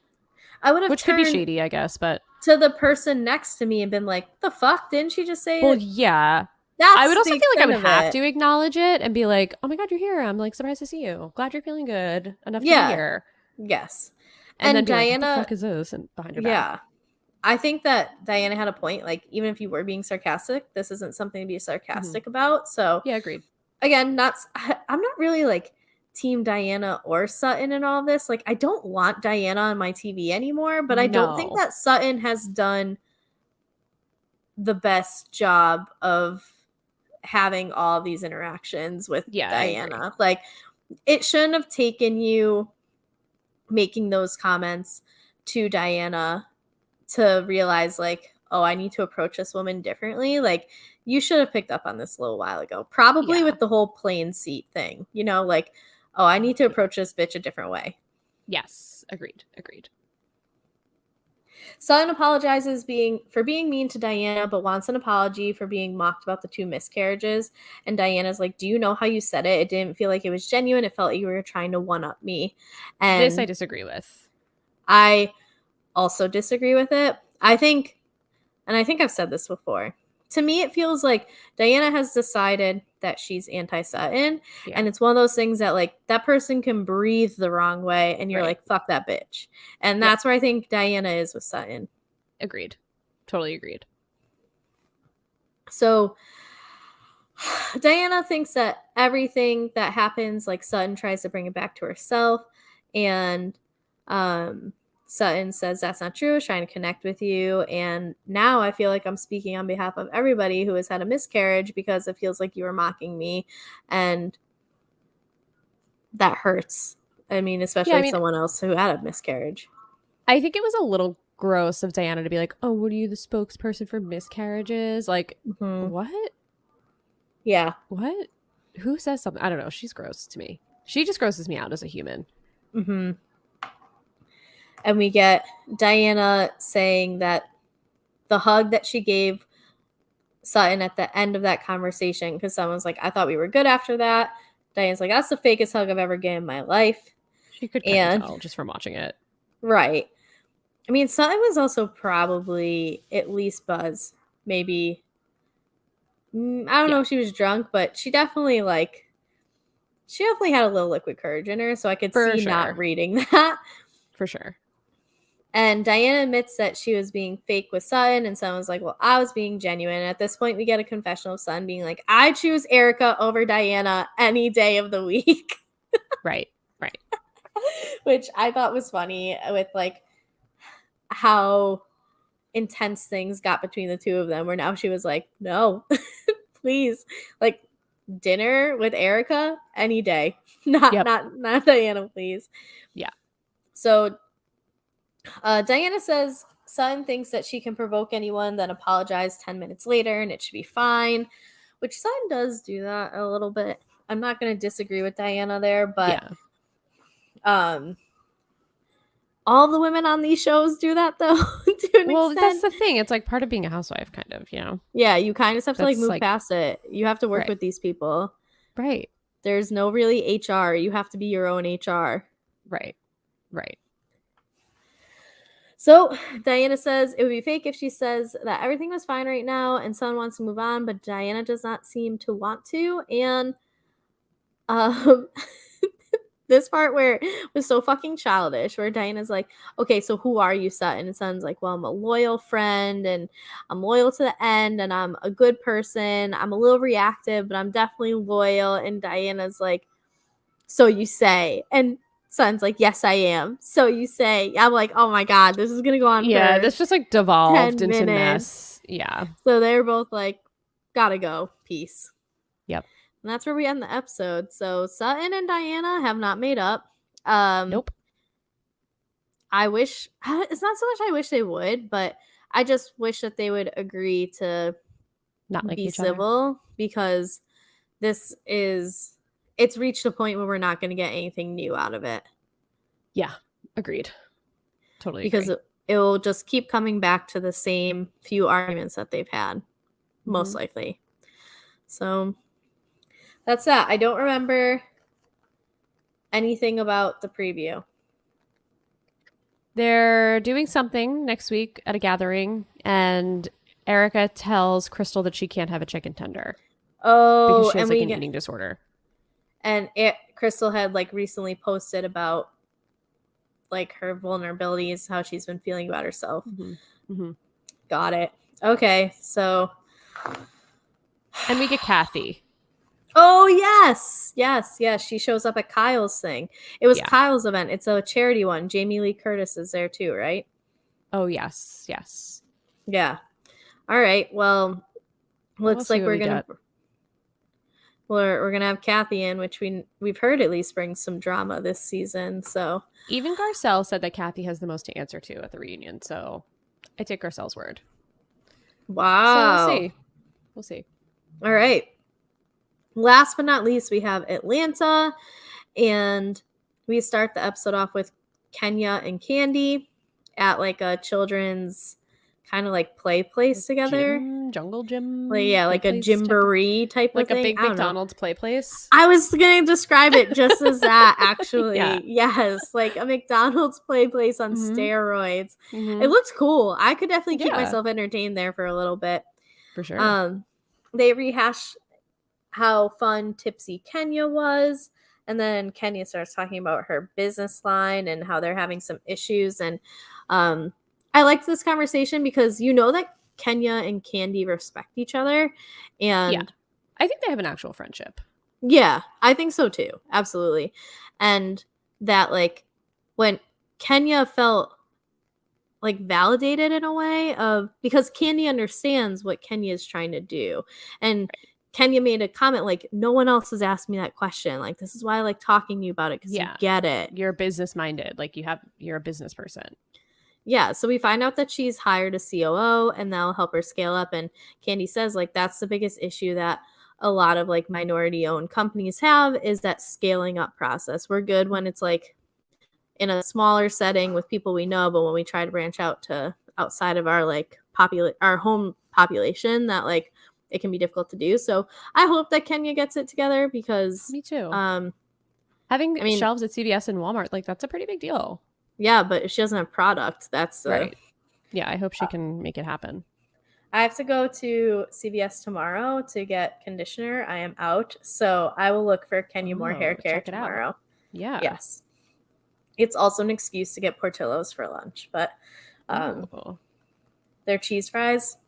Speaker 1: I would have
Speaker 2: Which could be
Speaker 1: turned
Speaker 2: shady, I guess, but
Speaker 1: to the person next to me and been like, the fuck? Didn't she just say
Speaker 2: well,
Speaker 1: it?
Speaker 2: yeah. I would
Speaker 1: That's
Speaker 2: also
Speaker 1: the
Speaker 2: feel like I
Speaker 1: extent
Speaker 2: would
Speaker 1: of
Speaker 2: have
Speaker 1: it.
Speaker 2: to acknowledge it and be like, oh my God, you're here. I'm like surprised to see you. Glad you're feeling good enough to be
Speaker 1: Yeah.
Speaker 2: here.
Speaker 1: Yes.
Speaker 2: And then
Speaker 1: And
Speaker 2: be like, what the
Speaker 1: Diana,
Speaker 2: fuck is this? And behind your back.
Speaker 1: yeah. I think that Diana had a point. Like, even if you were being sarcastic, this isn't something to be
Speaker 2: Mm-hmm.
Speaker 1: sarcastic about. So,
Speaker 2: Yeah, agreed.
Speaker 1: again, I'm not really like team Diana or Sutton and all this. Like, I don't want Diana on my TV anymore, but I don't think
Speaker 2: No.
Speaker 1: that Sutton has done the best job of having all these interactions with
Speaker 2: Yeah, I agree.
Speaker 1: Diana. Like, it shouldn't have taken you making those comments to Diana to realize, like, oh, I need to approach this woman differently. Like, you should have picked up on this a little while ago, probably
Speaker 2: Yeah.
Speaker 1: with the whole plane seat thing, you know, like, oh, I need to approach this bitch a different way.
Speaker 2: Yes. Agreed. Agreed.
Speaker 1: Sutton apologizes for being mean to Diana, but wants an apology for being mocked about the 2 miscarriages. And Diana's like, "Do you know how you said it? It didn't feel like it was genuine. It felt like you were trying to one up me."
Speaker 2: This I
Speaker 1: And
Speaker 2: disagree with.
Speaker 1: I also disagree with it. I think I've said this before. To me, it feels like Diana has decided that she's anti Sutton.
Speaker 2: Yeah.
Speaker 1: And it's one of those things that, like, that person can breathe the wrong way. And you're
Speaker 2: Right.
Speaker 1: like, fuck that bitch. And
Speaker 2: Yep.
Speaker 1: that's where I think Diana is with Sutton.
Speaker 2: Agreed. Totally agreed.
Speaker 1: So Diana thinks that everything that happens, like Sutton tries to bring it back to herself. And um, Sutton says that's not true, trying to connect with you. And now I feel like I'm speaking on behalf of everybody who has had a miscarriage because it feels like you were mocking me. And that hurts. I mean,
Speaker 2: Yeah, I
Speaker 1: especially
Speaker 2: mean,
Speaker 1: someone else who had a miscarriage.
Speaker 2: I think it was a little gross of Diana to be like, "Oh, what are you the spokesperson for miscarriages?" Like,
Speaker 1: Hmm.
Speaker 2: what?
Speaker 1: Yeah.
Speaker 2: What? Who says something? I don't know. She's gross to me. She just grosses me out as a human.
Speaker 1: Hmm. And we get Diana saying that the hug that she gave Sutton at the end of that conversation, because someone's like, I thought we were good after that. Diane's like, that's the fakest hug I've ever given in my life.
Speaker 2: She could kind of
Speaker 1: And
Speaker 2: tell just from watching it.
Speaker 1: right. I mean, Sutton was also probably at least buzz. Maybe I don't
Speaker 2: Yeah,
Speaker 1: know if she was drunk, but she definitely had a little liquid courage in her, so I could
Speaker 2: for
Speaker 1: see not
Speaker 2: sure.
Speaker 1: reading that.
Speaker 2: For sure.
Speaker 1: And Diana admits that she was being fake with Sutton, and Sutton was like, well, I was being genuine. And at this point, we get a confessional of Sutton being like, I choose Erica over Diana any day of the week.
Speaker 2: Right. Right.
Speaker 1: Which I thought was funny with like how intense things got between the two of them, where now she was like, no, please. Like dinner with Erica any day. Not
Speaker 2: Yep.
Speaker 1: not not Diana, please.
Speaker 2: Yeah.
Speaker 1: So Diana says Sutton thinks that she can provoke anyone, then apologize 10 minutes later and it should be fine, which Sutton does do that a little bit. I'm not going to disagree with Diana there, but
Speaker 2: Yeah.
Speaker 1: um, all the women on these shows do that though to an
Speaker 2: Well, that's
Speaker 1: extent.
Speaker 2: the thing. It's like part of being a housewife, kind of,
Speaker 1: Yeah, you kind of just have to like
Speaker 2: That's
Speaker 1: move
Speaker 2: like,
Speaker 1: past it. You have to work
Speaker 2: right.
Speaker 1: with these people.
Speaker 2: Right.
Speaker 1: There's no really HR. You have to be your own HR.
Speaker 2: Right. Right.
Speaker 1: So Diana says it would be fake if she says that everything was fine right now and someone wants to move on, but Diana does not seem to want to. And um, this part where it was so fucking childish, where Diana's like, okay, so who are you, Sutton? And Sutton's like, well, I'm a loyal friend and I'm loyal to the end and I'm a good person. I'm a little reactive, but I'm definitely loyal. And Diana's like, so you say. And Sutton's like, yes, I am. So you say. I'm like, oh my God, this is going to go on
Speaker 2: Yeah,
Speaker 1: for
Speaker 2: this just like devolved
Speaker 1: 10
Speaker 2: into
Speaker 1: minutes.
Speaker 2: mess. Yeah.
Speaker 1: So they're both like, gotta go. Peace.
Speaker 2: Yep.
Speaker 1: And that's where we end the episode. So Sutton and Diana have not made up. Um,
Speaker 2: Nope.
Speaker 1: I wish it's not so much I wish they would, but I just wish that they would agree to
Speaker 2: Not like
Speaker 1: be
Speaker 2: each other.
Speaker 1: civil because it's reached a point where we're not going to get anything new out of it.
Speaker 2: Yeah. Agreed. Totally
Speaker 1: Because
Speaker 2: agree.
Speaker 1: it will just keep coming back to the same few arguments that they've had, most likely. So that's that. I don't remember anything about the preview.
Speaker 2: They're doing something next week at a gathering, and Erica tells Crystal that she can't have a chicken tender because
Speaker 1: Oh,
Speaker 2: she has like an eating disorder.
Speaker 1: And Crystal had like recently posted about like her vulnerabilities, how she's been feeling about herself. Got it. Okay, so
Speaker 2: and we get Kathy.
Speaker 1: Oh yes, yes, yes. She shows up at Kyle's thing. It was Kyle's event. It's a charity one. Jamie Lee Curtis is there too, right?
Speaker 2: Oh yes, yes.
Speaker 1: Yeah. All right. Well, looks like we're gonna have Kathy in, which we've heard at least brings some drama this season. So
Speaker 2: even Garcelle said that Kathy has the most to answer to at the reunion. So I take Garcelle's word.
Speaker 1: Wow.
Speaker 2: So we'll see.
Speaker 1: All right. Last but not least, we have Atlanta, and we start the episode off with Kenya and Candy at like a children's kind of like play place together.
Speaker 2: Jungle gym.
Speaker 1: Like a gymboree type of thing.
Speaker 2: Like a big McDonald's play place.
Speaker 1: I was going to describe it just as that, actually. Yeah. Yes, like a McDonald's play place on steroids. It looks cool. I could definitely keep myself entertained there for a little bit.
Speaker 2: For sure.
Speaker 1: They rehash how fun Tipsy Kenya was. And then Kenya starts talking about her business line and how they're having some issues. And I liked this conversation because that Kenya and Candy respect each other. And
Speaker 2: I think they have an actual friendship.
Speaker 1: Yeah, I think so too. Absolutely. And that like when Kenya felt like validated in a way because Candy understands what Kenya is trying to do. And Kenya made a comment like, no one else has asked me that question. Like, this is why I like talking to you about it because you get it.
Speaker 2: You're business minded. Like you're a business person.
Speaker 1: Yeah. So we find out that she's hired a COO and that'll help her scale up. And Candy says like, that's the biggest issue that a lot of like minority owned companies have is that scaling up process. We're good when it's like in a smaller setting with people we know, but when we try to branch out to outside of our like our home population, that like it can be difficult to do. So I hope that Kenya gets it together because
Speaker 2: me too. Having shelves at CVS and Walmart, like that's a pretty big deal.
Speaker 1: Yeah, but if she doesn't have product, that's
Speaker 2: right. Yeah, I hope she can make it happen.
Speaker 1: I have to go to CVS tomorrow to get conditioner. I am out, so I will look for Kenya Moore hair care tomorrow.
Speaker 2: Yeah.
Speaker 1: Yes. It's also an excuse to get Portillo's for lunch, but their cheese fries,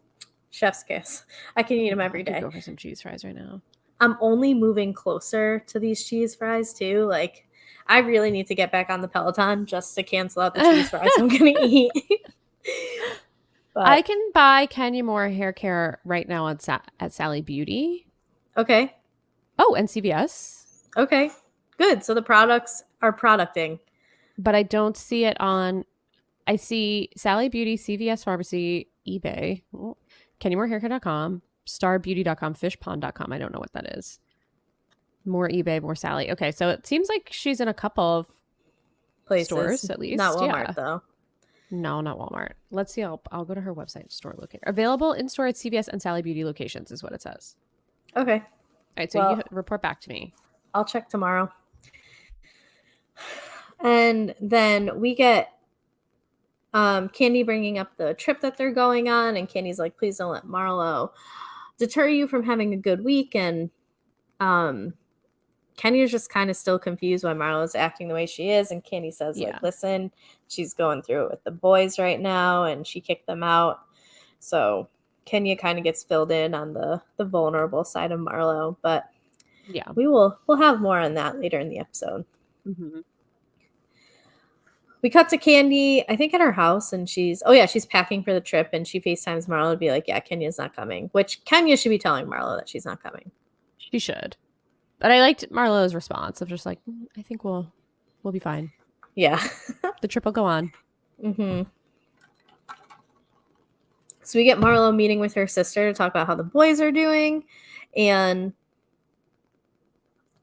Speaker 1: chef's kiss. I can eat them every day.
Speaker 2: Go for some cheese fries right now.
Speaker 1: I'm only moving closer to these cheese fries too. Like, I really need to get back on the Peloton just to cancel out the cheese fries I'm going to eat.
Speaker 2: But I can buy Kenya Moore hair care right now at Sally Beauty.
Speaker 1: Okay.
Speaker 2: Oh, and CVS.
Speaker 1: Okay. Good. So the products are producting.
Speaker 2: But I don't see it on. I see Sally Beauty, CVS Pharmacy, eBay, KenyaMooreHaircare.com, StarBeauty.com, FishPond.com. I don't know what that is. More eBay, more Sally. Okay, so it seems like she's in a couple of places, stores at least.
Speaker 1: Not Walmart though.
Speaker 2: No, not Walmart. Let's see. I'll go to her website. Store locator available in store at CVS and Sally Beauty locations is what it says.
Speaker 1: Okay.
Speaker 2: All right. So you report back to me.
Speaker 1: I'll check tomorrow. And then we get Candy bringing up the trip that they're going on, and Candy's like, please don't let Marlo deter you from having a good week. And Kenya's just kind of still confused why Marlo's acting the way she is. And Candy says, like,
Speaker 2: Yeah.
Speaker 1: listen, she's going through it with the boys right now and she kicked them out. So Kenya kind of gets filled in on the vulnerable side of Marlo. But
Speaker 2: Yeah.
Speaker 1: we'll have more on that later in the episode.
Speaker 2: Mm-hmm.
Speaker 1: We cut to Candy, I think at her house, and she's packing for the trip, and she FaceTimes Marlo to be like, yeah, Kenya's not coming, which Kenya should be telling Marlo that she's not coming.
Speaker 2: She should. But I liked Marlo's response of just like, I think we'll be fine.
Speaker 1: Yeah.
Speaker 2: The trip will go on.
Speaker 1: Mm-hmm. So we get Marlo meeting with her sister to talk about how the boys are doing. And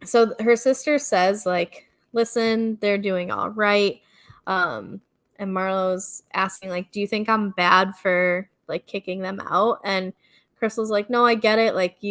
Speaker 1: so her sister says, like, listen, they're doing all right. And Marlo's asking, like, do you think I'm bad for, like, kicking them out? And Crystal's like, no, I get it. Like,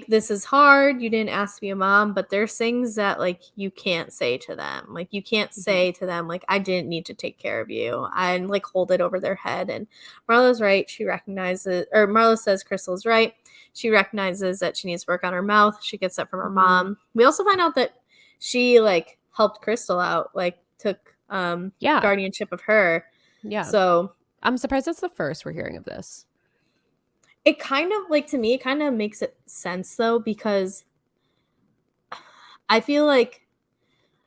Speaker 1: this is hard. You didn't ask to be a mom, but there's things that, like, you can't say to them. Like, you can't say to them, like, I didn't need to take care of you, and, like, hold it over their head. And Marlo's right. Marlo says Crystal's right. She recognizes that she needs to work on her mouth. She gets that from her mom. We also find out that she, like, helped Crystal out, like, took
Speaker 2: Yeah.
Speaker 1: guardianship of her.
Speaker 2: Yeah.
Speaker 1: So
Speaker 2: I'm surprised that's the first we're hearing of this.
Speaker 1: it kind of, like, to me, it kind of makes sense, though, because I feel like,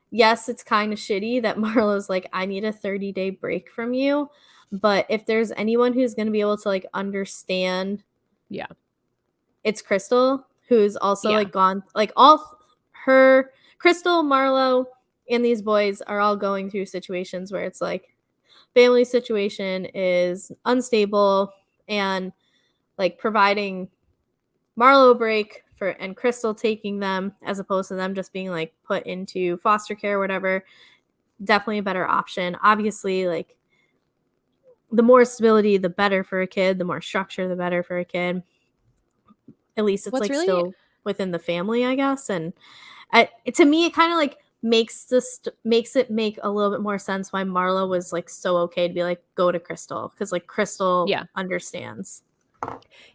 Speaker 1: yes, it's kind of shitty that Marlo's like, I need a 30-day break from you. But if there's anyone who's going to be able to, like, understand,
Speaker 2: Yeah.
Speaker 1: it's Crystal, who's also,
Speaker 2: Yeah.
Speaker 1: like, gone, like, all her, Crystal, Marlo, and these boys are all going through situations where it's like, family situation is unstable, and, like, providing Marlo a break and Crystal taking them as opposed to them just being, like, put into foster care or whatever, definitely a better option. Obviously, like, the more stability, the better for a kid. The more structure, the better for a kid. At least it's,
Speaker 2: What's
Speaker 1: like,
Speaker 2: really
Speaker 1: still within the family, I guess. And to me, it kind of, like, makes it make a little bit more sense why Marlo was, like, so okay to be like, go to Crystal, because, like, Crystal
Speaker 2: Yeah.
Speaker 1: understands.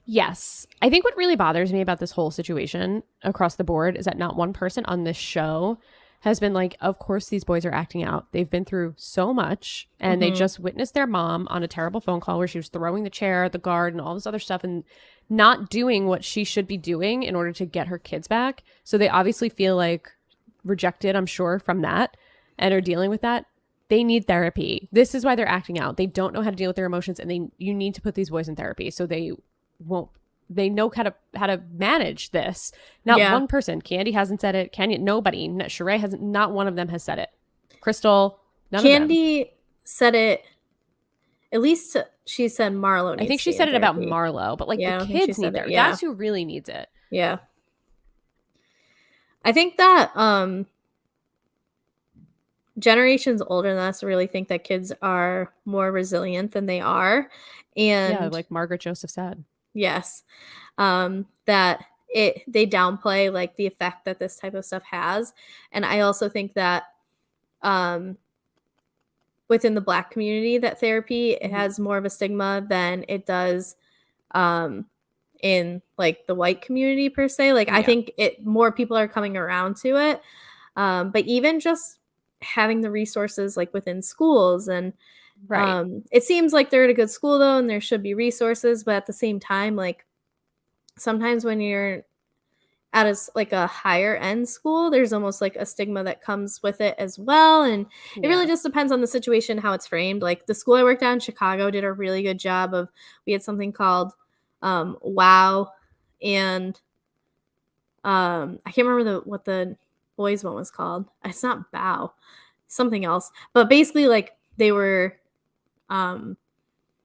Speaker 2: Yes. I think what really bothers me about this whole situation across the board is that not one person on this show has been like, of course, these boys are acting out. They've been through so much, and they just witnessed their mom on a terrible phone call where she was throwing the chair at the guard and all this other stuff and not doing what she should be doing in order to get her kids back. So they obviously feel like rejected, I'm sure, from that and are dealing with that. They need therapy. This is why they're acting out. They don't know how to deal with their emotions, and you need to put these boys in therapy so they know how to manage this. Not one person. Candy hasn't said it. Nobody. Sheree hasn't. Not one of them has said it. Crystal, none of them.
Speaker 1: Candy said it. At least she said Marlo needs
Speaker 2: I think
Speaker 1: to
Speaker 2: she
Speaker 1: be in
Speaker 2: said it about
Speaker 1: therapy.
Speaker 2: Marlo, but, like,
Speaker 1: Yeah,
Speaker 2: the
Speaker 1: I don't think she
Speaker 2: kids need
Speaker 1: said it.
Speaker 2: therapy.
Speaker 1: Yeah.
Speaker 2: That's who really needs it.
Speaker 1: Yeah. I think that generations older than us really think that kids are more resilient than they are. And
Speaker 2: Yeah, like Margaret Joseph said.
Speaker 1: yes, that they downplay, like, the effect that this type of stuff has. And I also think that within the Black community, that therapy, it has more of a stigma than it does in, like, the white community per se. Like, I think more people are coming around to it. But even just having the resources, like, within schools, and
Speaker 2: Right.
Speaker 1: it seems like they're at a good school, though, and there should be resources. But at the same time, like, sometimes when you're at a higher end school, there's almost, like, a stigma that comes with it as well. And it really
Speaker 2: Yeah.
Speaker 1: just depends on the situation, how it's framed. Like, the school I worked at in Chicago did a really good job of, we had something called WOW, and I can't remember what the boys one was called. It's not Bow, something else. But basically, like, they were I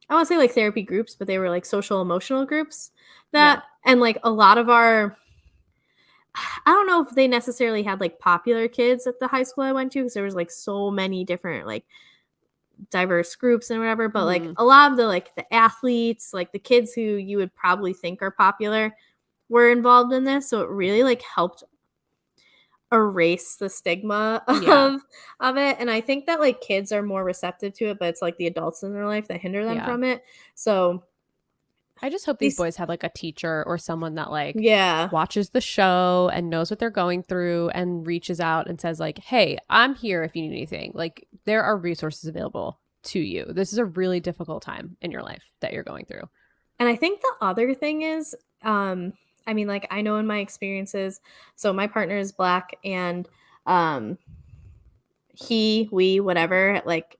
Speaker 1: want to say, like, therapy groups, but they were, like, social emotional groups
Speaker 2: Yeah.
Speaker 1: and, like, a lot of I don't know if they necessarily had, like, popular kids at the high school I went to, because there was, like, so many different, like, diverse groups and whatever. But, like, a lot of the athletes, like, the kids who you would probably think are popular were involved in this. So it really, like, helped erase the stigma
Speaker 2: Yeah.
Speaker 1: of it. And I think that, like, kids are more receptive to it, but it's, like, the adults in their life that hinder them
Speaker 2: Yeah.
Speaker 1: from it. So
Speaker 2: I just hope these
Speaker 1: These
Speaker 2: boys have like a teacher or someone that like
Speaker 1: Yeah.
Speaker 2: watches the show and knows what they're going through and reaches out and says like, "Hey, I'm here if you need anything." Like there are resources available to you. This is a really difficult time in your life that you're going through.
Speaker 1: And I think the other thing is, I mean, like, I know in my experiences, so my partner is Black and, um, whatever, like,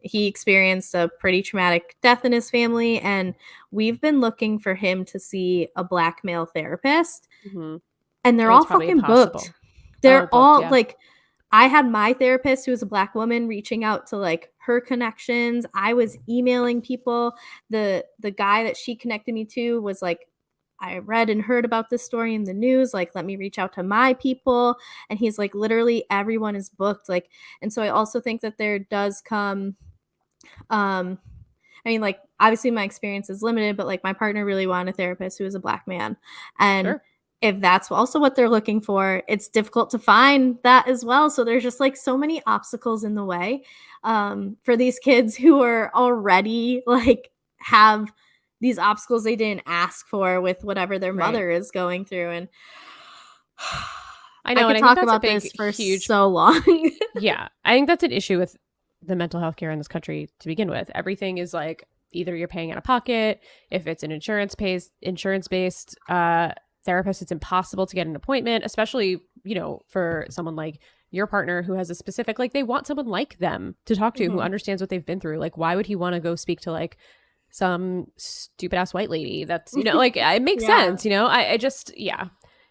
Speaker 1: he experienced a pretty traumatic death in his family, and we've been looking for him to see a Black male therapist,
Speaker 2: Mm-hmm.
Speaker 1: and they're
Speaker 2: And it's
Speaker 1: all
Speaker 2: probably
Speaker 1: fucking booked.
Speaker 2: impossible. Oh,
Speaker 1: They're
Speaker 2: booked.
Speaker 1: all
Speaker 2: Yeah.
Speaker 1: like, I had my therapist who was a Black woman reaching out to like her connections. I was emailing people. The guy that she connected me to was like, I read and heard about this story in the news. Like, let me reach out to my people. And he's like, literally everyone is booked. Like, and so I also think that there does come, um, I mean, like, obviously my experience is limited, but like my partner really wanted a therapist who was a Black man. And
Speaker 2: Sure.
Speaker 1: if that's also what they're looking for, it's difficult to find that as well. So there's just like so many obstacles in the way, for these kids who are already like have these obstacles they didn't ask for with whatever their
Speaker 2: Right.
Speaker 1: mother is going through. And
Speaker 2: I
Speaker 1: I
Speaker 2: know. And
Speaker 1: could
Speaker 2: I think
Speaker 1: talk
Speaker 2: that's a
Speaker 1: about
Speaker 2: big,
Speaker 1: this for
Speaker 2: huge,
Speaker 1: so long.
Speaker 2: yeah. I think that's an issue with the mental health care in this country to begin with. Everything is like either you're paying out of pocket, if it's an insurance based therapist, it's impossible to get an appointment, especially, you know, for someone like your partner who has a specific like they want someone like them to talk to who
Speaker 1: Mhm.
Speaker 2: understands what they've been through. Like why would he want to go speak to like some stupid ass white lady that's, you know, like it makes
Speaker 1: Yeah.
Speaker 2: sense, you know? I just yeah,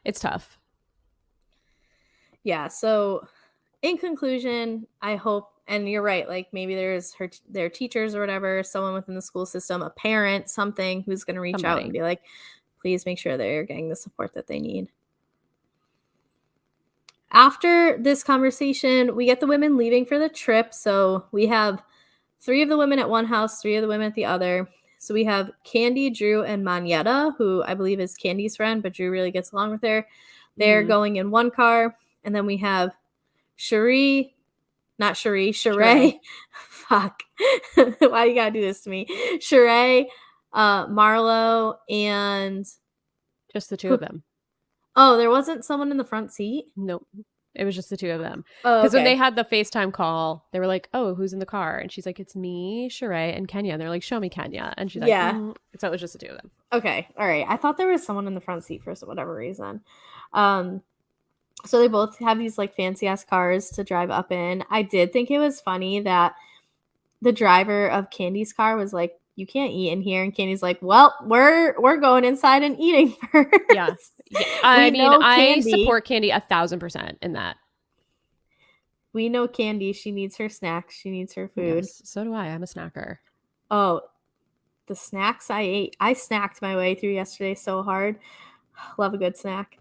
Speaker 2: it's tough.
Speaker 1: Yeah. So in conclusion, I hope, and you're right, like maybe their teachers or whatever, someone within the school system, a parent, something who's going to reach out and
Speaker 2: Somebody.
Speaker 1: be like, please make sure they're getting the support that they need. After this conversation, we get the women leaving for the trip. So we have three of the women at one house, three of the women at the other. So we have Candy, Drew, and Manetta, who I believe is Candy's friend, but Drew really gets along with her. They're
Speaker 2: Mm-hmm.
Speaker 1: going in one car. And then we have Cherie, not Cherie,
Speaker 2: Sheree.
Speaker 1: Sheree. Fuck. Why you gotta do this to me? Sheree, Marlo, and
Speaker 2: Just the two of
Speaker 1: who?
Speaker 2: them.
Speaker 1: Oh, there wasn't someone in the front seat?
Speaker 2: Nope. It was just the two of them.
Speaker 1: Oh,
Speaker 2: Because when they
Speaker 1: okay.
Speaker 2: had the FaceTime call, they were like, "Oh, who's in the car?" And she's like, "It's me, Sheree, and Kenya." And they're like, "Show me Kenya." And she's like,
Speaker 1: Yeah.
Speaker 2: So it was just the two of them.
Speaker 1: Okay. All right. I thought there was someone in the front seat for whatever reason. Um, so they both have these like fancy ass cars to drive up in. I did think it was funny that the driver of Candy's car was like, "You can't eat in here," and Candy's like, "Well, we're going inside and eating
Speaker 2: Yeah.
Speaker 1: first."
Speaker 2: Yeah. I
Speaker 1: We
Speaker 2: mean,
Speaker 1: know
Speaker 2: I
Speaker 1: Candy.
Speaker 2: support Candy 1,000% in that.
Speaker 1: We know Candy. She needs her snacks. She needs her food.
Speaker 2: Yes. So do I. I'm a snacker.
Speaker 1: Oh, the snacks I ate. I snacked my way through yesterday so hard. Love a good snack.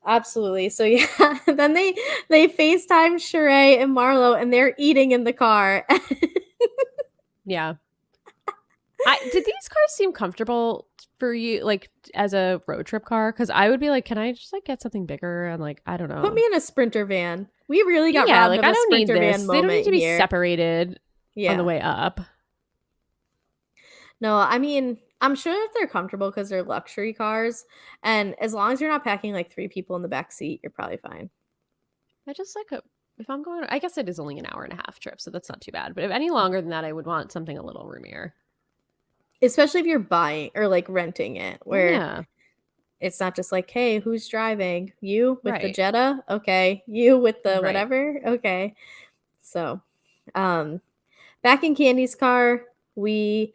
Speaker 1: Absolutely. So yeah, then they FaceTime Sheree and Marlo and they're eating in the car.
Speaker 2: Yeah. Did these cars seem comfortable for you, like as a road trip car? Because I would be like, can I just like get something bigger? And like, I don't
Speaker 1: Put
Speaker 2: know.
Speaker 1: me in a Sprinter van. We really got
Speaker 2: Yeah,
Speaker 1: robbed
Speaker 2: like
Speaker 1: of
Speaker 2: I
Speaker 1: a
Speaker 2: don't need
Speaker 1: Sprinter van
Speaker 2: this. They don't need
Speaker 1: moment
Speaker 2: to be
Speaker 1: here.
Speaker 2: separated on the
Speaker 1: Yeah.
Speaker 2: way up.
Speaker 1: No, I mean, I'm sure that they're comfortable because they're luxury cars. And as long as you're not packing like three people in the back seat, you're probably fine.
Speaker 2: I just like if I'm going, I guess it is only an hour and a half trip, so that's not too bad. But if any longer than that, I would want something a little roomier.
Speaker 1: Especially if you're buying or like renting it, where
Speaker 2: Yeah,
Speaker 1: it's not just like, hey, who's driving? You with the
Speaker 2: right,
Speaker 1: Jetta? Okay. You with the
Speaker 2: right.
Speaker 1: whatever? Okay. So, um, back in Candy's car, we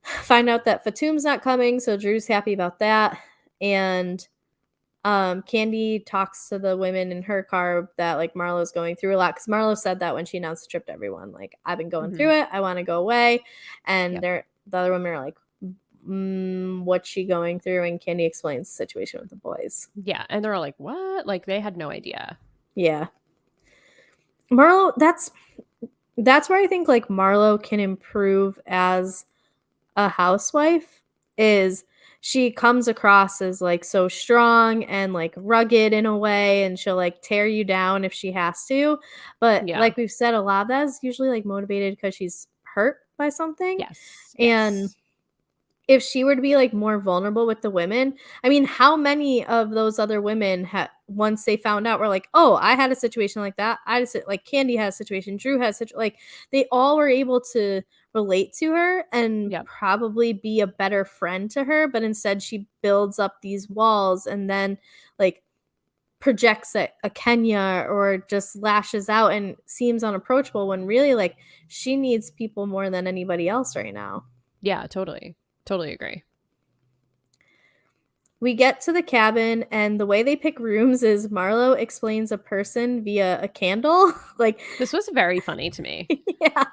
Speaker 1: find out that Fatum's not coming, so Drew's happy about that. And Candy talks to the women in her car that like Marlo's going through a lot because Marlo said that when she announced the trip to everyone, like, I've been going
Speaker 2: Hmm.
Speaker 1: through it, I want to go away. And
Speaker 2: Yep.
Speaker 1: the other women are like, what's she going through? And Candy explains the situation with the boys.
Speaker 2: Yeah, and they're all like, "What?" Like they had no idea.
Speaker 1: Yeah. Marlo, that's where I think like Marlo can improve as a housewife is she comes across as like so strong and like rugged in a way and she'll like tear you down if she has to, but
Speaker 2: Yeah.
Speaker 1: like we've said, a lot of that is usually like motivated because she's hurt by something.
Speaker 2: Yes.
Speaker 1: And
Speaker 2: Yes.
Speaker 1: if she were to be like more vulnerable with the women, I mean, how many of those other women had once they found out were like, oh, I had a situation like that. I just like Candy has a situation, Drew has such like they all were able to relate to her and
Speaker 2: Yep.
Speaker 1: probably be a better friend to her, but instead she builds up these walls and then like projects at a Kenya or just lashes out and seems unapproachable when really like she needs people more than anybody else right now.
Speaker 2: Yeah, totally. Totally agree.
Speaker 1: We get to the cabin, and the way they pick rooms is Marlo explains a person via a candle. Like,
Speaker 2: This was very funny to me.
Speaker 1: yeah.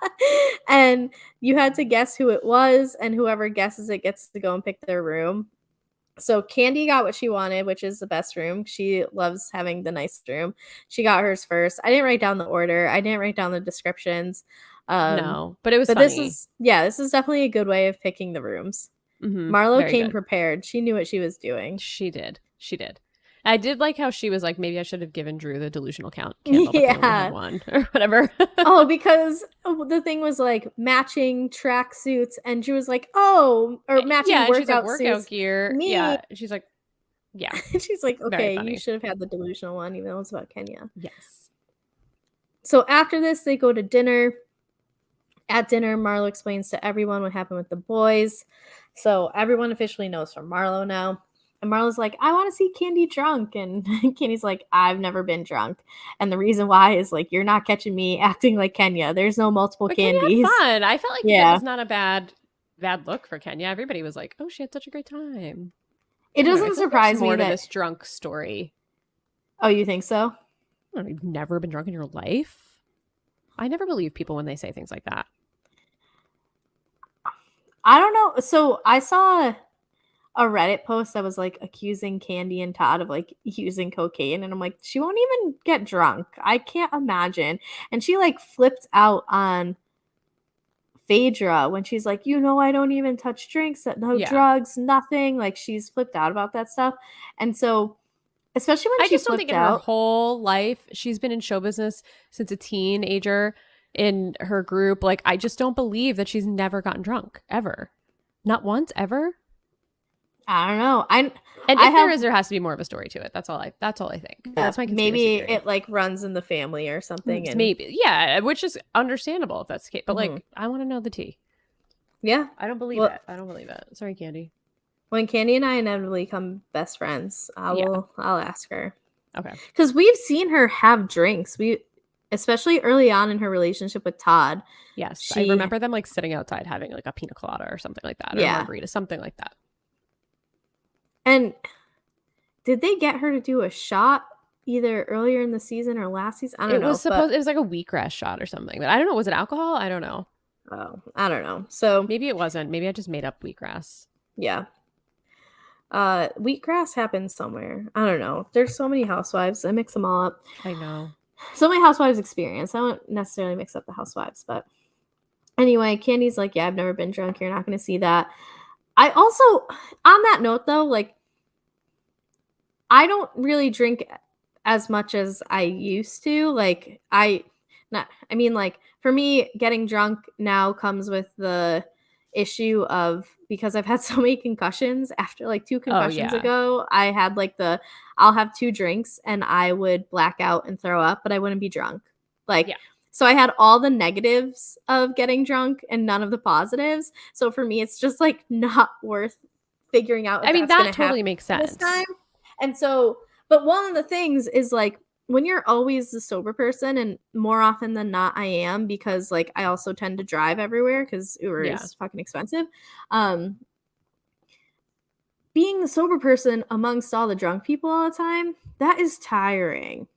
Speaker 1: And you had to guess who it was, and whoever guesses it gets to go and pick their room. So Candy got what she wanted, which is the best room. She loves having the nice room. She got hers first. I didn't write down the order. I didn't write down the descriptions. Um,
Speaker 2: No, but it was
Speaker 1: but this
Speaker 2: funny.
Speaker 1: is yeah, this is definitely a good way of picking the rooms. Marlo
Speaker 2: Very
Speaker 1: came
Speaker 2: good.
Speaker 1: prepared. She knew what she was doing.
Speaker 2: She did. She did. I did like how she was like, maybe I should have given Drew the delusional candle, but they only had
Speaker 1: Yeah.
Speaker 2: one or whatever.
Speaker 1: Oh, because the thing was like matching tracksuits, and she was like, "Oh," or
Speaker 2: Yeah,
Speaker 1: matching
Speaker 2: and she's like,
Speaker 1: workout
Speaker 2: workout
Speaker 1: suits.
Speaker 2: gear.
Speaker 1: Me,
Speaker 2: Yeah. She's like, yeah,
Speaker 1: she's like,
Speaker 2: very
Speaker 1: "Okay, you
Speaker 2: funny.
Speaker 1: should have had the delusional one, even though it was about Kenya."
Speaker 2: Yes.
Speaker 1: So after this, they go to dinner. At dinner, Marlo explains to everyone what happened with the boys. So everyone officially knows from Marlo now. And Marlo's like, I want to see Candy drunk. And Candy's like, I've never been drunk. And the reason why is like, you're not catching me acting like Kenya. There's no multiple
Speaker 2: But Kenya had
Speaker 1: candies.
Speaker 2: fun. I felt like that
Speaker 1: Yeah.
Speaker 2: was not a bad look for Kenya. Everybody was like, oh, she had such a great time.
Speaker 1: It
Speaker 2: I don't know. I
Speaker 1: doesn't
Speaker 2: feel like there's
Speaker 1: surprise me
Speaker 2: more to
Speaker 1: that.
Speaker 2: this drunk story.
Speaker 1: Oh, you think so?
Speaker 2: I don't know, you've never been drunk in your life. I never believe people when they say things like that.
Speaker 1: I don't know. So I saw a Reddit post that was like accusing Candy and Todd of like using cocaine. And I'm like, she won't even get drunk. I can't imagine. And she like flipped out on Phaedra when she's like, I don't even touch drinks, no
Speaker 2: Yeah.
Speaker 1: drugs, nothing. Like she's flipped out about that stuff. And so, especially when
Speaker 2: I
Speaker 1: she
Speaker 2: just don't think
Speaker 1: flipped
Speaker 2: in her
Speaker 1: out,
Speaker 2: whole life, she's been in show business since a teenager in her group. Like, I just don't believe that she's never gotten drunk ever. Not once, ever.
Speaker 1: I don't know.
Speaker 2: And
Speaker 1: I
Speaker 2: if there
Speaker 1: have
Speaker 2: is, there has to be more of a story to it. That's all I think. That's my conspiracy
Speaker 1: maybe
Speaker 2: theory.
Speaker 1: it like runs in the family or something. And
Speaker 2: Maybe. Yeah, which is understandable if that's the case. But
Speaker 1: mhm.
Speaker 2: like, I want to know the tea.
Speaker 1: Yeah.
Speaker 2: I don't believe
Speaker 1: Well,
Speaker 2: it. I don't believe it. Sorry, Candy.
Speaker 1: when Candy and I inevitably become best friends,
Speaker 2: Yeah.
Speaker 1: I'll ask her.
Speaker 2: Okay.
Speaker 1: Because we've seen her have drinks. Especially early on in her relationship with Todd.
Speaker 2: Yes. I
Speaker 1: She,
Speaker 2: remember them like sitting outside having like a pina colada or something like that, or a
Speaker 1: yeah.
Speaker 2: margarita, something like that.
Speaker 1: And did they get her to do a shot either earlier in the season or last season? I don't know. But
Speaker 2: It was like a wheatgrass shot or something. But I don't know. Was it alcohol? I don't know.
Speaker 1: oh, I don't know. So
Speaker 2: Maybe it wasn't. Maybe I just made up wheatgrass.
Speaker 1: yeah. Wheatgrass happens somewhere. I don't know. There's so many housewives. I mix them all up.
Speaker 2: I know.
Speaker 1: So many housewives experience. I don't necessarily mix up the housewives, but anyway, Candy's like, yeah, I've never been drunk. You're not going to see that. I also, on that note though, like, I don't really drink as much as I used to. Like, I mean, like, for me, getting drunk now comes with the issue of because I've had so many concussions after like two
Speaker 2: Oh
Speaker 1: concussions
Speaker 2: yeah.
Speaker 1: ago, I had like I'll have two drinks and I would black out and throw up, but I wouldn't be drunk. Like,
Speaker 2: Yeah.
Speaker 1: so I had all the negatives of getting drunk and none of the positives. So for me, it's just like not worth figuring out if
Speaker 2: I mean,
Speaker 1: that's going
Speaker 2: that
Speaker 1: to happen
Speaker 2: totally makes
Speaker 1: this time.
Speaker 2: sense.
Speaker 1: And so, but one of the things is like when you're always the sober person, and more often than not, I am because like I also tend to drive everywhere because Uber
Speaker 2: Yeah.
Speaker 1: is fucking expensive. Um, being the sober person amongst all the drunk people all the time, that is tiring.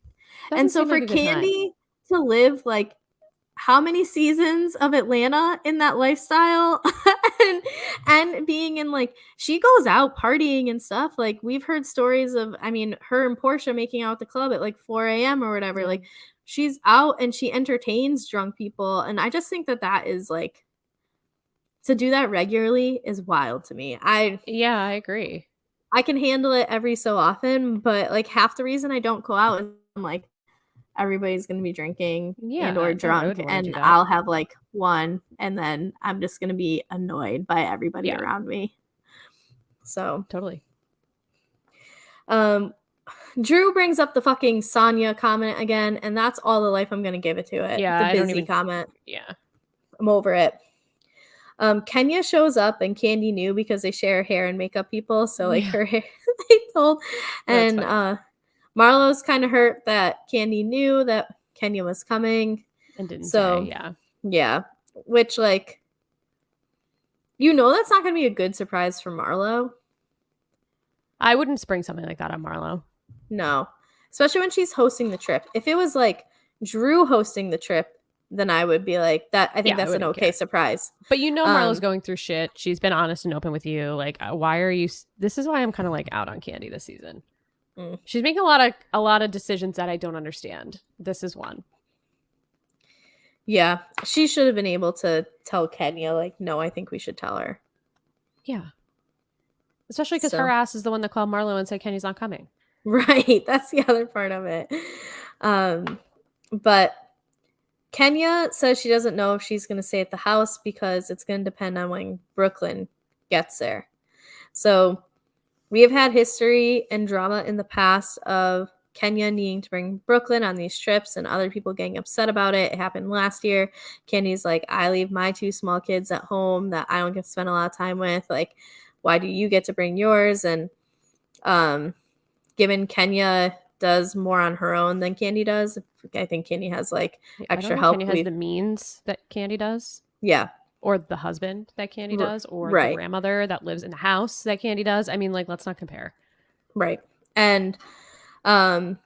Speaker 2: Doesn't
Speaker 1: And so
Speaker 2: seem
Speaker 1: for
Speaker 2: like a good time.
Speaker 1: Candy to live like how many seasons of Atlanta in that lifestyle and being in like she goes out partying and stuff. Like we've heard stories of I mean her and Portia making out at the club at like 4 a.m. or whatever.
Speaker 2: Yeah.
Speaker 1: Like she's out and she entertains drunk people. And I just think that is like to do that regularly is wild to me.
Speaker 2: Yeah, I agree.
Speaker 1: I can handle it every so often, but like half the reason I don't go out is I'm like everybody's going to be drinking and or
Speaker 2: Yeah. No, I
Speaker 1: drunk
Speaker 2: wouldn't want to do
Speaker 1: and
Speaker 2: that.
Speaker 1: I'll have like one and then I'm just going to be annoyed by everybody
Speaker 2: Yeah.
Speaker 1: around me. So,
Speaker 2: Totally.
Speaker 1: um, Drew brings up the fucking Sonya comment again, and that's all the life I'm gonna give it to it.
Speaker 2: Yeah,
Speaker 1: The
Speaker 2: I don't
Speaker 1: busy
Speaker 2: even.
Speaker 1: comment.
Speaker 2: Yeah.
Speaker 1: I'm over it. Kenya shows up and Candy knew because they share hair and makeup people. So like
Speaker 2: Yeah.
Speaker 1: her hair, they told,
Speaker 2: That's
Speaker 1: and
Speaker 2: funny.
Speaker 1: Marlo's kind of hurt that Candy knew that Kenya was coming.
Speaker 2: And didn't say,
Speaker 1: So
Speaker 2: yeah.
Speaker 1: yeah, which like that's not gonna be a good surprise for Marlo.
Speaker 2: I wouldn't spring something like that on Marlo.
Speaker 1: No, especially when she's hosting the trip. If it was like Drew hosting the trip, then I would be like that. I think
Speaker 2: Yeah, I
Speaker 1: that's an
Speaker 2: wouldn't
Speaker 1: okay
Speaker 2: care.
Speaker 1: surprise.
Speaker 2: But you know Marlo's
Speaker 1: Um,
Speaker 2: going through shit. She's been honest and open with you. Like, why are you? This is why I'm kind of like out on Candy this season.
Speaker 1: mm.
Speaker 2: She's making a lot of decisions that I don't understand. This is one.
Speaker 1: Yeah, she should have been able to tell Kenya, like, no, I think we should tell her.
Speaker 2: Yeah. Especially because her
Speaker 1: So,
Speaker 2: ass is the one that called Marlo and said Kenny's not coming.
Speaker 1: right, that's the other part of it. But Kenya says she doesn't know if she's going to stay at the house because it's going to depend on when Brooklyn gets there. So, we have had history and drama in the past of Kenya needing to bring Brooklyn on these trips and other people getting upset about it. It happened last year. Kenny's like, I leave my two small kids at home that I don't get to spend a lot of time with. Like, why do you get to bring yours? And given Kenya does more on her own than Candy does, I think Candy has like
Speaker 2: I don't
Speaker 1: extra
Speaker 2: think Kenya
Speaker 1: help.
Speaker 2: has the means that Candy does,
Speaker 1: Yeah,
Speaker 2: or the husband that Candy does, or the
Speaker 1: right,
Speaker 2: grandmother that lives in the house that Candy does. I mean, like, let's not compare.
Speaker 1: right. And um,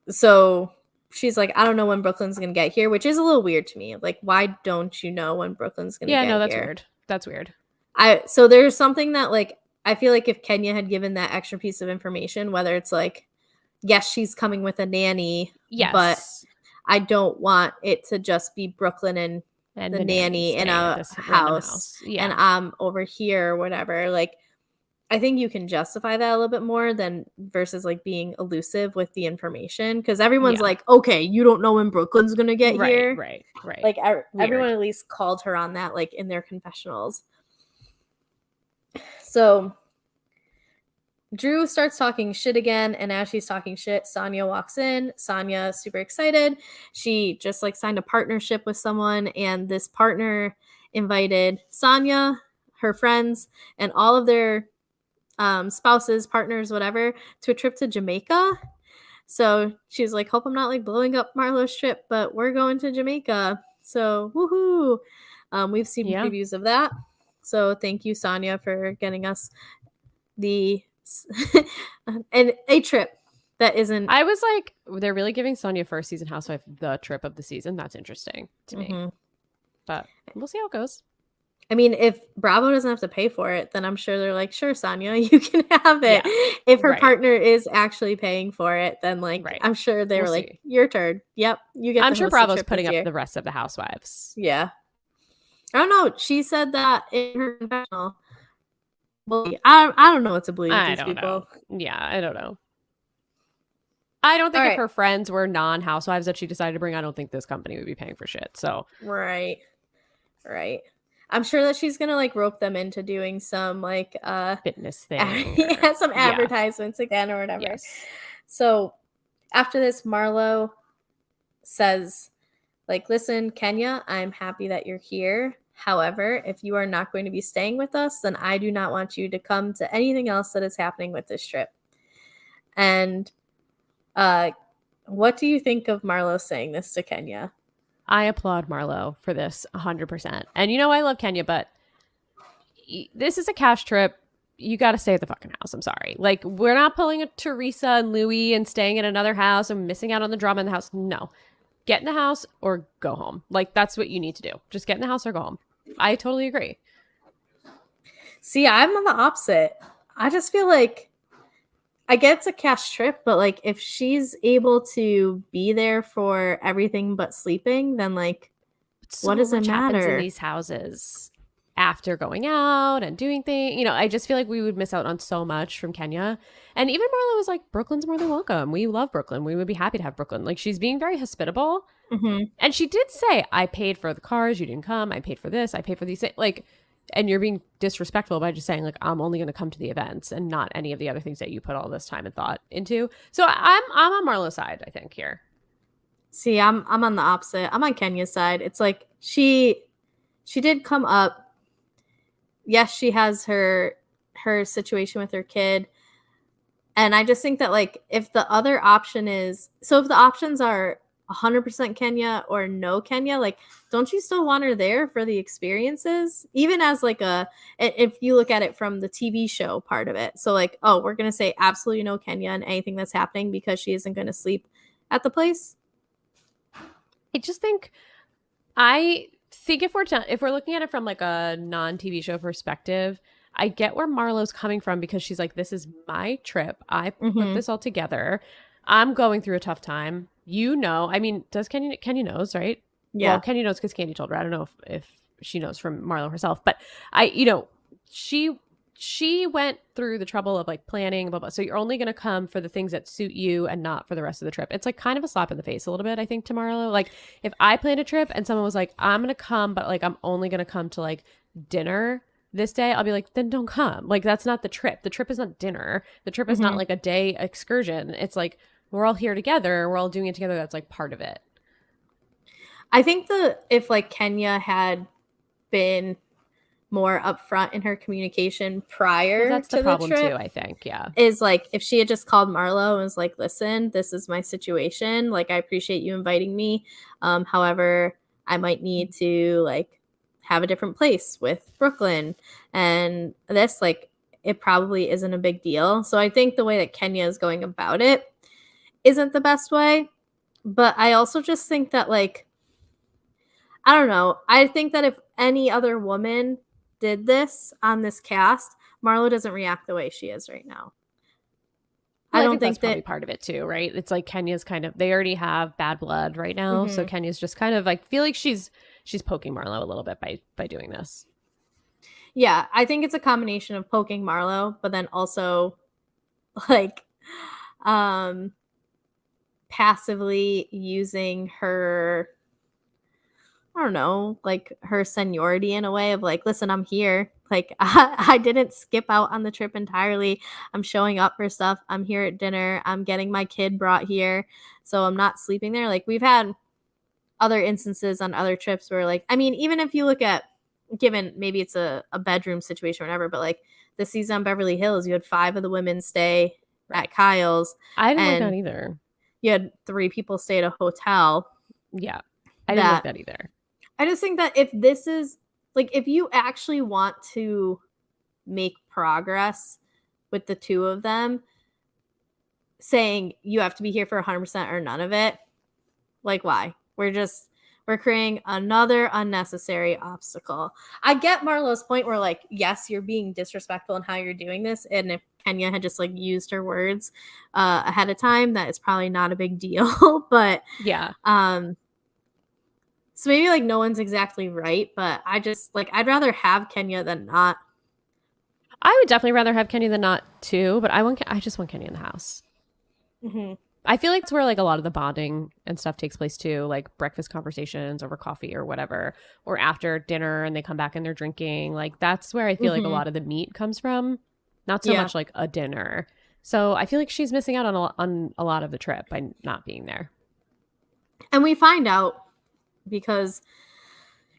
Speaker 1: so she's like, I don't know when Brooklyn's gonna get here, which is a little weird to me. Like, why don't you know when Brooklyn's gonna
Speaker 2: Yeah, no,
Speaker 1: get
Speaker 2: that's
Speaker 1: here?
Speaker 2: weird. That's weird.
Speaker 1: So there's something that like I feel like if Kenya had given that extra piece of information, whether it's like, yes, she's coming with a nanny, but
Speaker 2: Yes.
Speaker 1: I don't want it to just be Brooklyn and
Speaker 2: And
Speaker 1: the
Speaker 2: the nanny
Speaker 1: nanny in
Speaker 2: staying at
Speaker 1: a
Speaker 2: this random
Speaker 1: house
Speaker 2: house.
Speaker 1: and
Speaker 2: Yeah.
Speaker 1: I'm over here or whatever. Like, I think you can justify that a little bit more than versus like being elusive with the information because everyone's
Speaker 2: Yeah.
Speaker 1: like, okay, you don't know when Brooklyn's gonna get
Speaker 2: Right,
Speaker 1: here.
Speaker 2: right, right.
Speaker 1: Like everyone
Speaker 2: Weird.
Speaker 1: at least called her on that, like in their confessionals. So Drew starts talking shit again, and as she's talking shit, Sonya walks in. Sonya super excited. She just like signed a partnership with someone, and this partner invited Sonya, her friends, and all of their spouses, partners, whatever, to a trip to Jamaica. So she's like, hope I'm not like blowing up Marlo's trip, but we're going to Jamaica. So woohoo. We've seen
Speaker 2: Yeah.
Speaker 1: previews of that. So thank you, Sonya, for getting us the and a trip that isn't.
Speaker 2: I was like, they're really giving Sonya first season housewife the trip of the season. That's interesting to me.
Speaker 1: Mhm.
Speaker 2: But we'll see how it goes.
Speaker 1: I mean, if Bravo doesn't have to pay for it, then I'm sure they're like, sure, Sonya, you can have it.
Speaker 2: Yeah.
Speaker 1: If her
Speaker 2: Right.
Speaker 1: partner is actually paying for it, then like
Speaker 2: Right.
Speaker 1: I'm sure they
Speaker 2: We'll
Speaker 1: were like,
Speaker 2: see.
Speaker 1: your turn. Yep, you get
Speaker 2: I'm
Speaker 1: to
Speaker 2: sure
Speaker 1: host the
Speaker 2: Bravo's
Speaker 1: trip
Speaker 2: putting
Speaker 1: this
Speaker 2: up
Speaker 1: year.
Speaker 2: the rest of the housewives.
Speaker 1: Yeah. I don't know. She said that in her confessional. Well, I don't know what to believe with
Speaker 2: I
Speaker 1: these
Speaker 2: don't know.
Speaker 1: people.
Speaker 2: Yeah, I don't know. I don't
Speaker 1: All
Speaker 2: think if
Speaker 1: right.
Speaker 2: her friends were non-housewives that she decided to bring, I don't think this company would be paying for shit. So
Speaker 1: Right. Right. I'm sure that she's gonna like rope them into doing some like
Speaker 2: fitness thing or
Speaker 1: yeah, some
Speaker 2: yeah.
Speaker 1: advertisements again or whatever.
Speaker 2: Yes.
Speaker 1: So after this, Marlo says, like, listen, Kenya, I'm happy that you're here. However, if you are not going to be staying with us, then I do not want you to come to anything else that is happening with this trip. And what do you think of Marlo saying this to Kenya?
Speaker 2: I applaud Marlo for this 100%. And you know, I love Kenya, but this is a cash trip. You got to stay at the fucking house. I'm sorry. Like, we're not pulling a Teresa and Louie and staying at another house and missing out on the drama in the house. No. Get in the house or go home. Like, that's what you need to do. Just get in the house or go home. I totally agree.
Speaker 1: See, I'm on the opposite. I just feel like I get it's a cash trip, but like if she's able to be there for everything but sleeping, then like
Speaker 2: So
Speaker 1: what does it
Speaker 2: much happens in
Speaker 1: matter?
Speaker 2: these houses after going out and doing things. You know, I just feel like we would miss out on so much from Kenya. And even Marlo was like, Brooklyn's more than welcome. We love Brooklyn. We would be happy to have Brooklyn. Like, she's being very hospitable.
Speaker 1: Mm-hmm.
Speaker 2: And she did say, I paid for the cars. You didn't come. I paid for this. I paid for these things. Like, And you're being disrespectful by just saying like I'm only going to come to the events and not any of the other things that you put all this time and thought into. So I'm on Marlo's side, I think here.
Speaker 1: See, I'm on the opposite. I'm on Kenya's side. It's like she did come up. Yes, she has her situation with her kid. And I just think that like if the other option is so if the options are 100% Kenya or no Kenya, like don't you still want her there for the experiences? Even as like if you look at it from the TV show part of it. So like, oh, we're going to say absolutely no Kenya and anything that's happening because she isn't going to sleep at the place.
Speaker 2: I just think I think if we're looking at it from like a non TV show perspective, I get where Marlo's coming from because she's like, this is my trip. I put
Speaker 1: Mhm.
Speaker 2: this all together. I'm going through a tough time. You know, I mean, does Kenya knows, right? Well,
Speaker 1: Yeah.
Speaker 2: Kenya knows because Candy told her. I don't know if she knows from Marlo herself, but I, you know, she she went through the trouble of like planning, blah, blah. So you're only going to come for the things that suit you and not for the rest of the trip. It's like kind of a slap in the face a little bit, I think, to Marlo. Like if I planned a trip and someone was like, I'm going to come, but like I'm only going to come to like dinner this day, I'll be like, then don't come. Like that's not the trip. The trip is not dinner. The trip is not
Speaker 1: Mhm.
Speaker 2: like a day excursion. It's like we're all here together. We're all doing it together. That's like part of it.
Speaker 1: I think the if like Kenya had been more upfront in her communication
Speaker 2: Well,
Speaker 1: prior
Speaker 2: that's the
Speaker 1: to the
Speaker 2: problem too,
Speaker 1: trip
Speaker 2: I think. Yeah.
Speaker 1: is like if she had just called Marlo and was like, "Listen, this is my situation. Like, I appreciate you inviting me. However, I might need to like have a different place with Brooklyn, and this like it probably isn't a big deal." So I think the way that Kenya is going about it isn't the best way. But I also just think that like I don't know. I think that if any other woman did this on this cast, Marlo doesn't react the way she is right now. I
Speaker 2: Well, I
Speaker 1: don't
Speaker 2: think that's
Speaker 1: think
Speaker 2: probably
Speaker 1: that
Speaker 2: part of it too, right? It's like Kenya's kind of they already have bad blood right now, so
Speaker 1: mhm.
Speaker 2: Kenya's just kind of like feel like she's poking Marlo a little bit by doing this.
Speaker 1: Yeah, I think it's a combination of poking Marlo, but then also like um passively using her I don't know, like her seniority in a way of like, listen, I'm here. Like I didn't skip out on the trip entirely. I'm showing up for stuff. I'm here at dinner. I'm getting my kid brought here. So I'm not sleeping there. Like we've had other instances on other trips where like I mean, even if you look at given maybe it's a bedroom situation or whatever, but like the season on Beverly Hills, you had 5 of the women stay
Speaker 2: Right.
Speaker 1: at Kyle's
Speaker 2: I didn't like that
Speaker 1: and
Speaker 2: either.
Speaker 1: you had 3 people stay at a hotel
Speaker 2: Yeah. I didn't like
Speaker 1: that
Speaker 2: that either.
Speaker 1: I just think that if this is like if you actually want to make progress with the two of them, saying you have to be here for 100% or none of it, like why? We're creating another unnecessary obstacle. I get Marlo's point where like, yes, you're being disrespectful in how you're doing this, and if Kenya had just like used her words ahead of time, that is probably not a big deal. But
Speaker 2: Yeah.
Speaker 1: um, so maybe like no one's exactly right, but I just like I'd rather have Kenya than not.
Speaker 2: I would definitely rather have Kenya than not too, but I just want Kenya in the house.
Speaker 1: Mm-hmm.
Speaker 2: I feel like it's where like a lot of the bonding and stuff takes place too, like breakfast conversations over coffee or whatever, or after dinner and they come back and they're drinking. Like that's where I feel like a
Speaker 1: Mm-hmm.
Speaker 2: lot of the meat comes from, not so
Speaker 1: Yeah,
Speaker 2: much like a dinner. So I feel like she's missing out on a lot of the trip by not being there.
Speaker 1: and we find out because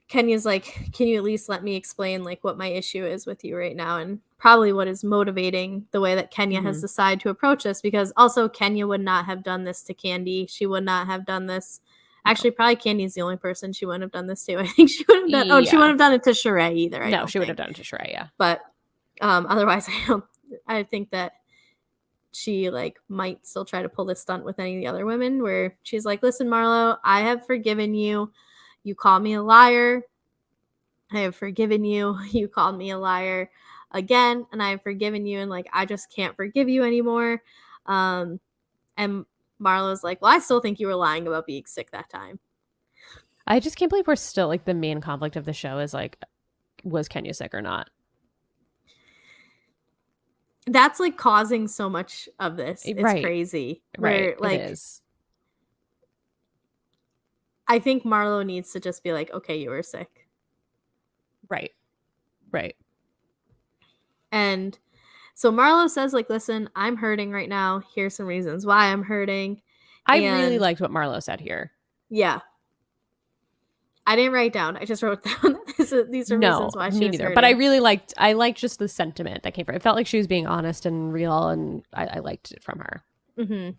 Speaker 1: Kenya's like, "Can you at least let me explain like what my issue is with you right now?" And probably what is motivating the way that Kenya has
Speaker 2: Hmm.
Speaker 1: decided to approach this because also Kenya would not have done this to Candy. She would not have done this.
Speaker 2: No.
Speaker 1: Actually, probably Candy's the only person she wouldn't have done this to. I think she would have done. Oh, she
Speaker 2: Yeah.
Speaker 1: wouldn't have done it to Sheree either. I
Speaker 2: No,
Speaker 1: don't
Speaker 2: she would have
Speaker 1: think.
Speaker 2: done it to Shrey.
Speaker 1: But otherwise, I don't. I think that she like might still try to pull this stunt with any of the other women, where she's like, "Listen, Marlo, I have forgiven you. You call me a liar. I have forgiven you. You called me a liar again, and I have forgiven you, and like I just can't forgive you anymore." Um, and Marlo's like, "Well, I still think you were lying about being sick that time."
Speaker 2: I just can't believe we're still like the main conflict of the show is like, was Kenya sick or not?
Speaker 1: That's like causing so much of this. It's
Speaker 2: Right.
Speaker 1: crazy.
Speaker 2: Right.
Speaker 1: Where
Speaker 2: It
Speaker 1: like
Speaker 2: is.
Speaker 1: I think Marlo needs to just be like, "Okay, you were sick."
Speaker 2: Right. Right.
Speaker 1: And so Marlo says, like, listen, I'm hurting right now. Here's some reasons why I'm hurting.
Speaker 2: I really
Speaker 1: And
Speaker 2: liked what Marlo said here.
Speaker 1: yeah, I didn't write down. I just wrote down these are
Speaker 2: No,
Speaker 1: reasons why
Speaker 2: me
Speaker 1: she was
Speaker 2: neither. But
Speaker 1: hurting.
Speaker 2: I liked just the sentiment that came from it. It felt like she was being honest and real, and I liked it from her.
Speaker 1: Hmm.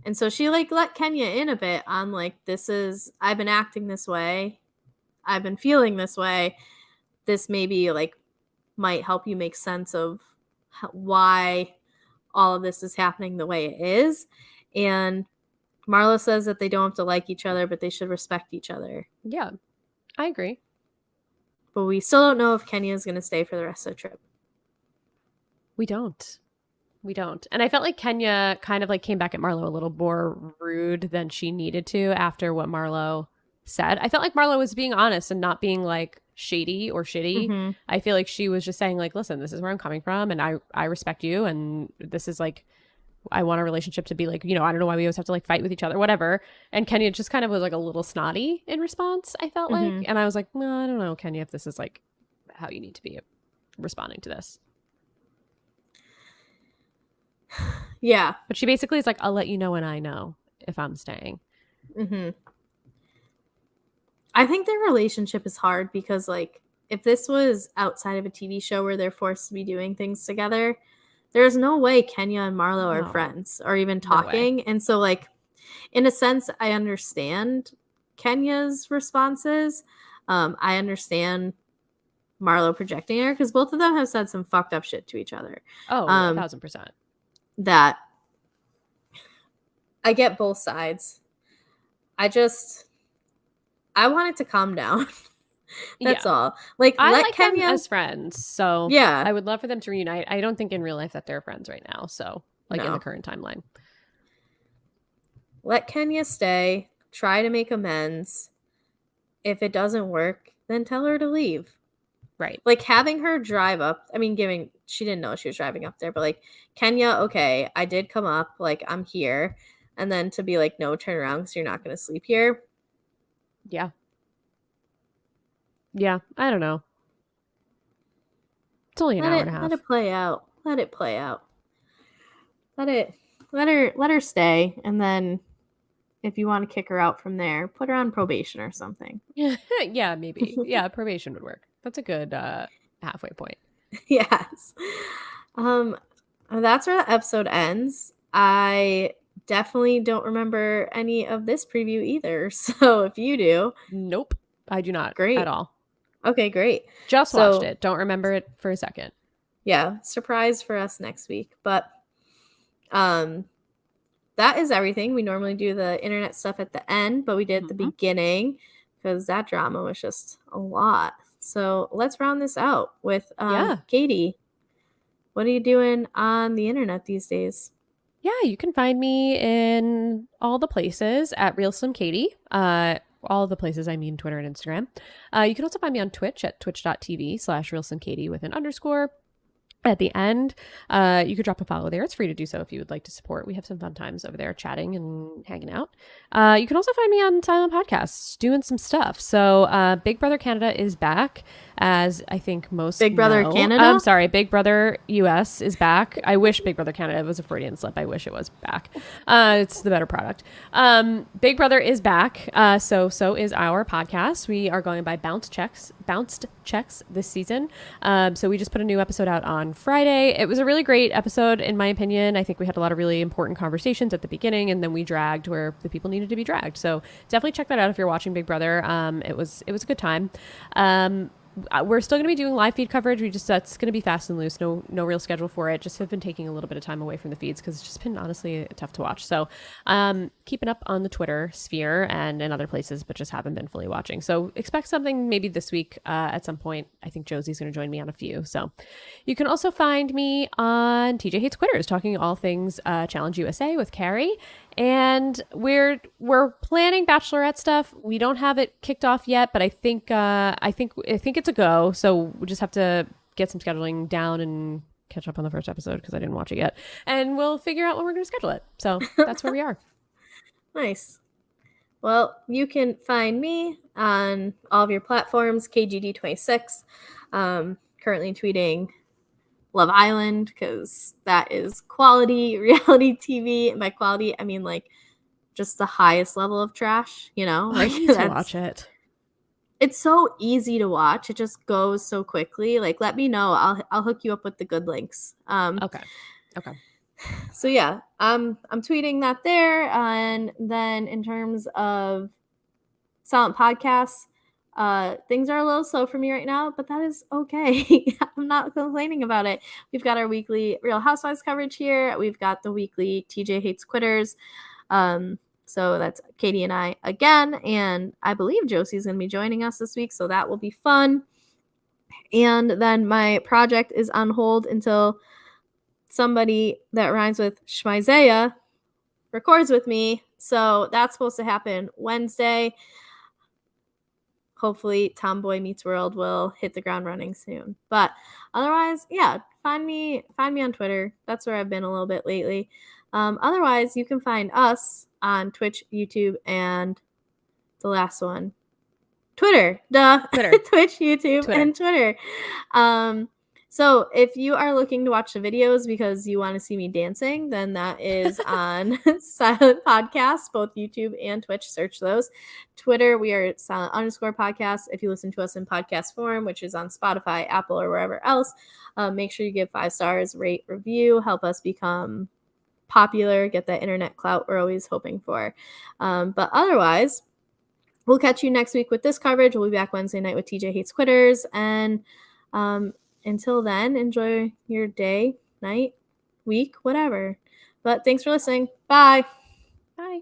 Speaker 1: And so she like let Kenya in a bit on like, this is, I've been acting this way. I've been feeling this way. This maybe like might help you make sense of why all of this is happening the way it is. And Marlo says that they don't have to like each other, but they should respect each other.
Speaker 2: Yeah, I agree.
Speaker 1: But we still don't know if Kenya is going to stay for the rest of the trip.
Speaker 2: We don't. We don't. And I felt like Kenya kind of like came back at Marlo a little more rude than she needed to after what Marlo said. I felt like Marlo was being honest and not being like shady or shitty.
Speaker 1: Mm-hmm.
Speaker 2: I feel like she was just saying like, listen, this is where I'm coming from and I respect you and this is like I want a relationship to be like, I don't know why we always have to like fight with each other, whatever. And Kenya just kind of was like a little snotty in response, I felt like.
Speaker 1: Mm-hmm.
Speaker 2: And I was like, no, I don't know, Kenya, if this is like how you need to be responding to this.
Speaker 1: Yeah.
Speaker 2: But she basically is like, I'll let you know when I know if I'm staying.
Speaker 1: Mm-hmm. I think their relationship is hard because, like, if this was outside of a TV show where they're forced to be doing things together, there's no way Kenya and Marlo are
Speaker 2: No,
Speaker 1: friends or even
Speaker 2: no way.
Speaker 1: talking. And so, like, in a sense, I understand Kenya's responses. I understand Marlo projecting her because both of them have said some fucked up shit to each other.
Speaker 2: Oh,
Speaker 1: Um,
Speaker 2: 1,000%.
Speaker 1: that I get both sides. I want it to calm down. That's
Speaker 2: Yeah.
Speaker 1: all. Like,
Speaker 2: I
Speaker 1: let
Speaker 2: like them
Speaker 1: Kenya.
Speaker 2: as friends. So
Speaker 1: Yeah.
Speaker 2: I would love for them to reunite. I don't think in real life that they're friends right now. So, like in the
Speaker 1: No.
Speaker 2: current timeline.
Speaker 1: Let Kenya stay. Try to make amends. If it doesn't work, then tell her to leave.
Speaker 2: Right.
Speaker 1: Like, having her drive up, I mean, she didn't know she was driving up there, but like, Kenya, okay, I did come up, like, I'm here. And then to be like, no, turn around because you're not going to sleep here.
Speaker 2: Yeah. Yeah. I don't know. It's only an hour and a
Speaker 1: Let
Speaker 2: half.
Speaker 1: it play out. Let it play out. Let it, let her stay. And then if you want to kick her out from there, put her on probation or something.
Speaker 2: Yeah, maybe. Yeah, probation would work. That's a good halfway point.
Speaker 1: Yes. Um, that's where the episode ends. I definitely don't remember any of this preview either. So if you do,
Speaker 2: Nope. I do not at
Speaker 1: great.
Speaker 2: all.
Speaker 1: Okay, great.
Speaker 2: Just watched
Speaker 1: So
Speaker 2: it. Don't remember it for a second.
Speaker 1: yeah, surprise for us next week. But um that is everything. We normally do the internet stuff at the end, but we did at the
Speaker 2: Mm-hmm.
Speaker 1: beginning because that drama was just a lot. So let's round this out with
Speaker 2: Yeah.
Speaker 1: Katie. What are you doing on the internet these days?
Speaker 2: Yeah, you can find me in all the places at Real Slim Katie. All the places, I mean Twitter and Instagram. You can also find me on Twitch at twitch.tv/RealSlimKatie with an underscore at the end. You could drop a follow there. It's free to do so if you would like to support. We have some fun times over there chatting and hanging out. You can also find me on Silent Podcasts doing some stuff. So Big Brother Canada is back, as I think most
Speaker 1: Big Brother
Speaker 2: know.
Speaker 1: Canada?
Speaker 2: I'm sorry, Big Brother US is back. I wish Big Brother Canada was a Freudian slip. I wish it was back. It's the better product. Big Brother is back. So is our podcast. We are going by bounced checks this season. So we just put a new episode out on Friday. It was a really great episode, in my opinion. I think we had a lot of really important conversations at the beginning, and then we dragged where the people needed to be dragged. So definitely check that out if you're watching Big Brother. It was a good time. We're still going to be doing live feed coverage. That's going to be fast and loose. No real schedule for it. Just have been taking a little bit of time away from the feeds because it's just been honestly tough to watch. So keeping up on the Twitter sphere and in other places, but just haven't been fully watching. So expect something maybe this week at some point. I think Josie's going to join me on a few. So you can also find me on TJ Hates Quitters, talking all things Challenge USA with Kari. And we're planning Bachelorette stuff. We don't have it kicked off yet, but I think it's a go. So we just have to get some scheduling down and catch up on the first episode because I didn't watch it yet, and we'll figure out when we're going to schedule it. So that's where we are.
Speaker 1: Nice. Well, you can find me on all of your platforms, KGD26. Currently tweeting Love Island because that is quality reality TV. And by quality, I mean like just the highest level of trash, you know?
Speaker 2: Oh, I
Speaker 1: Like
Speaker 2: need to
Speaker 1: that's
Speaker 2: watch it.
Speaker 1: it's so easy to watch. It just goes so quickly. Like let me know. I'll hook you up with the good links.
Speaker 2: Okay. Okay.
Speaker 1: So yeah, I'm tweeting that there. And then in terms of silent podcasts, things are a little slow for me right now, but that is okay. I'm not complaining about it. We've got our weekly Real Housewives coverage here. We've got the weekly TJ Hates Quitters. So that's Katie and I again, and I believe Josie's going to be joining us this week, so that will be fun. And then my project is on hold until somebody that rhymes with Shmizaya records with me. So that's supposed to happen Wednesday. Hopefully Tomboy Meets World will hit the ground running soon. But otherwise, yeah, find me on Twitter. That's where I've been a little bit lately. Otherwise, you can find us on Twitch, YouTube, and the last one, Twitter. Duh.
Speaker 2: Twitter.
Speaker 1: Twitch, YouTube,
Speaker 2: Twitter.
Speaker 1: and Twitter. So if you are looking to watch the videos because you want to see me dancing, then that is on Silent Podcast, both YouTube and Twitch. Search those. Twitter, we are silent_podcast. If you listen to us in podcast form, which is on Spotify, Apple, or wherever else, make sure you give 5 stars, rate, review, help us become popular, get that internet clout we're always hoping for. But otherwise, we'll catch you next week with this coverage. We'll be back Wednesday night with TJ Hates Quitters. And until then, enjoy your day, night, week, whatever. But thanks for listening. Bye.
Speaker 2: Bye.